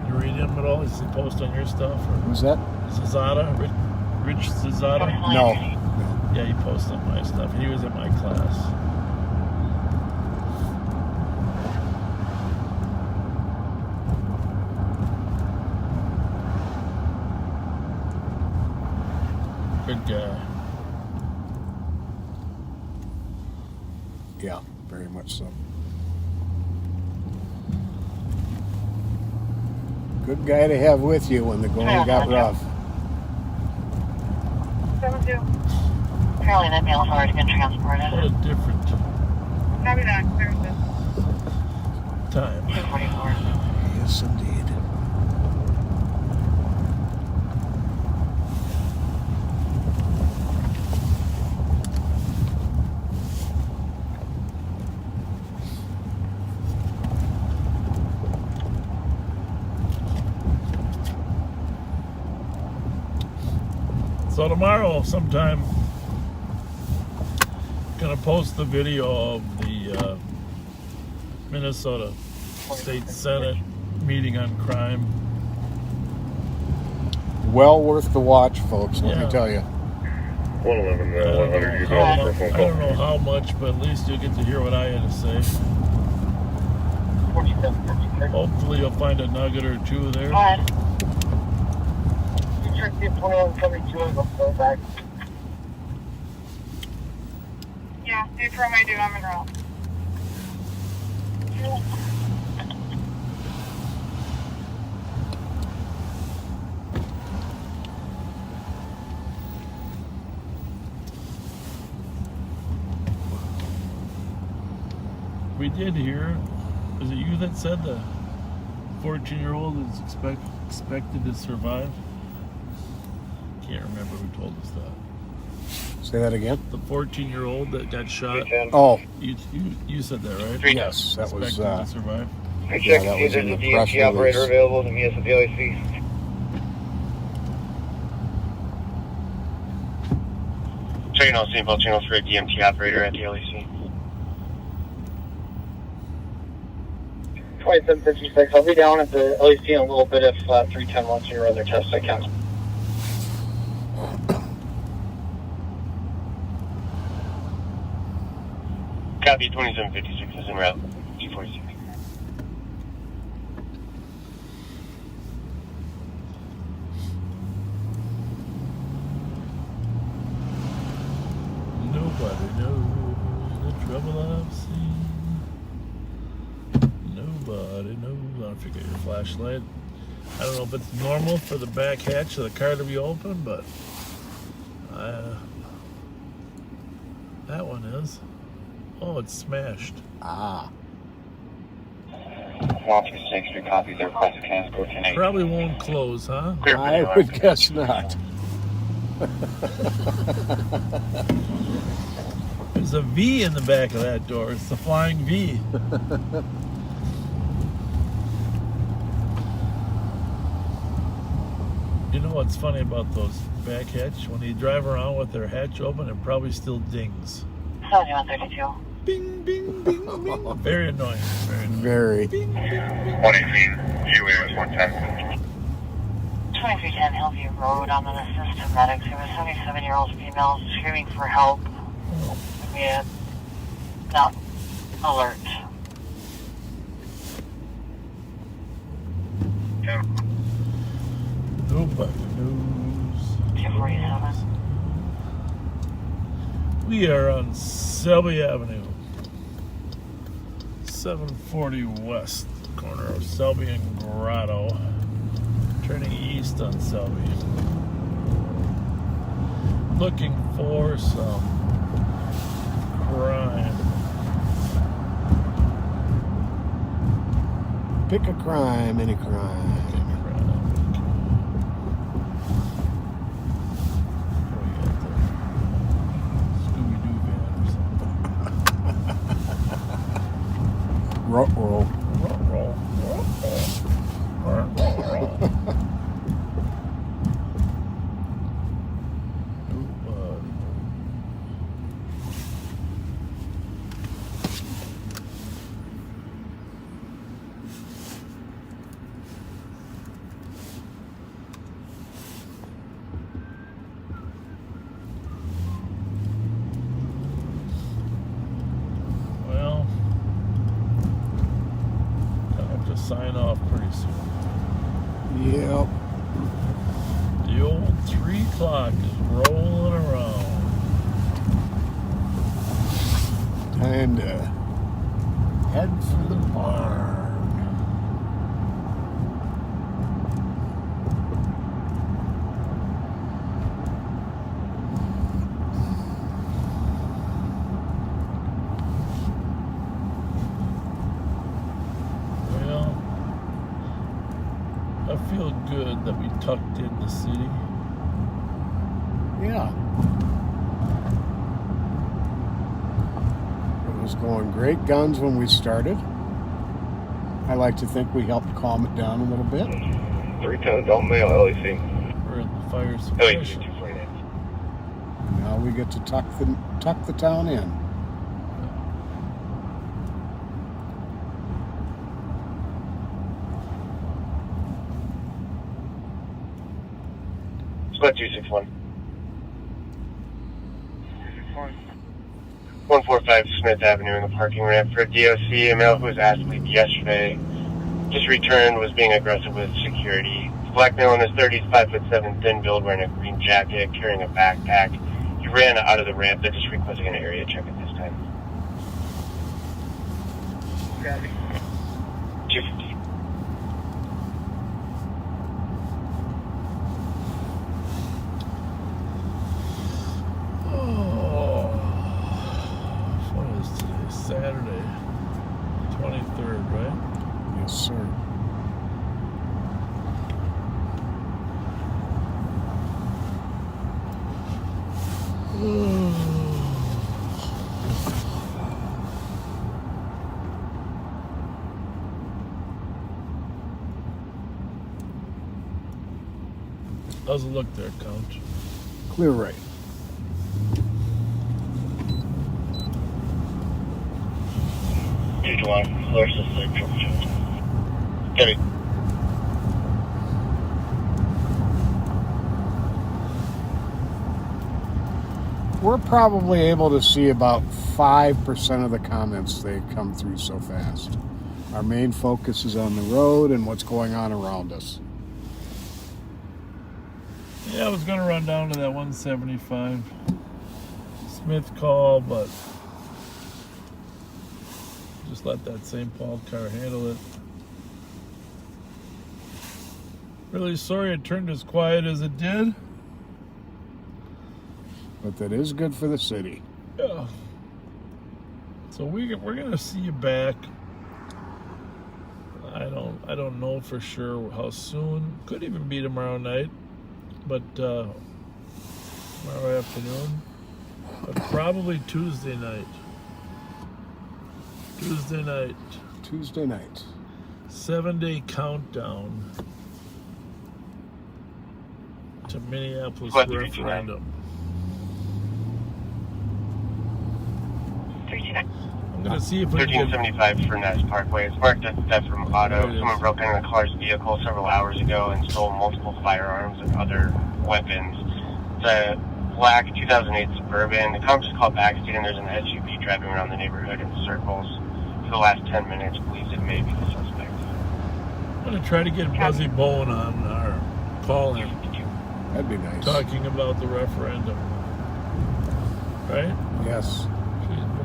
Speaker 1: You read him at all? Does he post on your stuff? Or
Speaker 2: Who's that?
Speaker 1: Zazada? Rich Zazada?
Speaker 2: No.
Speaker 1: Yeah, he posts on my stuff. He was in my class. Good guy.
Speaker 2: Yeah, very much so. Good guy to have with you when the going got rough.
Speaker 6: 7-2. Apparently that mail has already been transported.
Speaker 1: What a different
Speaker 6: Copy that. There's this.
Speaker 1: time.
Speaker 6: 244.
Speaker 2: Yes, indeed.
Speaker 1: So tomorrow sometime gonna post the video of the Minnesota State Senate meeting on crime.
Speaker 2: Well worth the watch, folks, let me tell you.
Speaker 11: 111, 100, you call for a phone
Speaker 1: I
Speaker 11: call.
Speaker 1: don't know how much, but at least you'll get to hear what I had to say. Hopefully you'll find a nugget or two there.
Speaker 6: Go ahead. You check the 2172 and go back.
Speaker 7: Yeah, affirm I do. I'm in route.
Speaker 1: We did hear, was it you that said the 14-year-old is expected to survive? Can't remember who told us that.
Speaker 2: Say that again?
Speaker 1: The 14-year-old that got shot.
Speaker 2: Oh.
Speaker 1: You said that, right?
Speaker 2: Yes, that was,
Speaker 1: Expected to survive.
Speaker 2: yeah, that was in the press release.
Speaker 11: Operator available to meet us at the LAC.
Speaker 3: Channel St. Paul Channel 3 DMT operator at the LAC.
Speaker 6: 2756. I'll be down at the LAC in a little bit if 310 wants to run their test. I can.
Speaker 3: Copy 2756 is en route. G46.
Speaker 1: Nobody knows the trouble I've seen. Nobody knows. I don't forget your flashlight. I don't know if it's normal for the back hatch of the car to be open, but that one is. Oh, it's smashed.
Speaker 2: Ah.
Speaker 3: 126 copies. Their request of transport tonight.
Speaker 1: Probably won't close, huh?
Speaker 2: I would guess not.
Speaker 1: There's a V in the back of that door. It's the flying V. You know what's funny about those back hatch? When you drive around with their hatch open, it probably still dings.
Speaker 6: 7132.
Speaker 1: Bing, bing, bing, bing. Very annoying. Very annoying.
Speaker 2: Very.
Speaker 1: Bing, bing, bing.
Speaker 11: 118, GWA was 110.
Speaker 6: 2310 Hillview Road. I'm an assistant medic. There was 77-year-old female screaming for help. We had not alert.
Speaker 1: Nobody knows.
Speaker 6: 247.
Speaker 1: We are on Selby Avenue, 740 West, corner of Selby and Grotto, turning east on Selby. Looking for some crime.
Speaker 2: Pick a crime, any crime. Roll.
Speaker 1: Sign off pretty soon.
Speaker 2: Yep.
Speaker 1: The old 3 o'clock is rolling around.
Speaker 2: Time to head for the barn.
Speaker 1: I feel good that we tucked in the city.
Speaker 2: Yeah. It was going great guns when we started. I like to think we helped calm it down a little bit.
Speaker 11: 310, don't mail LEC.
Speaker 1: We're at the fire suppression.
Speaker 2: Now we get to tuck the town in.
Speaker 11: Split 261. 145 Smith Avenue in the parking ramp for a DOC. A male who was asked to leave yesterday just returned, was being aggressive with security. Black male in his 30s, 5'7", thin build, wearing a green jacket, carrying a backpack. He ran out of the ramp. They're just requesting an area check at this time. 250.
Speaker 1: Saturday, 23rd, right?
Speaker 2: Yes, sir.
Speaker 1: How's it look there, Couch?
Speaker 2: Clear right.
Speaker 11: July, versus the Heavy.
Speaker 2: We're probably able to see about 5% of the comments. They come through so fast. Our main focus is on the road and what's going on around us.
Speaker 1: Yeah, I was going to run down to that 175 Smith call, but just let that St. Paul car handle it. Really sorry it turned as quiet as it did.
Speaker 2: But that is good for the city.
Speaker 1: Yeah. So we're gonna see you back. I don't know for sure how soon. Could even be tomorrow night, but tomorrow afternoon. But probably Tuesday night. Tuesday night. 7-day countdown. to Minneapolis
Speaker 3: Fletcher,
Speaker 1: referendum.
Speaker 6: 329.
Speaker 1: I'm gonna see if we can get
Speaker 3: 1375 for Ness Parkway. It's marked as theft from auto.
Speaker 1: There it is.
Speaker 3: Someone broke into the car's vehicle several hours ago and stole multiple firearms and other weapons. It's a black 2008 Suburban. The cop just called back stating there's an SUV driving around the neighborhood in circles for the last 10 minutes. Believes it may be the suspect.
Speaker 1: I'm gonna try to get Buzzy Bowen on our call in,
Speaker 2: That'd be nice.
Speaker 1: talking about the referendum. Right?
Speaker 2: Yes.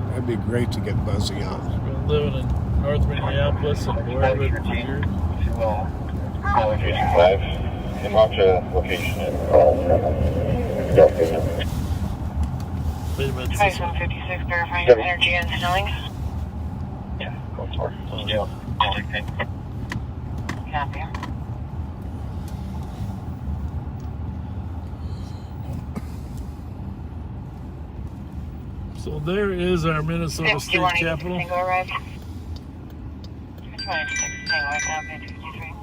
Speaker 2: That'd be great to get Buzzy on.
Speaker 1: She's been living in North Minneapolis and wherever for years.
Speaker 11: Location 5. They marked a location and call. Go.
Speaker 1: Wait a minute.
Speaker 6: 2156, verifying energy and snelling.
Speaker 11: Yeah, go for it.
Speaker 1: Yeah.
Speaker 6: Copy.
Speaker 1: So there is our Minnesota State Capitol.
Speaker 6: Single arrive. 26, Tango, copy, 53.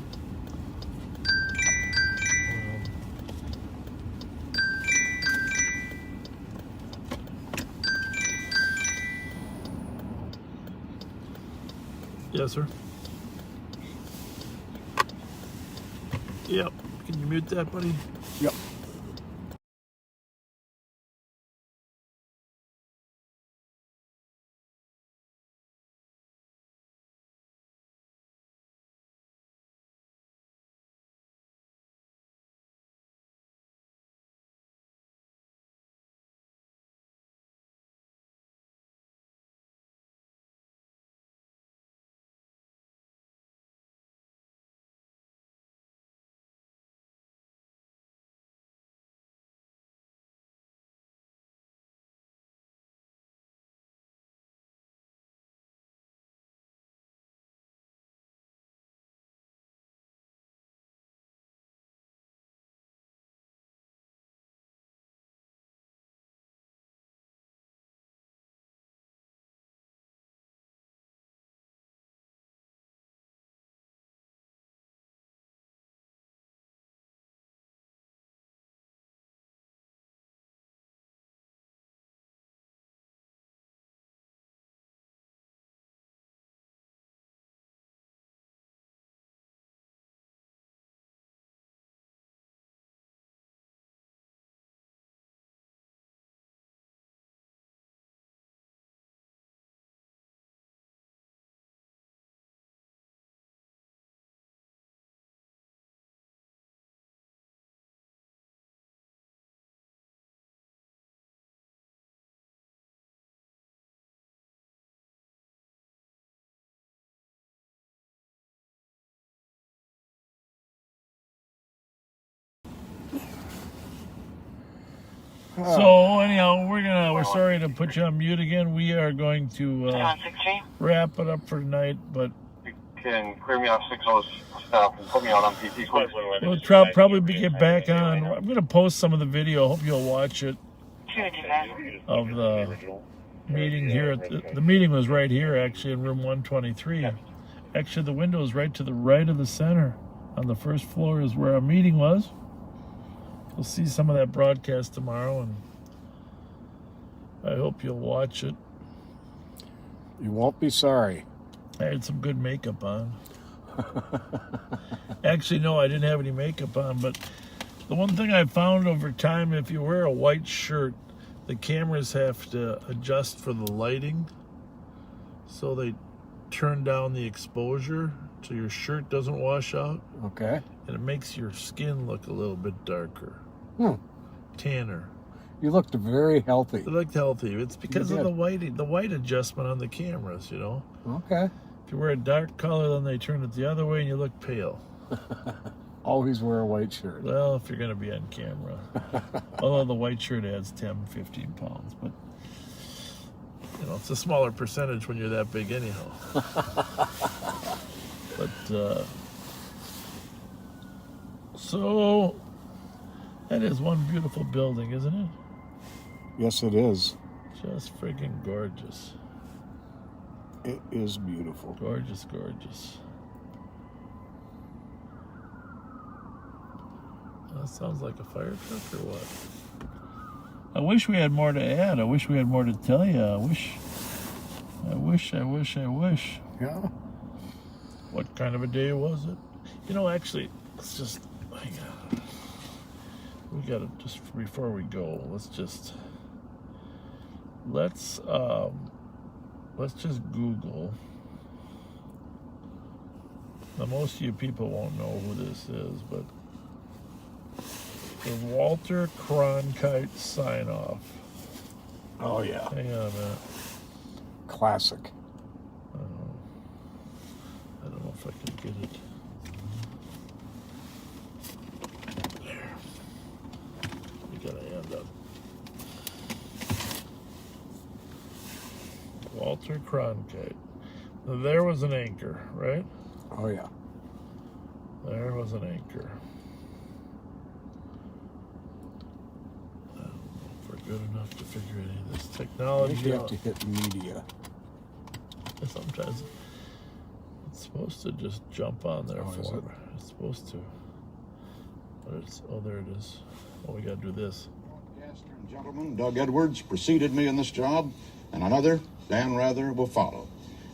Speaker 1: Yes, sir. Yep. Can you mute that, buddy?
Speaker 2: Yep.
Speaker 1: So anyhow, we're sorry to put you on mute again. We are going to wrap it up for tonight, but
Speaker 8: You can clear me off 60 stuff and put me out on PT.
Speaker 1: we'll probably get back on. I'm going to post some of the video. Hope you'll watch it of the meeting here. The meeting was right here, actually, in room 123. Actually, the window is right to the right of the center. On the first floor is where our meeting was. You'll see some of that broadcast tomorrow, and I hope you'll watch it.
Speaker 2: You won't be sorry.
Speaker 1: I had some good makeup on. Actually, no, I didn't have any makeup on, but the one thing I found over time, if you wear a white shirt, the cameras have to adjust for the lighting, so they turn down the exposure so your shirt doesn't wash out.
Speaker 2: Okay.
Speaker 1: And it makes your skin look a little bit darker. Tanner.
Speaker 2: You looked very healthy.
Speaker 1: It looked healthy. It's because of the white adjustment on the cameras, you know.
Speaker 2: Okay.
Speaker 1: If you wear a dark color, then they turn it the other way and you look pale.
Speaker 2: Always wear a white shirt.
Speaker 1: Well, if you're going to be on camera. Although the white shirt adds 10, 15 pounds. But, you know, it's a smaller percentage when you're that big anyhow. But, so, that is one beautiful building, isn't it?
Speaker 2: Yes, it is.
Speaker 1: Just freaking gorgeous.
Speaker 2: It is beautiful.
Speaker 1: That sounds like a fire truck or what? I wish we had more to add. I wish we had more to tell you. I wish.
Speaker 2: Yeah.
Speaker 1: What kind of a day was it? You know, actually, let's just, we gotta, just before we go, let's just Google. Now, most of you people won't know who this is, but the Walter Cronkite sign-off.
Speaker 2: Oh, yeah.
Speaker 1: Hang on a minute.
Speaker 2: Classic.
Speaker 1: I don't know if I can get it. There. We gotta end up. Walter Cronkite. Now, there was an anchor, right?
Speaker 2: Oh, yeah.
Speaker 1: There was an anchor. I don't know if we're good enough to figure any of this
Speaker 2: I
Speaker 1: technology
Speaker 2: think you have
Speaker 1: out.
Speaker 2: to hit media.
Speaker 1: Sometimes it's supposed to just jump on there
Speaker 2: Oh, is
Speaker 1: for
Speaker 2: it?
Speaker 1: me. It's supposed to. But it's, oh, there it is. Oh, we gotta do this.
Speaker 12: Broadcaster and gentleman, Doug Edwards preceded me in this job, and another, Dan Rather, will follow.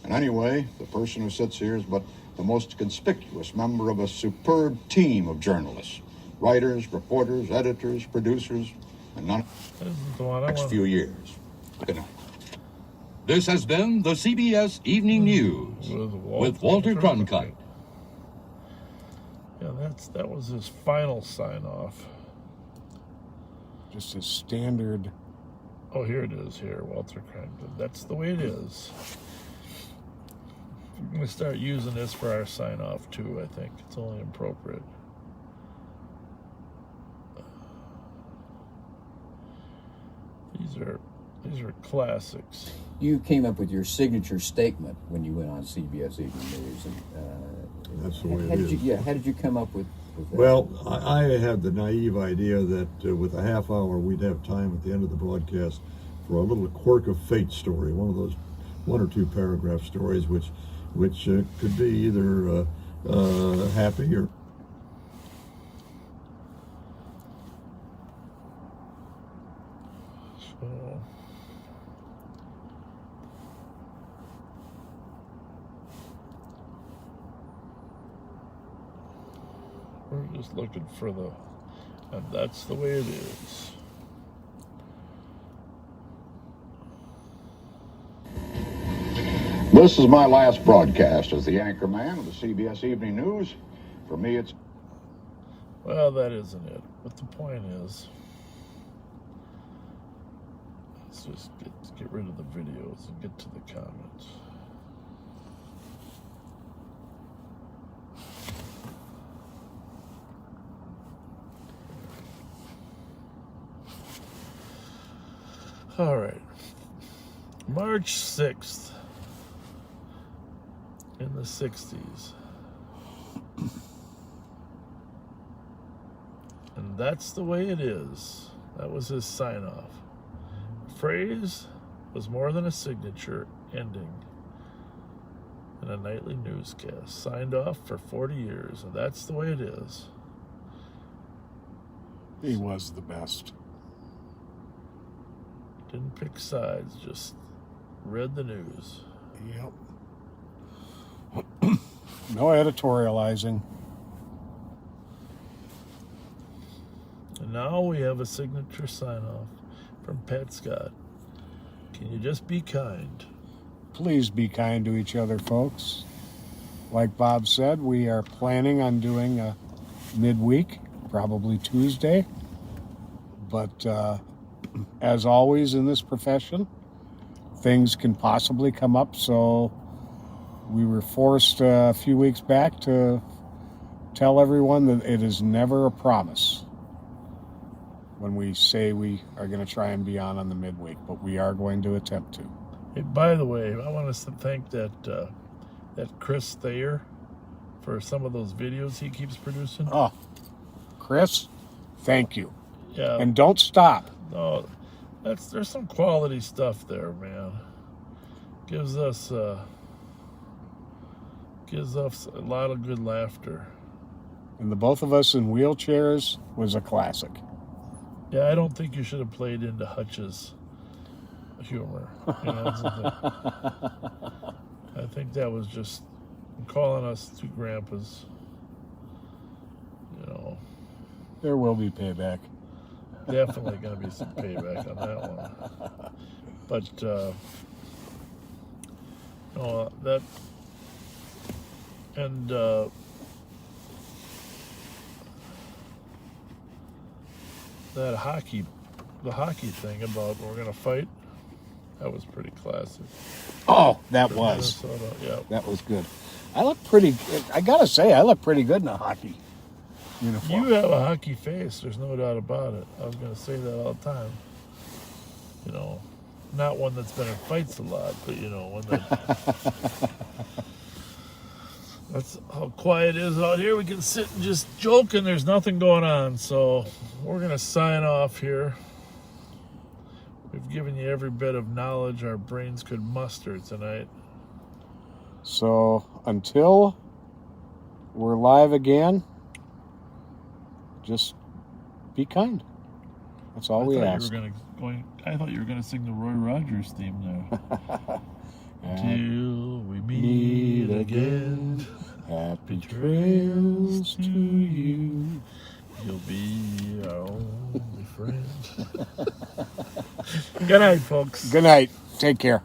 Speaker 12: And anyway, the person who sits here is but the most conspicuous member of a superb team of journalists. Writers, reporters, editors, producers, and none
Speaker 1: This is the one I
Speaker 12: next
Speaker 1: want.
Speaker 12: few years. Good night. This has been the CBS Evening News with Walter Cronkite.
Speaker 1: Yeah, that was his final sign off.
Speaker 2: Just a standard.
Speaker 1: Oh, here it is. Here, Walter Cronkite. That's the way it is. We're gonna start using this for our sign off too. I think it's only appropriate. These are classics.
Speaker 13: You came up with your signature statement when you went on CBS Evening News. And,
Speaker 14: that's the way
Speaker 13: how
Speaker 14: it
Speaker 13: did
Speaker 14: is.
Speaker 13: how did you come up with that?
Speaker 14: Well, I had the naive idea that with a half hour we'd have time at the end of the broadcast for a little quirk of fate story, one of those 1 or 2 paragraph stories which could be either happy or
Speaker 1: So we're just looking for the, and that's the way it is.
Speaker 12: This is my last broadcast as the anchor man of the CBS Evening News. For me, it's...
Speaker 1: Well, that isn't it. But the point is, let's just get rid of the videos and get to the comments. All right. March 6th in the 60s. And that's the way it is. That was his sign-off. Phrase was more than a signature ending in a nightly newscast. Signed off for 40 years, and that's the way it is.
Speaker 2: He was the best.
Speaker 1: Didn't pick sides, just read the news.
Speaker 2: Yep. No editorializing.
Speaker 1: And now we have a signature sign-off from Pat Scott. Can you just be kind?
Speaker 2: Please be kind to each other, folks. Like Bob said, we are planning on doing a midweek, probably Tuesday. But as always in this profession, things can possibly come up, so we were forced a few weeks back to tell everyone that it is never a promise when we say we are going to try and be on the midweek, but we are going to attempt to.
Speaker 1: Hey, by the way, I want us to thank that Chris Thayer for some of those videos he keeps producing.
Speaker 2: Oh, Chris, thank you.
Speaker 1: Yeah.
Speaker 2: And don't stop.
Speaker 1: No, there's some quality stuff there, man. Gives us a lot of good laughter.
Speaker 2: and the both of us in wheelchairs was a classic.
Speaker 1: Yeah, I don't think you should have played into Hutch's humor. You know, that's the thing. I think that was just calling us two grandpas. You know,
Speaker 2: There will be payback.
Speaker 1: definitely going to be some payback on that one. But no, that and that the hockey thing about we're going to fight. That was pretty classic.
Speaker 2: Oh, that was.
Speaker 1: Minnesota, yeah.
Speaker 2: That was good. I look pretty. I gotta say, I look pretty good in a hockey uniform.
Speaker 1: You have a hockey face. There's no doubt about it. I was going to say that all the time. You know, not one that's been in fights a lot, but you know, one that. That's how quiet it is out here. We can sit and just joke, and there's nothing going on. So we're going to sign off here. We've given you every bit of knowledge our brains could muster tonight.
Speaker 2: So until we're live again, just be kind. That's all we ask.
Speaker 1: I thought you were going to sing the Roy Rogers theme there. Until we meet again, happy trails to you. You'll be our only friend. Good night, folks.
Speaker 2: Good night. Take care.